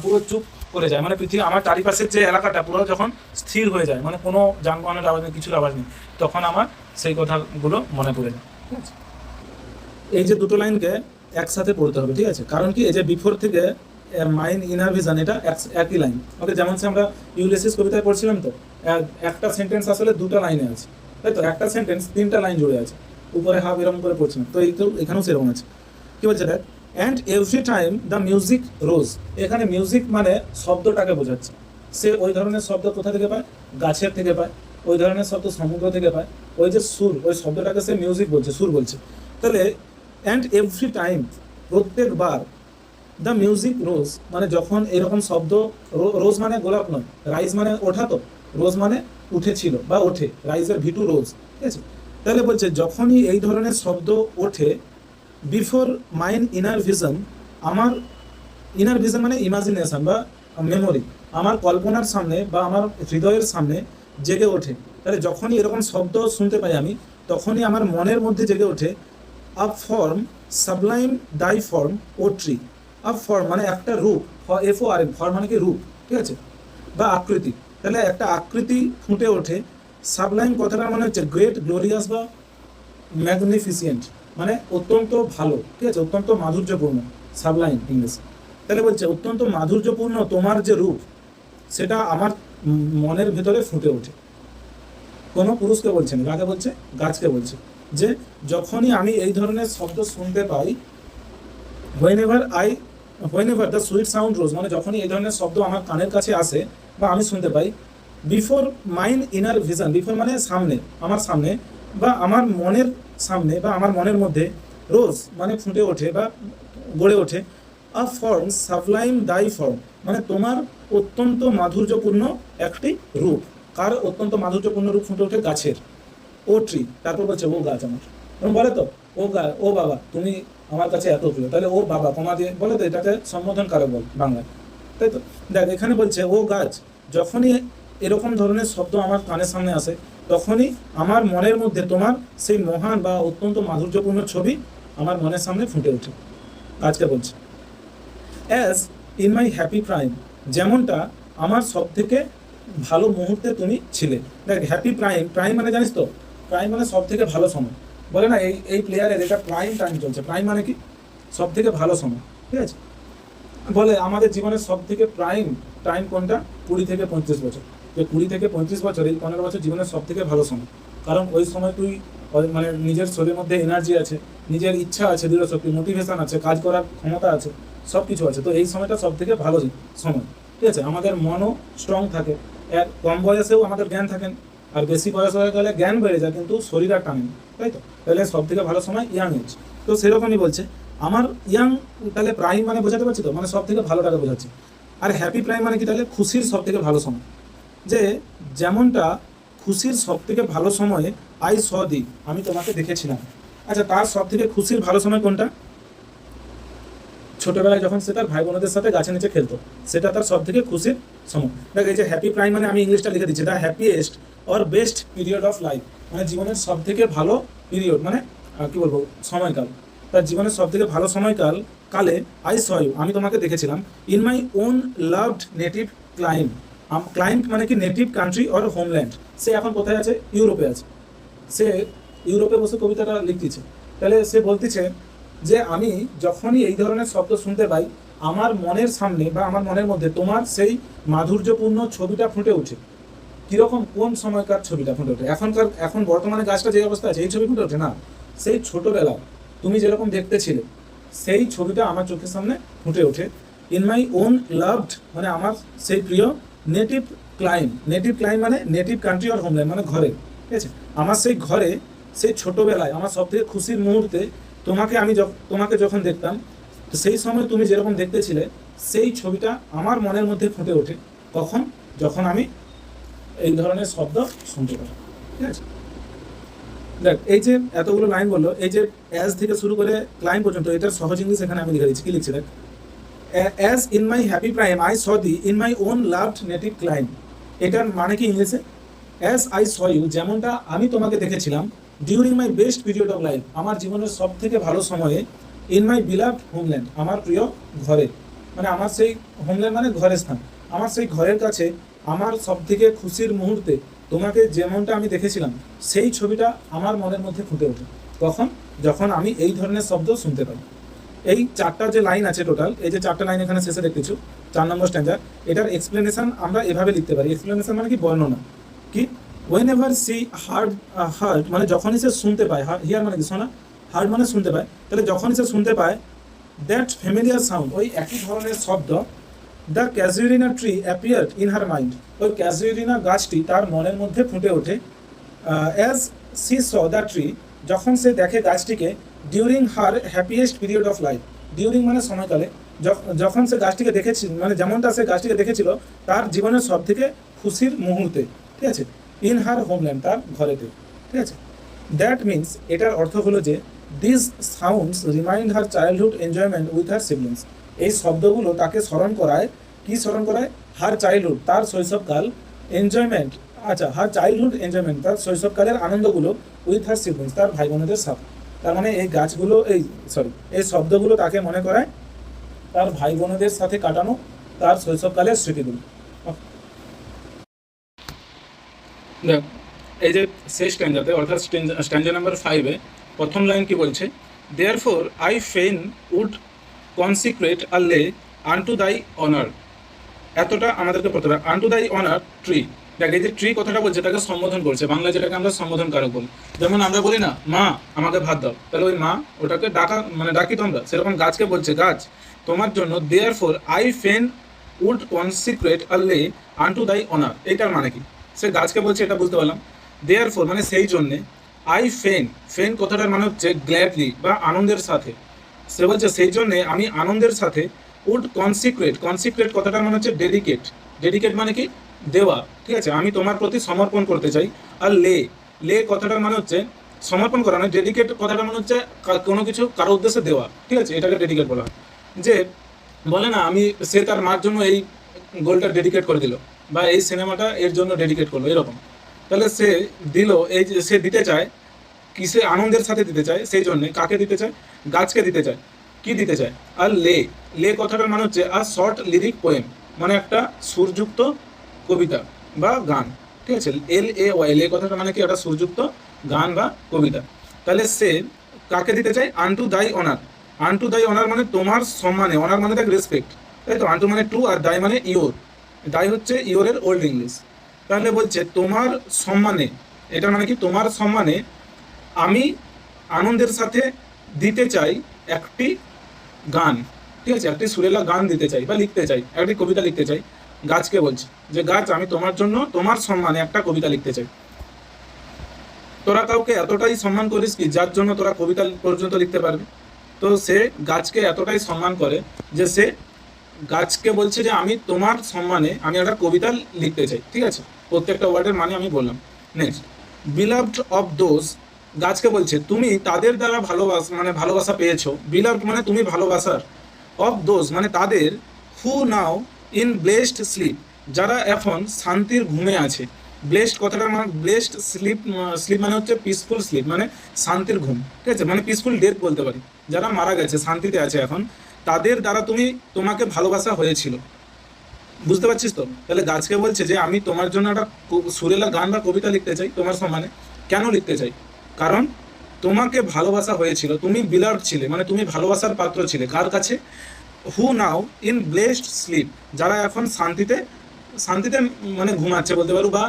পুরো চুপ করে যায়, মানে পৃথিবী, আমার চারিপাশের যে এলাকাটা পুরো যখন স্থির হয়ে যায়, মানে কোনো যানবাহনের আওয়াজ নেই, কিছুর আওয়াজ নেই, তখন আমার সেই কথাগুলো মনে পড়ে যায়। ঠিক আছে, এই যে দুটো লাইনকে একসাথে পড়তে হবে, ঠিক আছে? কারণ কি, এই যে বিফোর থেকে মাইন্ড ইনার ভিশন, এটা একই লাইন। ওকে, যেমন আমরা ইউলিসিস কবিতায় পড়ছিলাম তো, একটা সেন্টেন্স আসলে দুটো লাইনে আছে, তাই তো? একটা সেন্টেন্স তিনটা লাইন জুড়ে আছে, উপরে হাফ এরকম করে পড়ছিলাম, তো এই তো এখানেও সেরকম আছে। কি বলছে দেখ, and every time the music rose, এখানে মিউজিক মানে শব্দটাকে বোঝাচ্ছে। সে ওই ধরনের শব্দ কোথা থেকে পায়? গাছের থেকে পায়। ওই ধরনের শব্দ সমুদ্র থেকে পায়। ওই যে সুর, ওই শব্দটাকে সে মিউজিক বলছে, সুর বলছে। তাহলে অ্যান্ড এভরি টাইম, প্রত্যেকবার, দ্য মিউজিক রোজ মানে যখন এরকম শব্দ, রোজ মানে গোলাপ নয়, রাইজ মানে ওঠা, তো রোজ মানে উঠেছিল বা ওঠে, রাইজের ভিটু রোজ, ঠিক আছে? তাহলে বলছে যখনই এই ধরনের শব্দ ওঠে, বিফোর মাইন্ড ইনার ভিশন, আমার ইনার ভিশন মানে ইমাজিনেশন বা মেমোরি, আমার কল্পনার সামনে বা আমার হৃদয়ের সামনে জেগে ওঠে। তাহলে যখনই এরকম শব্দ শুনতে পাই আমি, তখনই আমার মনের মধ্যে জেগে ওঠে up form, sublime thy form ও ট্রি। আপ ফর্ম মানে একটা রূপ, FORM, ফর্ম মানে কি? রূপ, ঠিক আছে, বা আকৃতি। তাহলে একটা আকৃতি ফুটে ওঠে। সাবলাইম কথাটা মানে হচ্ছে গ্রেট, গ্লোরিয়াস বা ম্যাগনিফিসিয়েন্ট, মানে অত্যন্ত ভালো, ঠিক আছে, অত্যন্ত মাধুর্যপূর্ণ, সাবলাইম ইংলিশ। তাহলে বলছে অত্যন্ত মাধুর্যপূর্ণ তোমার যে রূপ, সেটা আমার মনের ভেতরে ফুটে ওঠে। কোনো পুরুষকে বলছে না, কাকে বলছে? গাছকে বলছে, যে যখনই আমি এই ধরনের শব্দ শুনতে পাই, হোয়েনেভার দ্য সুইট সাউন্ড রোজ, মানে যখনই এই ধরনের শব্দ আমার কানের কাছে আসে বা আমি শুনতে পাই, before mind inner vision, before মানে সামনে, আমার সামনে বা আমার মনের সামনে বা আমার মনের মধ্যে, রোজ মানে ফুটে ওঠে বা গড়ে ওঠে, a form sublime thy form, মানে তোমার অত্যন্ত মাধুর্যপূর্ণ একটি রূপ। কার অত্যন্ত মাধুর্যপূর্ণ রূপ ফুটে ওঠে? গাছের। ও ট্রি, তারপর বলছে ও গাছ আমার, এবং বলে তো ও বাবা তুমি আমার কাছে এত প্রিয়, তাহলে ও বাবা কমা দিয়ে বলে তো, এটাকে সম্বোধন কারক বল বাংলায়, তাই তো? দেখ এখানে বলছে ও গাছ, যখনই এরকম ধরনের শব্দ আমার কানের সামনে আসে, তখনই আমার মনের মধ্যে তোমার সেই মহান বা অত্যন্ত মাধুর্যপূর্ণ ছবি আমার মনের সামনে ফুটে ওঠে। গাছকে বলছে as in my happy prime, যেমনটা আমার সব থেকে ভালো মুহূর্তে তুমি ছিলে। দেখ হ্যাপি প্রাইম, প্রাইম মানে জানিস তো, প্রাইম মানে সব থেকে ভালো সময়, বলে না এই প্লেয়ারের এটা প্রাইম টাইম চলছে। প্রাইম মানে কি? সব থেকে ভালো সময়, ঠিক আছে? বলে আমাদের জীবনের সব থেকে প্রাইম টাইম কোনটা? 20 থেকে 35 বছর। যে 20 থেকে 35 বছর, এই 15 বছর জীবনের সব থেকে ভালো সময়, কারণ ওই সময় তুই মানে নিজের শরীরের মধ্যে এনার্জি আছে, নিজের ইচ্ছা আছে, দৃঢ় শক্তি, মোটিভেশন আছে, কাজ করার ক্ষমতা আছে, সব কিছু আছে। তো এই সময়টা সব থেকে ভালো সময়, ঠিক আছে। আমাদের মনও স্ট্রং থাকে, আর কম বয়সেও আমাদের জ্ঞান থাকেন, আর বেশি বয়স হয়ে গেলে জ্ঞান বেড়ে যায় কিন্তু শরীর আর টানে না, তাই তো। তাহলে সব থেকে ভালো সময় ইয়াং এজ। তো সেরকমই বলছে আমার ইয়াং, তাহলে প্রাইম মানে বোঝাতে পারছি তো, মানে সব থেকে ভালোটাকে বোঝাচ্ছে। আর হ্যাপি প্রাইম মানে কি, তাহলে খুশির সব থেকে ভালো সময়। যে যেমনটা খুশির সব থেকে ভালো সময়ে আই স দি, আমি তোমাকে দেখেছিলাম। আচ্ছা, তার সব থেকে খুশির ভালো সময় কোনটা? ছোটবেলায় যখন সে তার ভাই বোনদের সাথে গাছের নিচে খেলতো, সেটা তার সব থেকে খুশির সময়। দেখ, এই যে হ্যাপি প্রাইম মানে আমি ইংলিশটা লিখে দিচ্ছি, the happiest or best period of life, মানে জীবনের সব থেকে ভালো পিরিয়ড, মানে কি বলবো, সময়কাল। তার জীবনের সব থেকে ভালো সময়কাল কালে আই স ইউ, আমি তোমাকে দেখেছিলাম, in my own loved native clime. Client মানে কি, নেটিভ কান্ট্রি অর হোমল্যান্ড। সে এখন কোথায় আছে? ইউরোপে আছে। সে ইউরোপে বসে কবিতাটা লিখতেছে। তাহলে সে বলতেছে যে আমি যখনই এই ধরনের শব্দ শুনতে পাই, আমার মনের সামনে বা আমার মনের মধ্যে তোমার সেই মাধুর্যপূর্ণ ছবিটা ফুটে ওঠে। কীরকম, কোন সময়কার ছবিটা ফুটে ওঠে? এখন বর্তমানে গাছটা যে অবস্থা আছে, এই ছবি ফুটে ওঠে না, সেই ছোটোবেলা তুমি যেরকম দেখতে ছিলে, সেই ছবিটা আমার চোখের সামনে ফুটে ওঠে। ইন মাই ওন লাভড মানে আমার সেই প্রিয় নেটিভ ক্লাইম। নেটিভ ক্লাইম মানে নেটিভ কান্ট্রি অর হোমল্যান্ড, মানে ঘরে, ঠিক আছে। আমার সেই ঘরে, সেই ছোটোবেলায় আমার সব থেকে খুশির মুহূর্তে তোমাকে যখন দেখতাম, তো সেই সময় তুমি যেরকম দেখতেছিলে, সেই ছবিটা আমার মনের মধ্যে ফুটে ওঠে। কখন? যখন আমি এই ধরনের শব্দ শুনতে পাই, ঠিক আছে। দেখ, এই যে এতগুলো লাইন বললো, এই যে অ্যাজ থেকে শুরু করে ক্লাইম পর্যন্ত, এটার সহজ ইংলিশ এখানে আমি লিখে দিচ্ছি। কি লিখছি দেখ, as in my happy prime I saw thee in my own loved native clime. এটার মানে কি ইংলিশে? অ্যাজ আই স ইউ, যেমনটা আমি তোমাকে দেখেছিলাম, during my best period of life, আমার জীবনের সব থেকে ভালো সময়ে, ইন মাই বিলাভড হোমল্যান্ড, আমার প্রিয় ঘরে, মানে আমার সেই হোমল্যান্ড মানে ঘরের স্থান, আমার সেই ঘরের কাছে আমার সব থেকে খুশির মুহূর্তে তোমাকে যেমনটা আমি দেখেছিলাম, সেই ছবিটা আমার মনের মধ্যে ফুটে ওঠে। কখন? যখন আমি এই ধরনের শব্দ শুনতে পাই। এই চারটা যে লাইন আছে টোটাল, এই যে চারটা লাইন এখানে শেষে দেখতেছো, 4 নম্বর স্ট্যান্ডার, এটার এক্সপ্লেনেশন আমরা এভাবে লিখতে পারি। এক্সপ্লেনেশন মানে কি, বর্ণনা। কি, ওয়েন এভার সি হার্ড মানে যখনই সে শুনতে পায়, হিয়ার মানে কি শোনা, হার্ড মানে শুনতে পায়, তাহলে যখনই সে শুনতে পায় দ্যাট ফ্যামিলিয়ার সাউন্ড, ওই একই ধরনের শব্দ, the casuarina tree appeared in her mind, ওই ক্যাজুয়ারিনা গাছটি তার মনের মধ্যে ফুটে ওঠে। As she saw the tree, যখন সে দেখে গাছটিকে, during her happiest period of life, during মানে সময়কালে, যখন সে গাছটিকে দেখেছিল, মানে যেমনটা সে গাছটিকে দেখেছিল তার জীবনের সব থেকে খুশির মুহূর্তে, ঠিক আছে। ইন হার হোমল্যান্ড, তার ঘরেতে, ঠিক আছে। দ্যাট মিনস, এটার অর্থ হলো যে this sounds remind her childhood enjoyment with her siblings, এই শব্দগুলো তাকে স্মরণ করায়, কি স্মরণ করায়? হার চাইল্ডহুড, তার শৈশবকাল, এনজয়মেন্ট, আচ্ছা, হার চাইল্ডহুড এনজয়মেন্ট, তার শৈশবকালের আনন্দগুলো, উইথ হার সিবলিংস, তার ভাই বোনেদের সাথে। তার মানে এই গাছগুলো, এই শব্দগুলো তাকে মনে করায় তার ভাই বোনেদের সাথে কাটানো তার শৈশবকালের স্মৃতিগুলো। দেখ, এই যে শেষ স্ট্যান্ডাতে, অর্থাৎ স্ট্যান্ডা নাম্বার 5-এ প্রথম লাইন কি বলছে? দেয়ারফোর আই ফেন উড কনসিক্রেট আ লে আনটু দাই অনার, এতটা আমাদেরকে পড়তে হবে। আনটু দাই অনার ট্রি। দেখ, এই যে ট্রি কথাটা বলছে, তাকে সম্বোধন করছে, বাংলা যেটাকে আমরা সম্বোধন কারক বলি। যেমন আমরা বলি না, মা আমাকে ভাত দাও, তাহলে ওই মা, ওটাকে ডাকা, মানে ডাকি তো আমরা, সেরকম গাছকে বলছে, গাছ তোমার জন্য, দেয়ারফোর আই ফেন উড কনসিক্রেট আ লে আনটু দাই অনার, এইটার মানে কি? সে গাছকে বলছে, এটা বুঝতে পারলাম। দেয়ারফোর মানে সেই জন্যে, আই ফেন কথাটার মানে হচ্ছে গ্ল্যাডলি বা আনন্দের সাথে। সে বলছে সেই জন্যে আমি আনন্দের সাথে উড কনসিক্রেট কথাটার মানে হচ্ছে ডেডিকেট মানে কি, দেওয়া, ঠিক আছে। আমি তোমার প্রতি সমর্পণ করতে চাই। আর লে কথাটার মানে হচ্ছে সমর্পণ করা, নয়। ডেডিকেট কথাটার মানে হচ্ছে কোনো কিছু কারো উদ্দেশ্যে দেওয়া, ঠিক আছে, এটাকে ডেডিকেট বলা হয়। যে বলে না, সে তার মার জন্য এই গোলটা ডেডিকেট করে দিল, বা এই সিনেমাটা এর জন্য ডেডিকেট করলো, এরকম। তাহলে সে দিল, এই যে সে দিতে চায়, কিসে আনন্দের সাথে দিতে চায়, সেই জন্যে কাকে দিতে চায়? গাছকে দিতে চায়। কি দিতে চায়? আর লে কথাটার মানে হচ্ছে আর শর্ট লিরিক পোয়েম, মানে একটা সুরযুক্ত কবিতা বা গান, ঠিক আছে। লে কথাটা মানে কি, একটা সুরযুক্ত গান বা কবিতা। তাহলে সে কাকে দিতে চায়? আনটু দাই অনার মানে তোমার সম্মানে, অনার মানে দেখ রেসপেক্ট, তাই তো। আনটু মানে টু, আর দাই মানে ইয়োর, দাই হচ্ছে ইয়োরের ওল্ড ইংলিশ। তাহলে বলছে তোমার সম্মানে, এটা মানে কি, তোমার সম্মানে আমি আনন্দের সাথে দিতে চাই একটি গান, ঠিক আছে, একটি সুরেলা গান দিতে চাই বা লিখতে চাই, একটি কবিতা লিখতে চাই। গাছকে বলছি যে গাছ আমি তোমার জন্য তোমার সম্মানে একটা কবিতা লিখতে চাই। তোরা কাউকে এতটাই সম্মান করিস কি যার জন্য তোরা কবিতা পর্যন্ত লিখতে পারবি? তো সে গাছকে এতটাই সম্মান করে যে সে গাছকে বলছে যে আমি তোমার সম্মানে আমি একটা কবিতা লিখতে চাই, ঠিক আছে, প্রত্যেকটা ওয়ার্ডের মানে আমি বললাম। নেক্সট, বিলাভড অফ দোজ, গাছকে বলছে তুমি তাদের দ্বারা ভালোবাসা পেয়েছো। বিলাভড মানে তুমি ভালোবাসার, অফ দোজ মানে তাদের, হু নাও ইন ব্লেসড স্লিপ যারা এখন শান্তির ঘুমে আছে। ব্লেসড কথাটা মানে ব্লেসড স্লিপ, স্লিপ মানে হচ্ছে পিসফুল স্লিপ মানে শান্তির ঘুম, ঠিক আছে, মানে পিসফুল ডেথ বলতে পারি, যারা মারা গেছে শান্তিতে আছে এখন, তাদের দ্বারা তোমাকে ভালোবাসা হয়েছিল। বুঝতে পারছিস তো? তাহলে গাছকে বলছে যে আমি তোমার জন্য একটা সুরেলা গান বা কবিতা লিখতে চাই তোমার সম্মানে। কেন লিখতে চাই? কারণ তোমাকে ভালোবাসা হয়েছিল, তুমি বিলাভড ছিলে মানে তুমি ভালোবাসার পাত্র ছিলে। কার কাছে? হু নাও ইন ব্লেসড স্লিপ যারা এখন শান্তিতে শান্তিতে মানে ঘুমাচ্ছে বলতে পারো, বা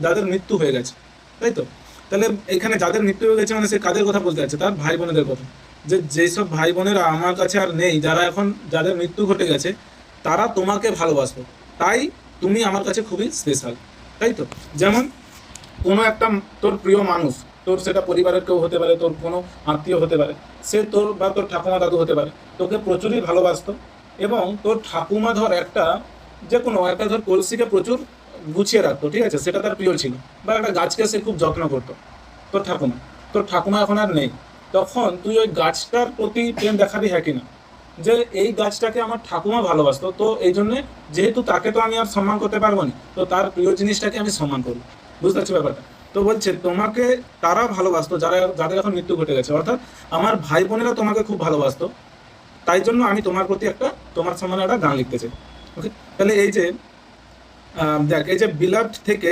যাদের মৃত্যু হয়ে গেছে, তাই তো? তাহলে এখানে যাদের মৃত্যু হয়ে গেছে মানে সে কাদের কথা বলতে যাচ্ছে? তার ভাই বোনেদের কথা, যে যেসব ভাই বোনেরা আমার কাছে আর নেই, যারা এখন যাদের মৃত্যু ঘটে গেছে, তারা তোমাকে ভালোবাসবে, তাই তুমি আমার কাছে খুবই স্পেশাল, তাই তো? যেমন কোনো একটা তোর প্রিয় মানুষ, তোর সেটা পরিবারের কেউ হতে পারে, তোর কোনো আত্মীয় হতে পারে, সে তোর বা তোর ঠাকুমা দাদু হতে পারে, তোকে প্রচুরই ভালোবাসতো। এবং তোর ঠাকুমা ধর একটা ধর কলসিকে প্রচুর গুছিয়ে রাখতো, ঠিক আছে, সেটা তার প্রিয় ছিল। বা একটা গাছকে সে খুব যত্ন করতো, তোর ঠাকুমা এখন আর নেই, তখন তুই ওই গাছটার প্রতি প্রেম দেখাবি, হ্যাঁ কিনা? যে এই গাছটাকে আমার ঠাকুমা ভালোবাসতো, তো এই জন্যে যেহেতু তাকে তো আমি আর সম্মান করতে পারবো না, তো তার প্রিয় জিনিসটাকে আমি সম্মান করবো। বুঝতে পারছি ব্যাপারটা? তো বলছে তোমাকে তারা ভালোবাসতো যাদের এখন মৃত্যু ঘটে গেছে, অর্থাৎ আমার ভাই বোনেরা তোমাকে খুব ভালোবাসতো, তাই জন্য আমি তোমার প্রতি তোমার সম্মানে একটা গান লিখতে চাই। ওকে, তাহলে এই যে দেখ, এই যে বিলাভড থেকে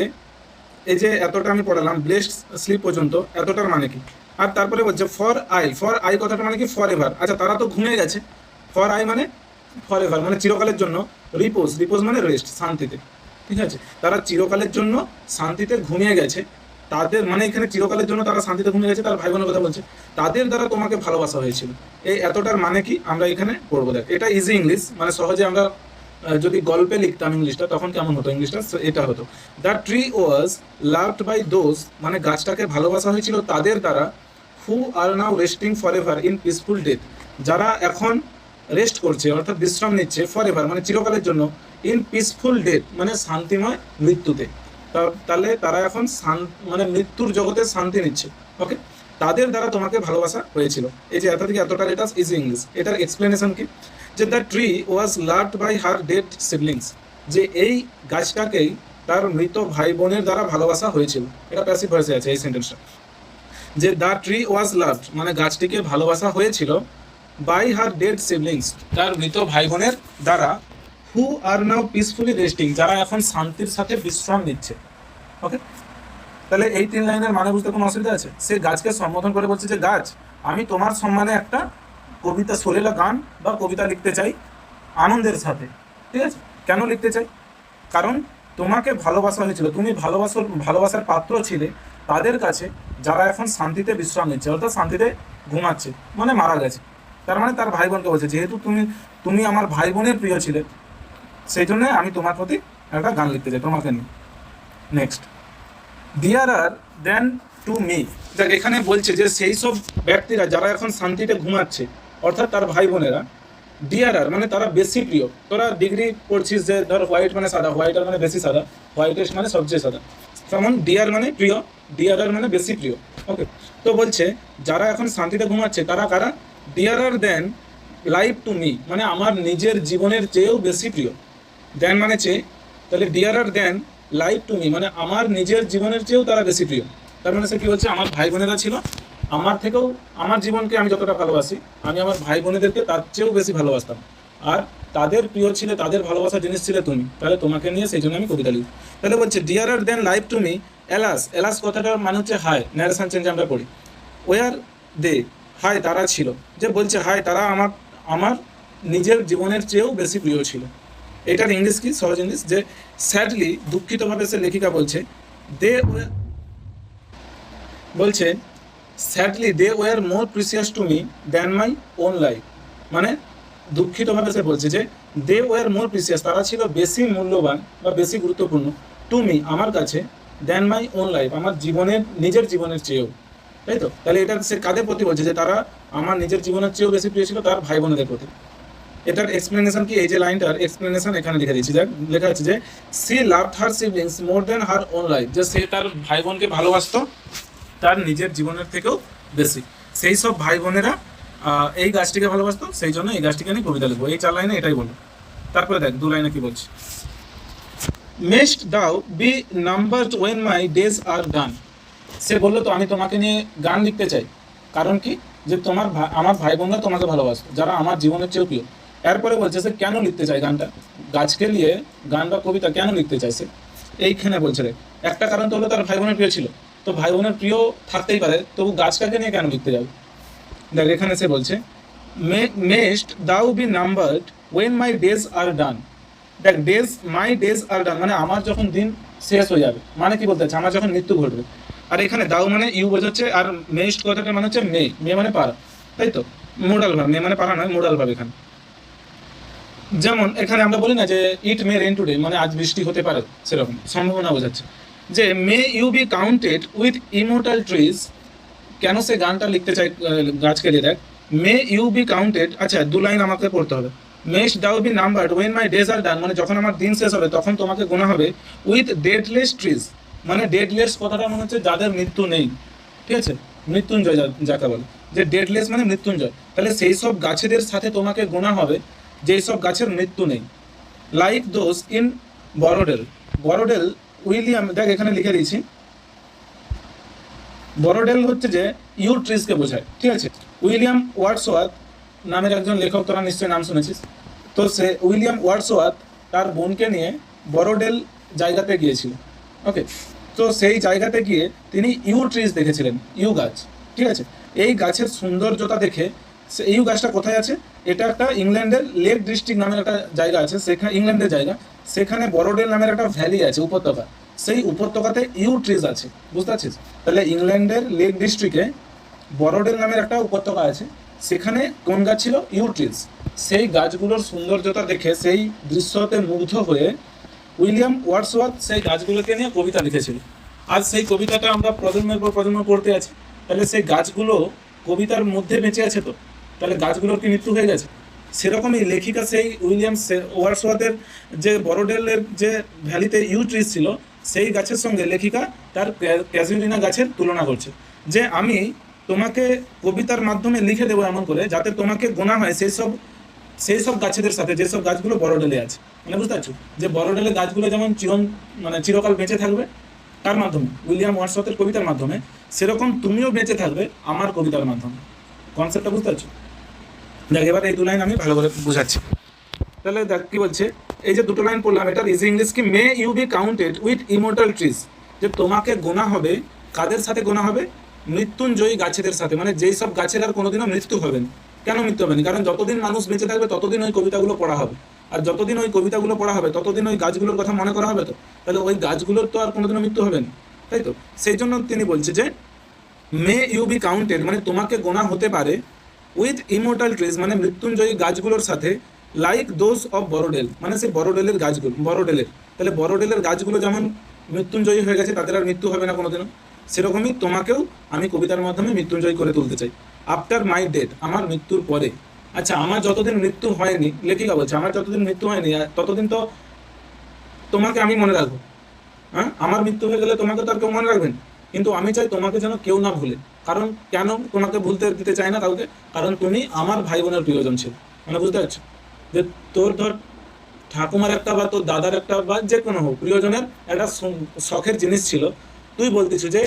এই যে এতটা আমি পড়ালাম ব্লেসড স্লিপ পর্যন্ত, এতটার মানে কি? আর তারপরে বলছে ফর আই কথাটা মানে কি? For ever. আচ্ছা, তারা তো ঘুমিয়ে গেছে, ফর আই মানে ফর এভার মানে চিরকালের জন্য। রিপোজ মানে রেস্ট, শান্তিতে, ঠিক আছে, তারা চিরকালের জন্য শান্তিতে ঘুমিয়ে গেছে। তাদের মানে এখানে চিরকালের জন্য তারা শান্তিতে ঘুমিয়ে গেছে, তার ভাই বোনের কথা বলছে, তাদের দ্বারা তোমাকে ভালোবাসা হয়েছিল। এই এতটার মানে কি আমরা এখানে পড়বো। দেখ, এটা ইজি ইংলিশ, মানে সহজে আমরা যদি গল্পে লিখতাম ইংলিশটা তখন কেমন হতো ইংলিশটা? এটা হতো, the tree was loved by those মানে গাছটাকে ভালোবাসা হয়েছিল তাদের দ্বারা, who are now resting for ever in peaceful death যারা এখন রেস্ট করছে অর্থাৎ বিশ্রাম নিচ্ছে, ফর এভার মানে চিরকালের জন্য, ইন পিসফুল ডেথ মানে শান্তিময় মৃত্যুতে। তাহলে তারা এখন মানে মৃত্যুর জগতে শান্তি নিচ্ছে। ওকে, তাদের দ্বারা তোমাকে ভালোবাসা হয়েছিল। এই যে এত থেকে এতটা, এটা ইজি ইংলিশ। এটার এক্সপ্লেনেশন কি? যে the tree was loved by her dead siblings, যে এই গাছটাকেই তার মৃত ভাই বোনের দ্বারা ভালোবাসা হয়েছিল। এটা প্যাসিভ ভয়েসে আছে এই সেন্টেন্সটা, যে দ্য ট্রি ওয়াজ লাভড মানে গাছটিকে ভালোবাসা হয়েছিল, বাই হার ডেড সিবলিংস তার মৃত ভাই বোনের দ্বারা, who are now peacefully resting যারা এখন শান্তির সাথে বিশ্রাম নিচ্ছে। ওকে, তাহলে এই 3 লাইনের মানে বুঝতে কোনো অসুবিধা আছে? সে গাছকে সম্বোধন করে বলছে যে গাছ আমি তোমার সম্মানে একটা কবিতা, সুরেলা গান বা কবিতা লিখতে চাই আনন্দের সাথে, ঠিক আছে। কেন লিখতে চাই? কারণ তোমাকে ভালোবাসা হয়েছিল, তুমি ভালোবাসার পাত্র ছিলে তাদের কাছে, যারা এখন শান্তিতে বিশ্রাম নিচ্ছে অর্থাৎ শান্তিতে ঘুমাচ্ছে মানে মারা গেছে। তার মানে তার ভাই বোনকে বলছে যেহেতু তুমি আমার ভাই বোনের প্রিয় ছিলে, সেই জন্য আমি তোমার প্রতি একটা গান লিখতে চাই তোমাকে নিয়ে। Next, dearer than to me. দেখ, এখানে বলছে যে সেই সব ব্যক্তিরা যারা এখন শান্তিতে ঘুমাচ্ছে অর্থাৎ তার ভাই বোনেরা, ডিয়ারার মানে তারা বেশি প্রিয়। তোরা ডিগ্রি পড়ছিস যে ধর হোয়াইট মানে সাদা, হোয়াইটার মানে বেশি সাদা, হোয়াইটেস্ট মানে সবচেয়ে সাদা, তেমন ডিয়ার মানে প্রিয়, ডিয়ারার মানে বেশি প্রিয়। ওকে, তো বলছে যারা এখন শান্তিতে ঘুমাচ্ছে তারা কারা? Dearer than life to me মানে আমার নিজের জীবনের চেয়েও বেশি প্রিয়। দেন মানে চেয়ে, তাহলে dearer than life to me মানে আমার নিজের জীবনের চেয়েও তারা বেশি প্রিয়। তার মানে সে কী বলছে? আমার ভাই বোনেরা ছিল আমার থেকেও, আমার জীবনকে আমি যতটা ভালোবাসি, আমি আমার ভাই বোনেদেরকে তার চেয়েও বেশি ভালোবাসতাম। আর তাদের প্রিয় ছিলে, তাদের ভালোবাসার জিনিস ছিলে তুমি, তাহলে তোমাকে নিয়ে সেই জন্য আমি কবিতা লিখি। তাহলে বলছে dearer than life to me alas কথাটার মানে হচ্ছে হাই, ন্যারেশন চেঞ্জ আমরা করি, ওয়ার দে হাই তারা ছিল, যে বলছে হাই তারা আমার নিজের জীবনের চেয়েও বেশি প্রিয় ছিল। এটার ইংলিশ কি? সহজ ইংলিশ, যে স্যাডলি দুঃখিতভাবে সে লেখিকা বলছে, বলছে sadly they were more precious to me than my own life. মানে দুঃখিতভাবে সে বলছে যে দে ওয়ার মোর প্রিসিয়াস, তারা ছিল বেশি মূল্যবান বা বেশি গুরুত্বপূর্ণ টু মি, আমার কাছে, দ্যান মাই ওন লাইফ, আমার জীবনের নিজের জীবনের চেয়েও। তাই তো? তাহলে এটা সে কাদের প্রতি বলছে যে তারা আমার নিজের জীবনের চেয়েও বেশি প্রিয় ছিল তার ভাই বোনেদের প্রতি। এটার এক্সপ্লেনেশন কি, এই যে লাইনটার এক্সপ্লেনেশন এখানে লিখে দিচ্ছি, দেখ লেখা আছে যে she loved her siblings more than her own life, যে সে তার ভাই বোনকে ভালোবাসতো তার নিজের জীবনের থেকেও বেশি। সেই সব ভাই বোনেরা এই গাছটিকে ভালোবাসতো, সেই জন্য এই গাছটিকে নিয়ে কবিতা লিখবো। এই 4 লাইনে এটাই বলবো। তারপরে দেখ 2 লাইনে কি বলছে, mayst thou be numbered when my days are done. সে বললো তো আমি তোমাকে নিয়ে গান লিখতে চাই, কারণ কি, যে তোমার আমার ভাই বোনরা তোমাকে ভালোবাসতো, যারা আমার জীবনের চেয়েও প্রিয়। এরপরে বলছে সে কেন লিখতে চায় গানটা, গাছকে নিয়ে গান বা কবিতা কেন লিখতে চাইছে, এইখানে বলছে রে একটা কারণ তো হলো তার ভাই বোনের প্রিয় ছিল, তো ভাই বোনের প্রিয় থাকতেই পারে, তবু গাছটাকে নিয়ে কেন লিখতে যাবে। দেখ এখানে সে বলছে mayst thou be numbered when my days are done. দেখ days, my days are done মানে আমার যখন দিন শেষ হয়ে যাবে, মানে কি বলতে চাচ্ছে আমার যখন মৃত্যু ঘটবে। আর এখানে দাও মানে ইউ বোঝাচ্ছে, আর মেস্ট কথাটা মানে হচ্ছে মে, মে মানে পারা, তাই তো, মোডাল ভাব, মে মানে পারা নয়, মোডাল ভাব এখানে। যেমন এখানে আমরা বলি না যে ইট মে রেন টুডে, মানে আজ বৃষ্টি হতে পারে, সেরকম সম্ভাবনা বোঝাচ্ছে। যে may you be counted with immortal trees, কেন সে গানটা লিখতে চাই গাছকে দিয়ে, দেখ মে ইউ বি কাউন্টেড, আচ্ছা 2 লাইন আমাকে পড়তে হবে। Mayst thou be numbered when my days are done, মানে যখন আমার দিন শেষ হবে তখন তোমাকে গোনা হবে উইথ ডেডলেস ট্রিজ, মানে ডেডলেস কথাটা মনে হচ্ছে যাদের মৃত্যু নেই, ঠিক আছে, মৃত্যুঞ্জয় যাকে বলে, যে ডেডলেস মানে মৃত্যুঞ্জয়, তাহলে সেই সব গাছেদের সাথে তোমাকে গোনা হবে যেই সব গাছের মৃত্যু নেই। লাইক দোজ ইন বরোডেল, বরোডেল উইলিয়াম, দেখ এখানে লিখে দিয়েছি, বরোডেল হচ্ছে যে ইউ ট্রিজকে বোঝায়, ঠিক আছে। উইলিয়াম ওয়ার্ডসওয়ার্থ নামের একজন লেখক, তোরা নিশ্চয়ই নাম শুনেছিস, তো সে উইলিয়াম ওয়ার্ডসওয়ার্থ তার বোনকে নিয়ে বরোডেল জায়গাতে গিয়েছিল, ওকে। তো সেই জায়গাতে গিয়ে তিনি ইউ ট্রিজ দেখেছিলেন, ইউ গাছ, ঠিক আছে। এই গাছের সৌন্দর্যতা দেখে, ইউ গাছটা কোথায় আছে, এটা একটা ইংল্যান্ডের লেক ডিস্ট্রিক্ট নামের একটা জায়গা আছে, সেখানে ইংল্যান্ডের জায়গা, সেখানে বরোডেল নামের একটা ভ্যালি আছে, উপত্যকা, সেই উপত্যকাতে ইউ ট্রিজ আছে, বুঝতে পারছিস। তাহলে ইংল্যান্ডের লেক ডিস্ট্রিক্টে বরোডেল নামের একটা উপত্যকা আছে, সেখানে কোন গাছ ছিল, ইউ ট্রিজ। সেই গাছগুলোর সৌন্দর্যতা দেখে, সেই দৃশ্যতে মুগ্ধ হয়ে উইলিয়াম ওয়ার্ডসওয়ার্থ সেই গাছগুলোকে নিয়ে কবিতা লিখেছিল। আজ সেই কবিতাটা আমরা প্রজন্মের পর প্রজন্ম পড়তে আছি, তাহলে সেই গাছগুলো কবিতার মধ্যে বেঁচে আছে, তো তাহলে গাছগুলোর কি মৃত্যু হয়ে গেছে? সেরকমই লেখিকা সেই উইলিয়াম ওয়ার্ডসওয়ার্থের যে বরোডেলের যে ভ্যালিতে ইউ ট্রিজ ছিল, সেই গাছের সঙ্গে লেখিকা তার ক্যাজুলিনা গাছের তুলনা করছে, যে আমি তোমাকে কবিতার মাধ্যমে লিখে দেবো এমন করে যাতে তোমাকে গোনা হয় সেই সব গাছেদের সাথে, যেসব গাছগুলো বরোডেলে আছে। মানে বুঝতে পারছো যে বরোডেলের গাছগুলো যেমন চিরকাল বেঁচে থাকবে তার মাধ্যমে, উইলিয়াম ওয়ার্ডসওয়ার্থের কবিতার মাধ্যমে, সেরকম তুমিও বেঁচে থাকবে আমার কবিতার মাধ্যমে। কনসেপ্টটা বুঝতে পারছো? দেখ এবার এই 2 লাইন আমি ভালো করে বুঝাচ্ছি। তাহলে দেখ কি বলছে, এই যে 2 লাইন পড়লাম, এটা ইজি ইংলিশ কি, may you be counted with immortal trees, যে তোমাকে গোনা হবে, কাদের সাথে গোনা হবে, মৃত্যুঞ্জয়ী গাছেদের সাথে, মানে যেই সব গাছের আর কোনোদিনও মৃত্যু হবে না। কেন মৃত্যু হবে না? কারণ যতদিন মানুষ বেঁচে থাকবে ততদিন ওই কবিতাগুলো পড়া হবে, আর যতদিন ওই কবিতাগুলো পড়া হবে ততদিন ওই গাছগুলোর কথা মনে করা হবে, তো তাহলে ওই গাছগুলোর তো আর কোনোদিনও মৃত্যু হবে না, তাই তো। সেই জন্য তিনি বলছে যে মে ইউ বি কাউন্টেড, মানে তোমাকে গোনা হতে পারে উইথ ইমোর্টাল ট্রিজ, মানে মৃত্যুঞ্জয়ী গাছগুলোর সাথে, লাইক দোজ অফ বরোডেল, মানে সেই বরোডেলের গাছগুলো, বরোডেলের, তাহলে বরোডেলের গাছগুলো যেমন মৃত্যুঞ্জয়ী হয়ে গেছে, তাদের আর মৃত্যু হবে না কোনোদিনও, সেরকমই তোমাকেও আমি কবিতার মাধ্যমে মৃত্যুঞ্জয়ী করে তুলতে চাই। আফটার মাই ডেথ, আমার মৃত্যুর পরে। আচ্ছা আমার যতদিন মৃত্যু হয়নি, লেখিকা বলছে আমার যতদিন মৃত্যু হয়নি ততদিন তো তোমাকে আমি মনে রাখবো, হ্যাঁ, আমার মৃত্যু হয়ে গেলে তোমাকে তো আর কেউ মনে রাখবেন, কিন্তু আমি চাই তোমাকে যেন কেউ না ভুলে। কারণ কেন তোমাকে ভুলতে দিতে চাই না কাউকে, কারণ তুমি আমার ভাই বোনের প্রিয়জন ছিল। মানে বুঝতে পারছো যে তোর ধর ঠাকুমার একটা বা তোর দাদার একটা বা যে কোনো হোক প্রিয়জনের একটা শখের জিনিস ছিল, তুই বলতিস যে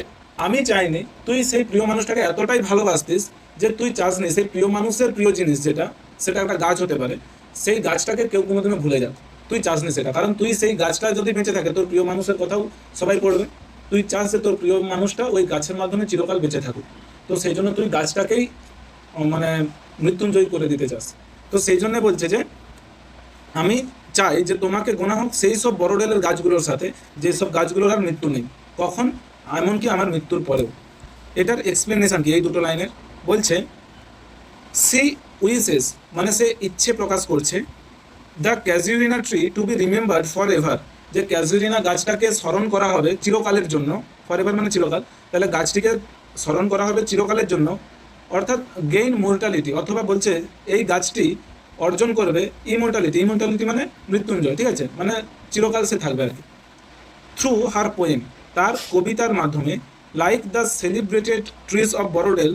আমি চাইনি, তুই সেই প্রিয় মানুষটাকে এতটাই ভালোবাসতিস যে তুই চাসনি সেই প্রিয় মানুষের প্রিয় জিনিস যেটা, সেটা একটা গাছ হতে পারে, সেই গাছটাকে কেউ কোনোদিনও ভুলে যাক, তুই চাসনি সেটা। কারণ তুই সেই গাছটা যদি বেঁচে থাকে, তোর প্রিয় মানুষের কথাও সবাই পড়বে, তুই চাস যে তোর প্রিয় মানুষটা ওই গাছের মাধ্যমে চিরকাল বেঁচে থাকুক, তো সেই জন্য তুই গাছটাকেই মানে মৃত্যুঞ্জয়ী করে দিতে চাস। তো সেই জন্য বলছে যে আমি চাই যে তোমাকে গোনা হোক সেই সব বড়ডেলের গাছগুলোর সাথে, যেসব গাছগুলোর আর মৃত্যু নেই, কখন, এমনকি আমার মৃত্যুর পরেও। এটার এক্সপ্লেনেশন কি এই দুটো লাইনের? বলছে সি উইসেস মানে সে ইচ্ছে প্রকাশ করছে the Casuarina tree two be remembered for ever, যে ক্যাজুরিনা গাছটাকে স্মরণ করা হবে চিরকালের জন্য। ফর এভার মানে চিরকাল, তাহলে গাছটিকে স্মরণ করা হবে চিরকালের জন্য, অর্থাৎ গেইন মোর্টালিটি, অথবা বলছে এই গাছটি অর্জন করবে ইমোর্টালিটি। ইমোর্টালিটি মানে মৃত্যুঞ্জয়, ঠিক আছে, মানে চিরকাল সে থাকবে আর কি। থ্রু হার পোয়েম, তার কবিতার মাধ্যমে, like the celebrated trees of বড়োডেল,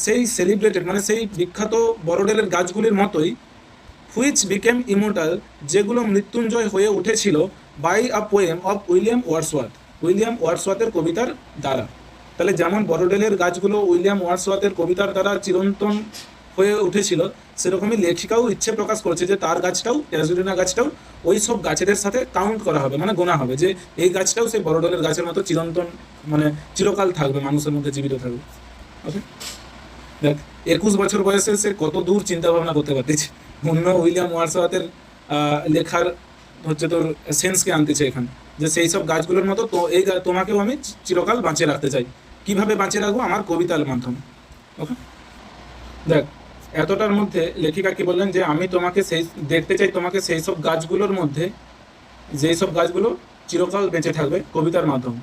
সেই সেলিব্রেটেড মানে সেই বিখ্যাত বড়োডেলের গাছগুলির মতোই, হুইচ বিকেম ইমোর্টাল, যেগুলো মৃত্যুঞ্জয় হয়ে উঠেছিল, by a poem of William Wordsworth, William ওয়ার্ডসওয়ার্থের কবিতার দ্বারা। তাহলে যেমন বড়োডেলের গাছগুলো উইলিয়াম ওয়ার্ডসওয়ার্থের কবিতার দ্বারা চিরন্তন হয়ে উঠেছিল, সেরকমই লেখিকাও ইচ্ছে প্রকাশ করছে যে তার গাছটাও, ক্যাজুরিনা গাছটাও ওই সব গাছেদের সাথে কাউন্ট করা হবে, মানে গোনা হবে, যে এই গাছটাও সেই বড়োডেলের গাছের মতো চিরন্তন মানে চিরকাল থাকবে, মানুষের মধ্যে জীবিত থাকবে। ওকে, দেখ 21 বছর বয়সে সে কত দূর চিন্তা ভাবনা করতে পারতেছে, অন্য উইলিয়াম ওয়ার্ডসওয়ার্থের লেখার হচ্ছে তোর সেন্সকে আনতেছে এখানে, যে সেই সব গাছগুলোর মতো তো এই তোমাকেও আমি চিরকাল বাঁচিয়ে রাখতে চাই। কিভাবে বাঁচিয়ে রাখবো? আমার কবিতার মাধ্যমে। ওকে, দেখ এতটার মধ্যে লেখিকা কি বললেন, যে আমি তোমাকে সেই দেখতে চাই, তোমাকে সেই সব গাছগুলোর মধ্যে, যেই সব গাছগুলো চিরকাল বেঁচে থাকবে কবিতার মাধ্যমে,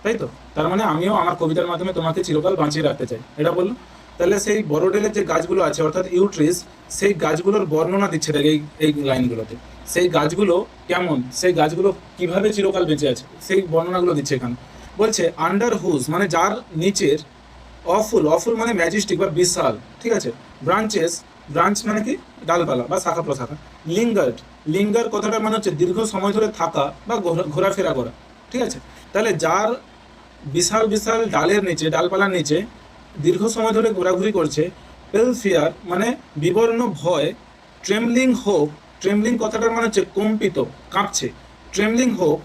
তাই তো? তার মানে আমিও আমার কবিতার মাধ্যমে তোমাকে চিরকাল বাঁচিয়ে রাখতে চাই, এটা বললো। তাহলে সেই বড়োডেলের যে গাছগুলো আছে অর্থাৎ ইউট্রিস, সেই গাছগুলোর বর্ণনা দিচ্ছে দেখ এই লাইনগুলোতে। সেই গাছগুলো কেমন, সেই গাছগুলো কিভাবে চিরকাল বেঁচে আছে, সেই বর্ণনাগুলো দিচ্ছে এখানে। বলছে আন্ডার হুজ মানে যার নিচের, অফুল, অফুল মানে ম্যাজেস্টিক বা বিশাল, ঠিক আছে, ব্রাঞ্চেস, ব্রাঞ্চ মানে কি ডালপালা বা শাখা প্রশাখা, লিঙ্গার্ড, লিঙ্গার কথাটা মানে হচ্ছে দীর্ঘ সময় ধরে থাকা বা ঘোরাফেরা করা, ঠিক আছে। তাহলে যার বিশাল বিশাল ডালের নিচে, ডালপালার নিচে দীর্ঘ সময় ধরে ঘোরাঘুরি করছে, পেল ফিয়ার মানে বিবর্ণ ভয়, ট্রেমলিং হোপ, ট্রেমলিং কথাটার মানে হচ্ছে কম্পিত, কাঁপছে, ট্রেমলিং হোপ,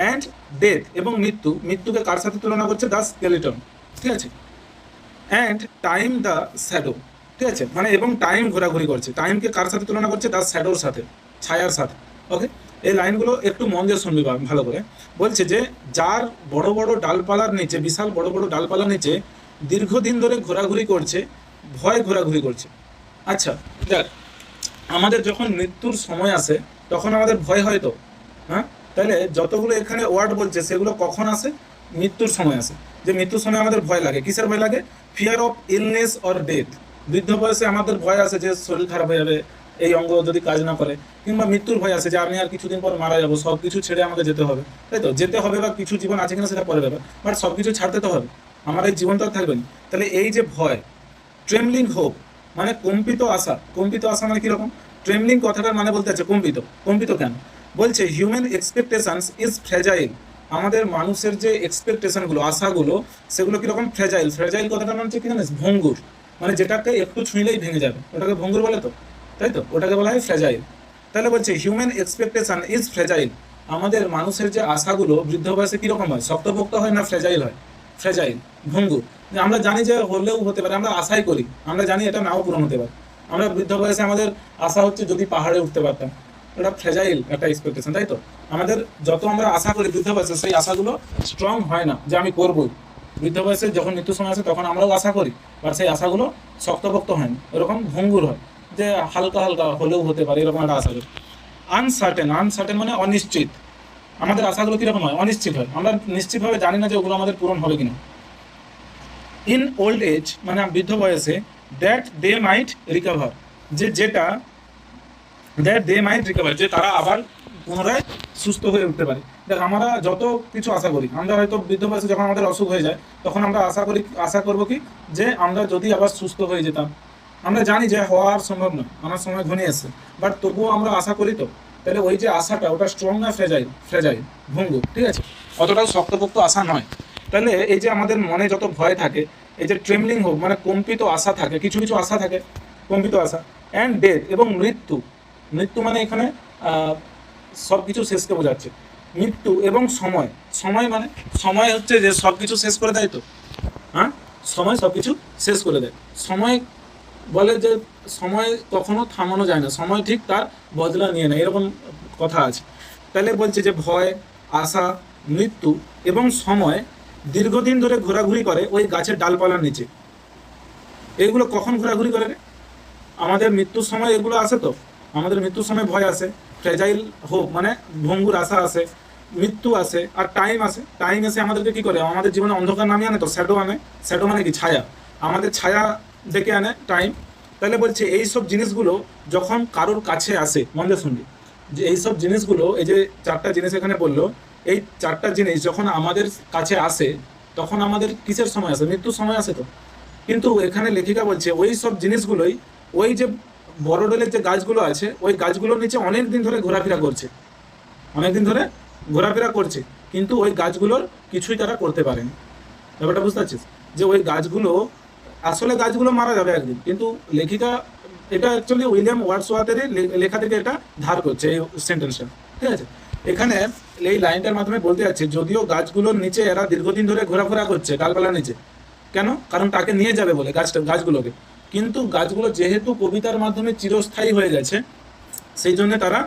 অ্যান্ড ডেথ এবং মৃত্যু, মৃত্যুকে কার সাথে তুলনা করছে? দ্য স্কেলিটন, ঠিক আছে, অ্যান্ড টাইম দ্য শ্যাডো, ঠিক আছে, মানে এবং টাইম ঘোরাঘুরি করছে, টাইমকে কার সাথে তুলনা করছে? দ্য শ্যাডোর সাথে, ছায়ার সাথে। ওকে, এই লাইনগুলো একটু মন দিয়ে শুনবি ভালো করে। বলছে যে যার বড় বড় ডালপালার নিচে, বিশাল বড় বড় ডালপালার নিচে দীর্ঘদিন ধরে ঘোরাঘুরি করছে, ভয় ঘোরাঘুরি করছে। আচ্ছা দেখ, আমাদের যখন মৃত্যুর সময় আসে তখন আমাদের ভয় হয় তো, হ্যাঁ? তাহলে যতগুলো এখানে ওয়ার্ড বলছে সেগুলো কখন আসে? মৃত্যুর সময় আসে। যে মৃত্যুর সময় আমাদের ভয় লাগে, কিসের ভয় লাগে? Fear of illness or death, বৃদ্ধ বয়সে আমাদের ভয় আসে যে শরীর খারাপ হয়ে যাবে, এই অঙ্গ যদি কাজ না করে, কিংবা মৃত্যুর ভয় আসে যে আমি আর কিছুদিন পর মারা যাবো, সব কিছু ছেড়ে আমাকে যেতে হবে, তাই তো? যেতে হবে বা কিছু জীবন আছে কিনা সেটা পরে ব্যাপার, বাট সব কিছু ছাড়তে তো হবে, আমার এই জীবন তো আর থাকবে না। তাহলে এই যে ভয়, ট্রেমলিং হোপ মানে কম্পিত আশা, কম্পিত আশা মানে কিরকম? ট্রেমলিং কথাটার মানে বলতে আছে কম্পিত, কম্পিত কেন? বলছে হিউম্যান এক্সপেকটেশনস ইজ ফ্র্যাজাইল, আমাদের মানুষের যে এক্সপেকটেশনগুলো, আশাগুলো, সেগুলো কিরকম? ফ্র্যাজাইল, ফ্র্যাজাইল কথাটার মানে হচ্ছে কি জানিস? ভঙ্গুর, মানে যেটাকে একটু ছুঁইলেই ভেঙে যাবে, ওটাকে ভঙ্গুর বলে তো, তাই তো? ওটাকে বলা হয় ফ্র্যাজাইল। তাহলে বলছে হিউম্যান এক্সপেকটেশন ইজ ফ্র্যাজাইল, আমাদের মানুষের যে আশাগুলো বৃদ্ধ বয়সে কিরকম হয়? শক্তপোক্ত হয় না ফ্র্যাজাইল হয়? ফ্র্যাজাইল, ভঙ্গুর। যে আমরা জানি যে হলেও হতে পারে, আমরা আশাই করি, আমরা জানি এটা নাও পূরণ হতে পারে। আমরা বৃদ্ধ বয়সে আমাদের আশা হচ্ছে যদি পাহাড়ে উঠতে পারতাম, এটা ফ্র্যাজাইল একটা এক্সপেকটেশন, তাই তো? আমাদের যত আমরা আশা করি বৃদ্ধ বয়সে, সেই আশাগুলো স্ট্রং হয় না যে আমি করবই। বৃদ্ধ বয়সে যখন মৃত্যুর সময় আসে তখন আমরাও আশা করি, বাট সেই আশাগুলো শক্তপোক্ত হয় না, এরকম ভঙ্গুর হয়, যে হালকা হালকা হলেও হতে পারে, এরকম একটা আশা করি। আনসার্টেন, আনসার্টেন মানে অনিশ্চিত, আমাদের আশাগুলো কীরকম হয়? অনিশ্চিত হয়, আমরা নিশ্চিতভাবে জানি না যে ওগুলো আমাদের পূরণ হবে কিনা। ইন ওল্ড এজ মানে বৃদ্ধ বয়সে, দ্যাট দে মাইট রিকভার, যেটা দ্যাট দে মাইট রিকভার, যে তারা আবার পুনরায় সুস্থ হয়ে উঠতে পারে। দেখ আমরা যত কিছু আশা করি, আমরা হয়তো বৃদ্ধ বয়সে যখন আমাদের অসুখ হয়ে যায় তখন আমরা আশা করবো কি, যে আমরা যদি আবার সুস্থ হয়ে যেতাম। আমরা জানি যে হওয়ার সম্ভব নয়, আমার সময় ঘনিয়ে এসছে, বাট তবুও আমরা আশা করি তো। তাহলে ওই যে আশাটা, ওটা স্ট্রং না ফ্র্যাজাইল? ফ্র্যাজাইল, ভঙ্গু, ঠিক আছে, অতটাও শক্তপোক্ত আশা নয়। তাহলে এই যে আমাদের মনে যত ভয় থাকে, এই যে ট্রেমলিং হোক মানে কম্পিত আশা থাকে, কিছু কিছু আশা থাকে কম্পিত আশা, অ্যান্ড ডেথ এবং মৃত্যু, মৃত্যু মানে এখানে সব কিছু শেষকে বোঝাচ্ছে, মৃত্যু এবং সময়, সময় মানে সময় হচ্ছে যে সব কিছু শেষ করে দেয় তো, হ্যাঁ, সময় সব কিছু শেষ করে দেয়। সময় বলে যে সময় কখনো থামানো যায় না, সময় ঠিক তার বদলা নিয়ে নেয়, এরকম কথা আছে। তাহলে বলছে যে ভয়, আশা, মৃত্যু এবং সময় দীর্ঘদিন ধরে ঘোরাঘুরি করে ওই গাছের ডালপালার নিচে। এইগুলো কখন ঘোরাঘুরি করে রে? আমাদের মৃত্যুর সময় এগুলো আসে তো। আমাদের মৃত্যুর সময় ভয় আসে, ফ্রেজাইল হোক মানে ভঙ্গুর আশা আসে, মৃত্যু আসে, আর টাইম আসে। টাইম এসে আমাদেরকে কি করে? আমাদের জীবনে অন্ধকার নামিয়ে আনে তো, শ্যাডো আনে। শ্যাডো মানে কি? ছায়া। আমাদের ছায়া ডেকে আনে টাইম। তাহলে বলছে এই সব জিনিসগুলো যখন কারোর কাছে আসে, মন দিয়ে শুনবি, যে এই সব জিনিসগুলো, এই যে চারটা জিনিস এখানে বললো, এই চারটা জিনিস যখন আমাদের কাছে আসে তখন আমাদের কিসের সময় আসে? মৃত্যুর সময় আসে তো। কিন্তু এখানে লেখিকা বলছে ওই সব জিনিসগুলোই ওই যে বড়ডলের যে গাছগুলো আছে ওই গাছগুলোর নিচে অনেক দিন ধরে ঘোরাফেরা করছে, অনেক দিন ধরে ঘোরাফেরা করছে, কিন্তু ওই গাছগুলোর কিছুই তারা করতে পারেনি। ব্যাপারটা বুঝতে পারছিস? যে ওই গাছগুলো, আসলে গাছগুলো মারা যাবে একদিন, কিন্তু লেখিকা এটা অ্যাকচুয়ালি উইলিয়াম ওয়ার্ডসওয়ার্থেরই লেখা থেকে এটা ধার করছে এই সেন্টেন্সটা, ঠিক আছে? এখানে এই লাইনটার মাধ্যমে বলতে যাচ্ছে যদিও গাছগুলোর নিচে এরা দীর্ঘদিন ধরে ঘোরাফেরা করছে ডালপালার নিচে, কেন? কারণ তাকে নিয়ে যাবে বলে গাছগুলোকে। কিন্তু গাছগুলো যেহেতু কবিতার মাধ্যমে চিরস্থায়ী হয়ে গেছে, সেই জন্য তারা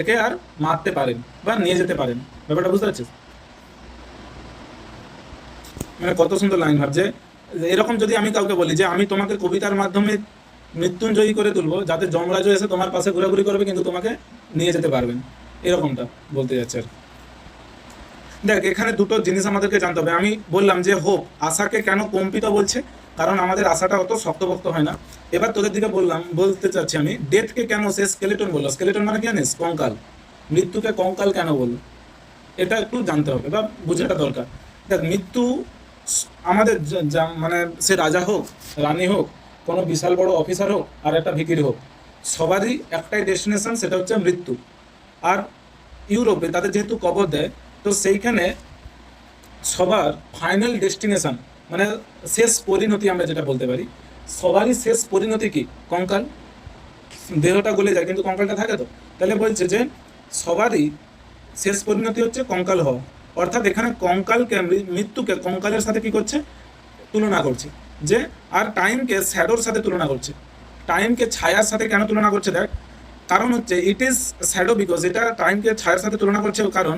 একে আর মারতে পারেন বা নিয়ে যেতে পারেন। ব্যাপারটা বুঝতে পারছিস? মানে কত সুন্দর লাইন ভাবছে। এরকম যদি আমি কাউকে বলি যে আমি তোমাকে কবিতার মাধ্যমে মৃত্যুঞ্জয়ী করে তুলবো, যাতে যমরাজও এসে তোমার পাশে ঘোরাঘুরি করবে কিন্তু তোমাকে নিয়ে যেতে পারবেন, এরকমটা বলতে যাচ্ছে আর কি। দেখ, এখানে দুটো জিনিস আমাদেরকে জানতে হবে। আমি বললাম যে হোপ, আশাকে কেন কম্পিত বলছে, কারণ আমাদের আশাটা অত শক্তপোক্ত হয় না। এবার তোদের দিকে বলতে চাচ্ছি আমি, ডেথকে কেন সে স্কেলেটন বললো? স্কেলেটন মানে কি জানিস? কঙ্কাল। মৃত্যুকে কঙ্কাল কেন বললো? এটা একটু জানতে হবে বা বুঝাটা দরকার। দেখ, মৃত্যু আমাদের মানে সে রাজা হোক, রানী হোক, কোনো বিশাল বড় অফিসার হোক, আর একটা ভিখিরি হোক, সবারই একটাই ডেস্টিনেশন, সেটা হচ্ছে মৃত্যু। আর ইউরোপে তাদের যেহেতু কবর দেয়, তো সেইখানে সবার ফাইনাল ডেস্টিনেশন মানে শেষ পরিণতি আমরা যেটা বলতে পারি, সবারই শেষ পরিণতি কি? কঙ্কাল। দেহটা গলে যায় কিন্তু কঙ্কালটা থাকে তো। তাহলে বলছে যে সবারই শেষ পরিণতি হচ্ছে কঙ্কাল হওয়া। অর্থাৎ এখানে কঙ্কালকে, মৃত্যুকে কঙ্কালের সাথে কি করছে? তুলনা করছে। যে আর টাইমকে শ্যাডোর সাথে তুলনা করছে। টাইমকে ছায়ার সাথে কেন তুলনা করছে? দেখ, কারণ হচ্ছে ইট ইজ শ্যাডো বিকজ, এটা টাইমকে ছায়ার সাথে তুলনা করছে কারণ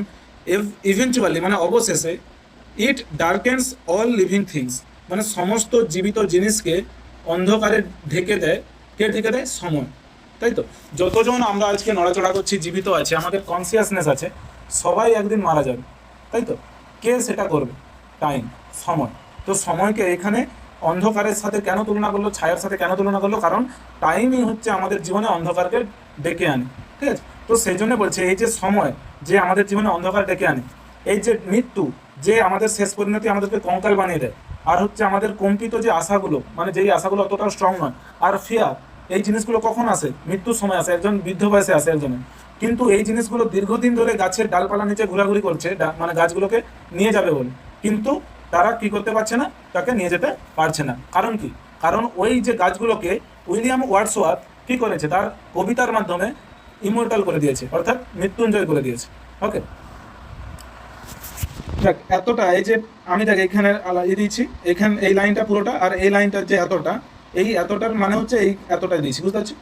ইভেন্চুয়ালি মানে অবশেষে ইট ডার্কেন্স অল লিভিং থিংস, মানে সমস্ত জীবিত জিনিসকে অন্ধকারে ঢেকে দেয়। কে ঢেকে দেয়? সময়। তাই তো, যতজন আমরা আজকে নড়াচড়া করছি, জীবিত আছে, আমাদের কনসিয়াসনেস আছে, সবাই একদিন মারা যাবে। তাই তো, কে সেটা করবে? টাইম, সময়। তো সময়কে এখানে অন্ধকারের সাথে কেন তুলনা করলো, ছায়ার সাথে কেন তুলনা করলো? কারণ টাইমই হচ্ছে আমাদের জীবনে অন্ধকারকে ডেকে আনে, ঠিক আছে? তো সেই জন্য বলছে এই যে সময় যে আমাদের জীবনে অন্ধকার ডেকে আনে, এই যে মৃত্যু যে আমাদের শেষ পরিণতি আমাদেরকে কঙ্কাল বানিয়ে দেয়, আর হচ্ছে আমাদের কম্পিত যে আশাগুলো, মানে যেই আশাগুলো অতটাও স্ট্রং নয়, আর ফিয়ার, এই জিনিসগুলো কখন আসে? মৃত্যুর সময় আসে, একজন বৃদ্ধ বয়সে আসে একজনের। কিন্তু এই জিনিসগুলো দীর্ঘদিন ধরে গাছের ডালপালা নিচে ঘোরাঘুরি করছে, মানে গাছগুলোকে নিয়ে যাবে বলে, কিন্তু তারা কি করতে পারছে না? তাকে নিয়ে যেতে পারছে না। কারণ কি? কারণ ওই যে গাছগুলোকে উইলিয়াম ওয়ার্ডসওয়ার্থ কি করেছে? তার কবিতার মাধ্যমে ইমর্টাল করে দিয়েছে, অর্থাৎ মৃত্যুঞ্জয় করে দিয়েছে। ওকে, দেখ এতটা, এই যে আমি দেখ এখানে দিয়েছি, এখানে এই লাইনটা পুরোটা, আর এই লাইনটার যে এতটা, এই এতটার মানে হচ্ছে এই এতটাই দিয়েছি, বুঝতে পারছি?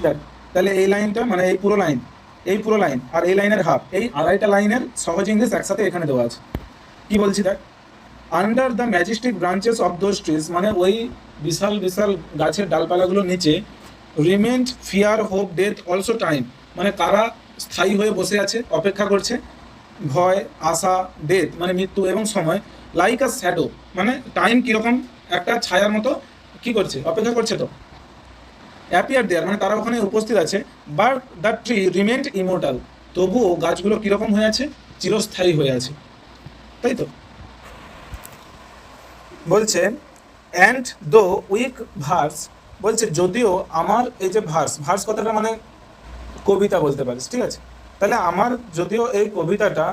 দেখ, তাহলে এই লাইনটা মানে এই পুরো লাইন, এই পুরো লাইন আর এই লাইনের হাফ, এই আড়াইটা লাইনের সহজ ইংলিশ একসাথে এখানে দেওয়া আছে। কি বলছি দেখ, under the Majestic branches of those trees, মানে ওই বিশাল বিশাল গাছের ডালপালাগুলোর নিচে, রিমেন্ড fear, hope, death, also time, মানে কারা স্থায়ী হয়ে বসে আছে, অপেক্ষা করছে? ভয়, আশা, ডেথ মানে মৃত্যু, এবং সময়, লাইক আ শ্যাডো, মানে টাইম কীরকম একটা ছায়ার মতো কি করছে? অপেক্ষা করছে তো। অ্যাপিয়ার দেয়ার মানে তারা ওখানে উপস্থিত আছে, বাট দ্য ট্রি রিমেন্ড ইমোর্টাল, তবুও গাছগুলো কীরকম হয়ে আছে? চিরস্থায়ী হয়ে আছে। তাই তো বলছে, অ্যান্ড দো উইক ভার্স, বলছে যদিও আমার এই যে ভার্স কথাটা মানে কবিতা বলতে পারিস, ঠিক আছে? তাহলে আমার যদিও এই কবিতাটা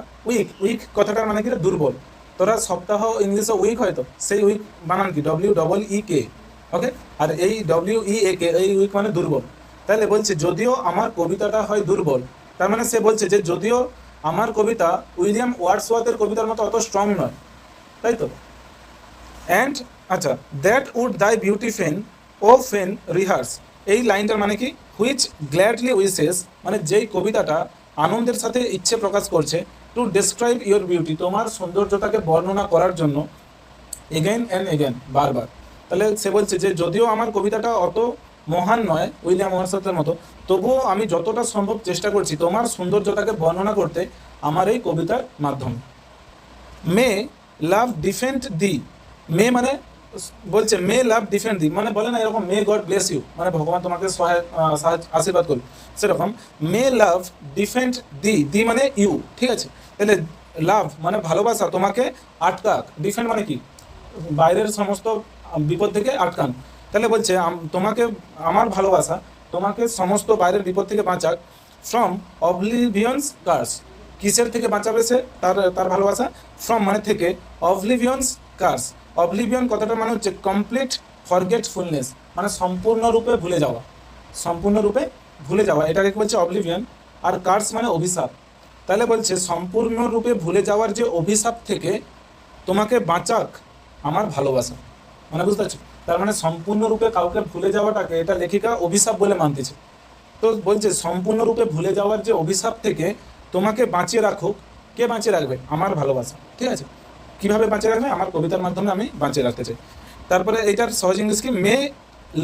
উইক কথাটার মানে কি? দুর্বল। তোরা সপ্তাহ ইংলিশে উইক হয়তো, সেই উইক বানান কি? WEEK, ওকে? আর এই WEAK, এই উইক মানে দুর্বল। তাহলে বলছে যদিও আমার কবিতাটা হয় দুর্বল, তার মানে সে বলছে যে যদিও আমার কবিতা উইলিয়াম ওয়ার্ডসওয়ার্থের কবিতার মতো অত স্ট্রং নয়, তাই তো। অ্যান্ড আচ্ছা, দ্যাট উড দাই বিউটি ফেন, ও ফেন রিহার্স, এই লাইনটার মানে কি? হুইচ গ্ল্যাডলি উইসেস, মানে যেই কবিতাটা আনন্দের সাথে ইচ্ছে প্রকাশ করছে, টু ডেসক্রাইব ইয়োর বিউটি, তোমার সৌন্দর্যতাকে বর্ণনা করার জন্য, এগেন অ্যান্ড এগেন, বারবার। তাহলে সে বলছে যে যদিও আমার কবিতাটা অত মহান নয় উইলিয়াম ওয়ার্ডসওয়ার্থের মতো, তবুও আমি যতটা সম্ভব চেষ্টা করছি তোমার সৌন্দর্যতাকে বর্ণনা করতে আমার এই কবিতার মাধ্যমে। মে লাভ ডিফেন্ড দি, মে মানে বলছে মে লাভ ডিফেন্ড দি, মানে বলে না এরকম মে গড ব্লেস ইউ, মানে ভগবান তোমাকে আশীর্বাদ করুন, সেরকম মে লাভ ডিফেন্ড দি, দি মানে ইউ, ঠিক আছে। তাহলে লাভ মানে ভালোবাসা তোমাকে আটকাক, ডিফেন্ড মানে কি, বাইরের সমস্ত বিপদ থেকে আটকান। তাহলে বলছে তোমাকে আমার ভালোবাসা তোমাকে সমস্ত বাইরের বিপদ থেকে বাঁচাক, ফ্রম অবলিভিয়ন্স কার্স, কিসের থেকে বাঁচাবে সে, তার ভালোবাসা, ফ্রম মানে থেকে, অবলিভিয়ন্স কার্স, অবলিভিয়ন কথাটা মানে হচ্ছে কমপ্লিট ফরগেটফুলনেস, মানে সম্পূর্ণরূপে ভুলে যাওয়া, সম্পূর্ণরূপে ভুলে যাওয়া, এটাকে বলছে অবলিভিয়ন। আর কার্স মানে অভিশাপ। তাহলে বলছে সম্পূর্ণরূপে ভুলে যাওয়ার যে অভিশাপ থেকে তোমাকে বাঁচাক আমার ভালোবাসা, মানে বুঝতে পারছো, তার মানে সম্পূর্ণরূপে কাউকে ভুলে যাওয়াটাকে এটা লেখিকা অভিশাপ বলে মানতেছে। তো বলছে সম্পূর্ণরূপে ভুলে যাওয়ার যে অভিশাপ থেকে তোমাকে বাঁচিয়ে রাখুক, কে বাঁচিয়ে রাখবে, আমার ভালোবাসা, ঠিক আছে। কিভাবে বাঁচিয়ে রাখবে, আমার কবিতার মাধ্যমে আমি বাঁচিয়ে রাখতে চাই। তারপরে এইটার সহজ ইংলিশ কি, মে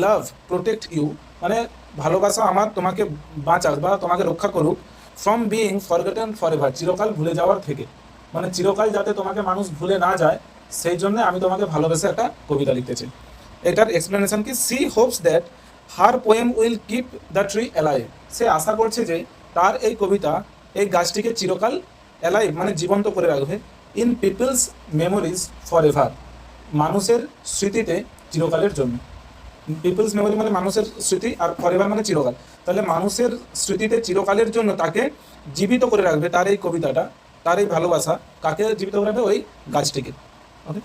লাভ প্রোটেক্ট ইউ, মানে ভালোবাসা আমার তোমাকে বাঁচাক বা তোমাকে রক্ষা করুক, ফ্রম বিইং ফরগেটেন ফরএভার, চিরকাল ভুলে যাওয়ার থেকে, মানে চিরকাল যাতে তোমাকে মানুষ ভুলে না যায় সেই জন্য আমি তোমাকে ভালোবেসে একটা কবিতা লিখতে চাই। এটার এক্সপ্লেনেশন কি, she hopes that her poem will keep the tree alive, সে আশা করছে যে তার এই কবিতা এই গাছটিকে চিরকাল অ্যালাইভ মানে জীবন্ত করে রাখবে, in people's memories for ever, মানুষের স্মৃতিতে চিরকালের জন্য। পিপলস মেমোরি মানে মানুষের স্মৃতি, আর ফরএভার মানে চিরকাল। তাহলে মানুষের স্মৃতিতে চিরকালের জন্য তাকে জীবিত করে রাখবে তার এই কবিতাটা, তার এই ভালোবাসা কাকে জীবিত করে রাখবে, ওই গাছটিকে। ওকে।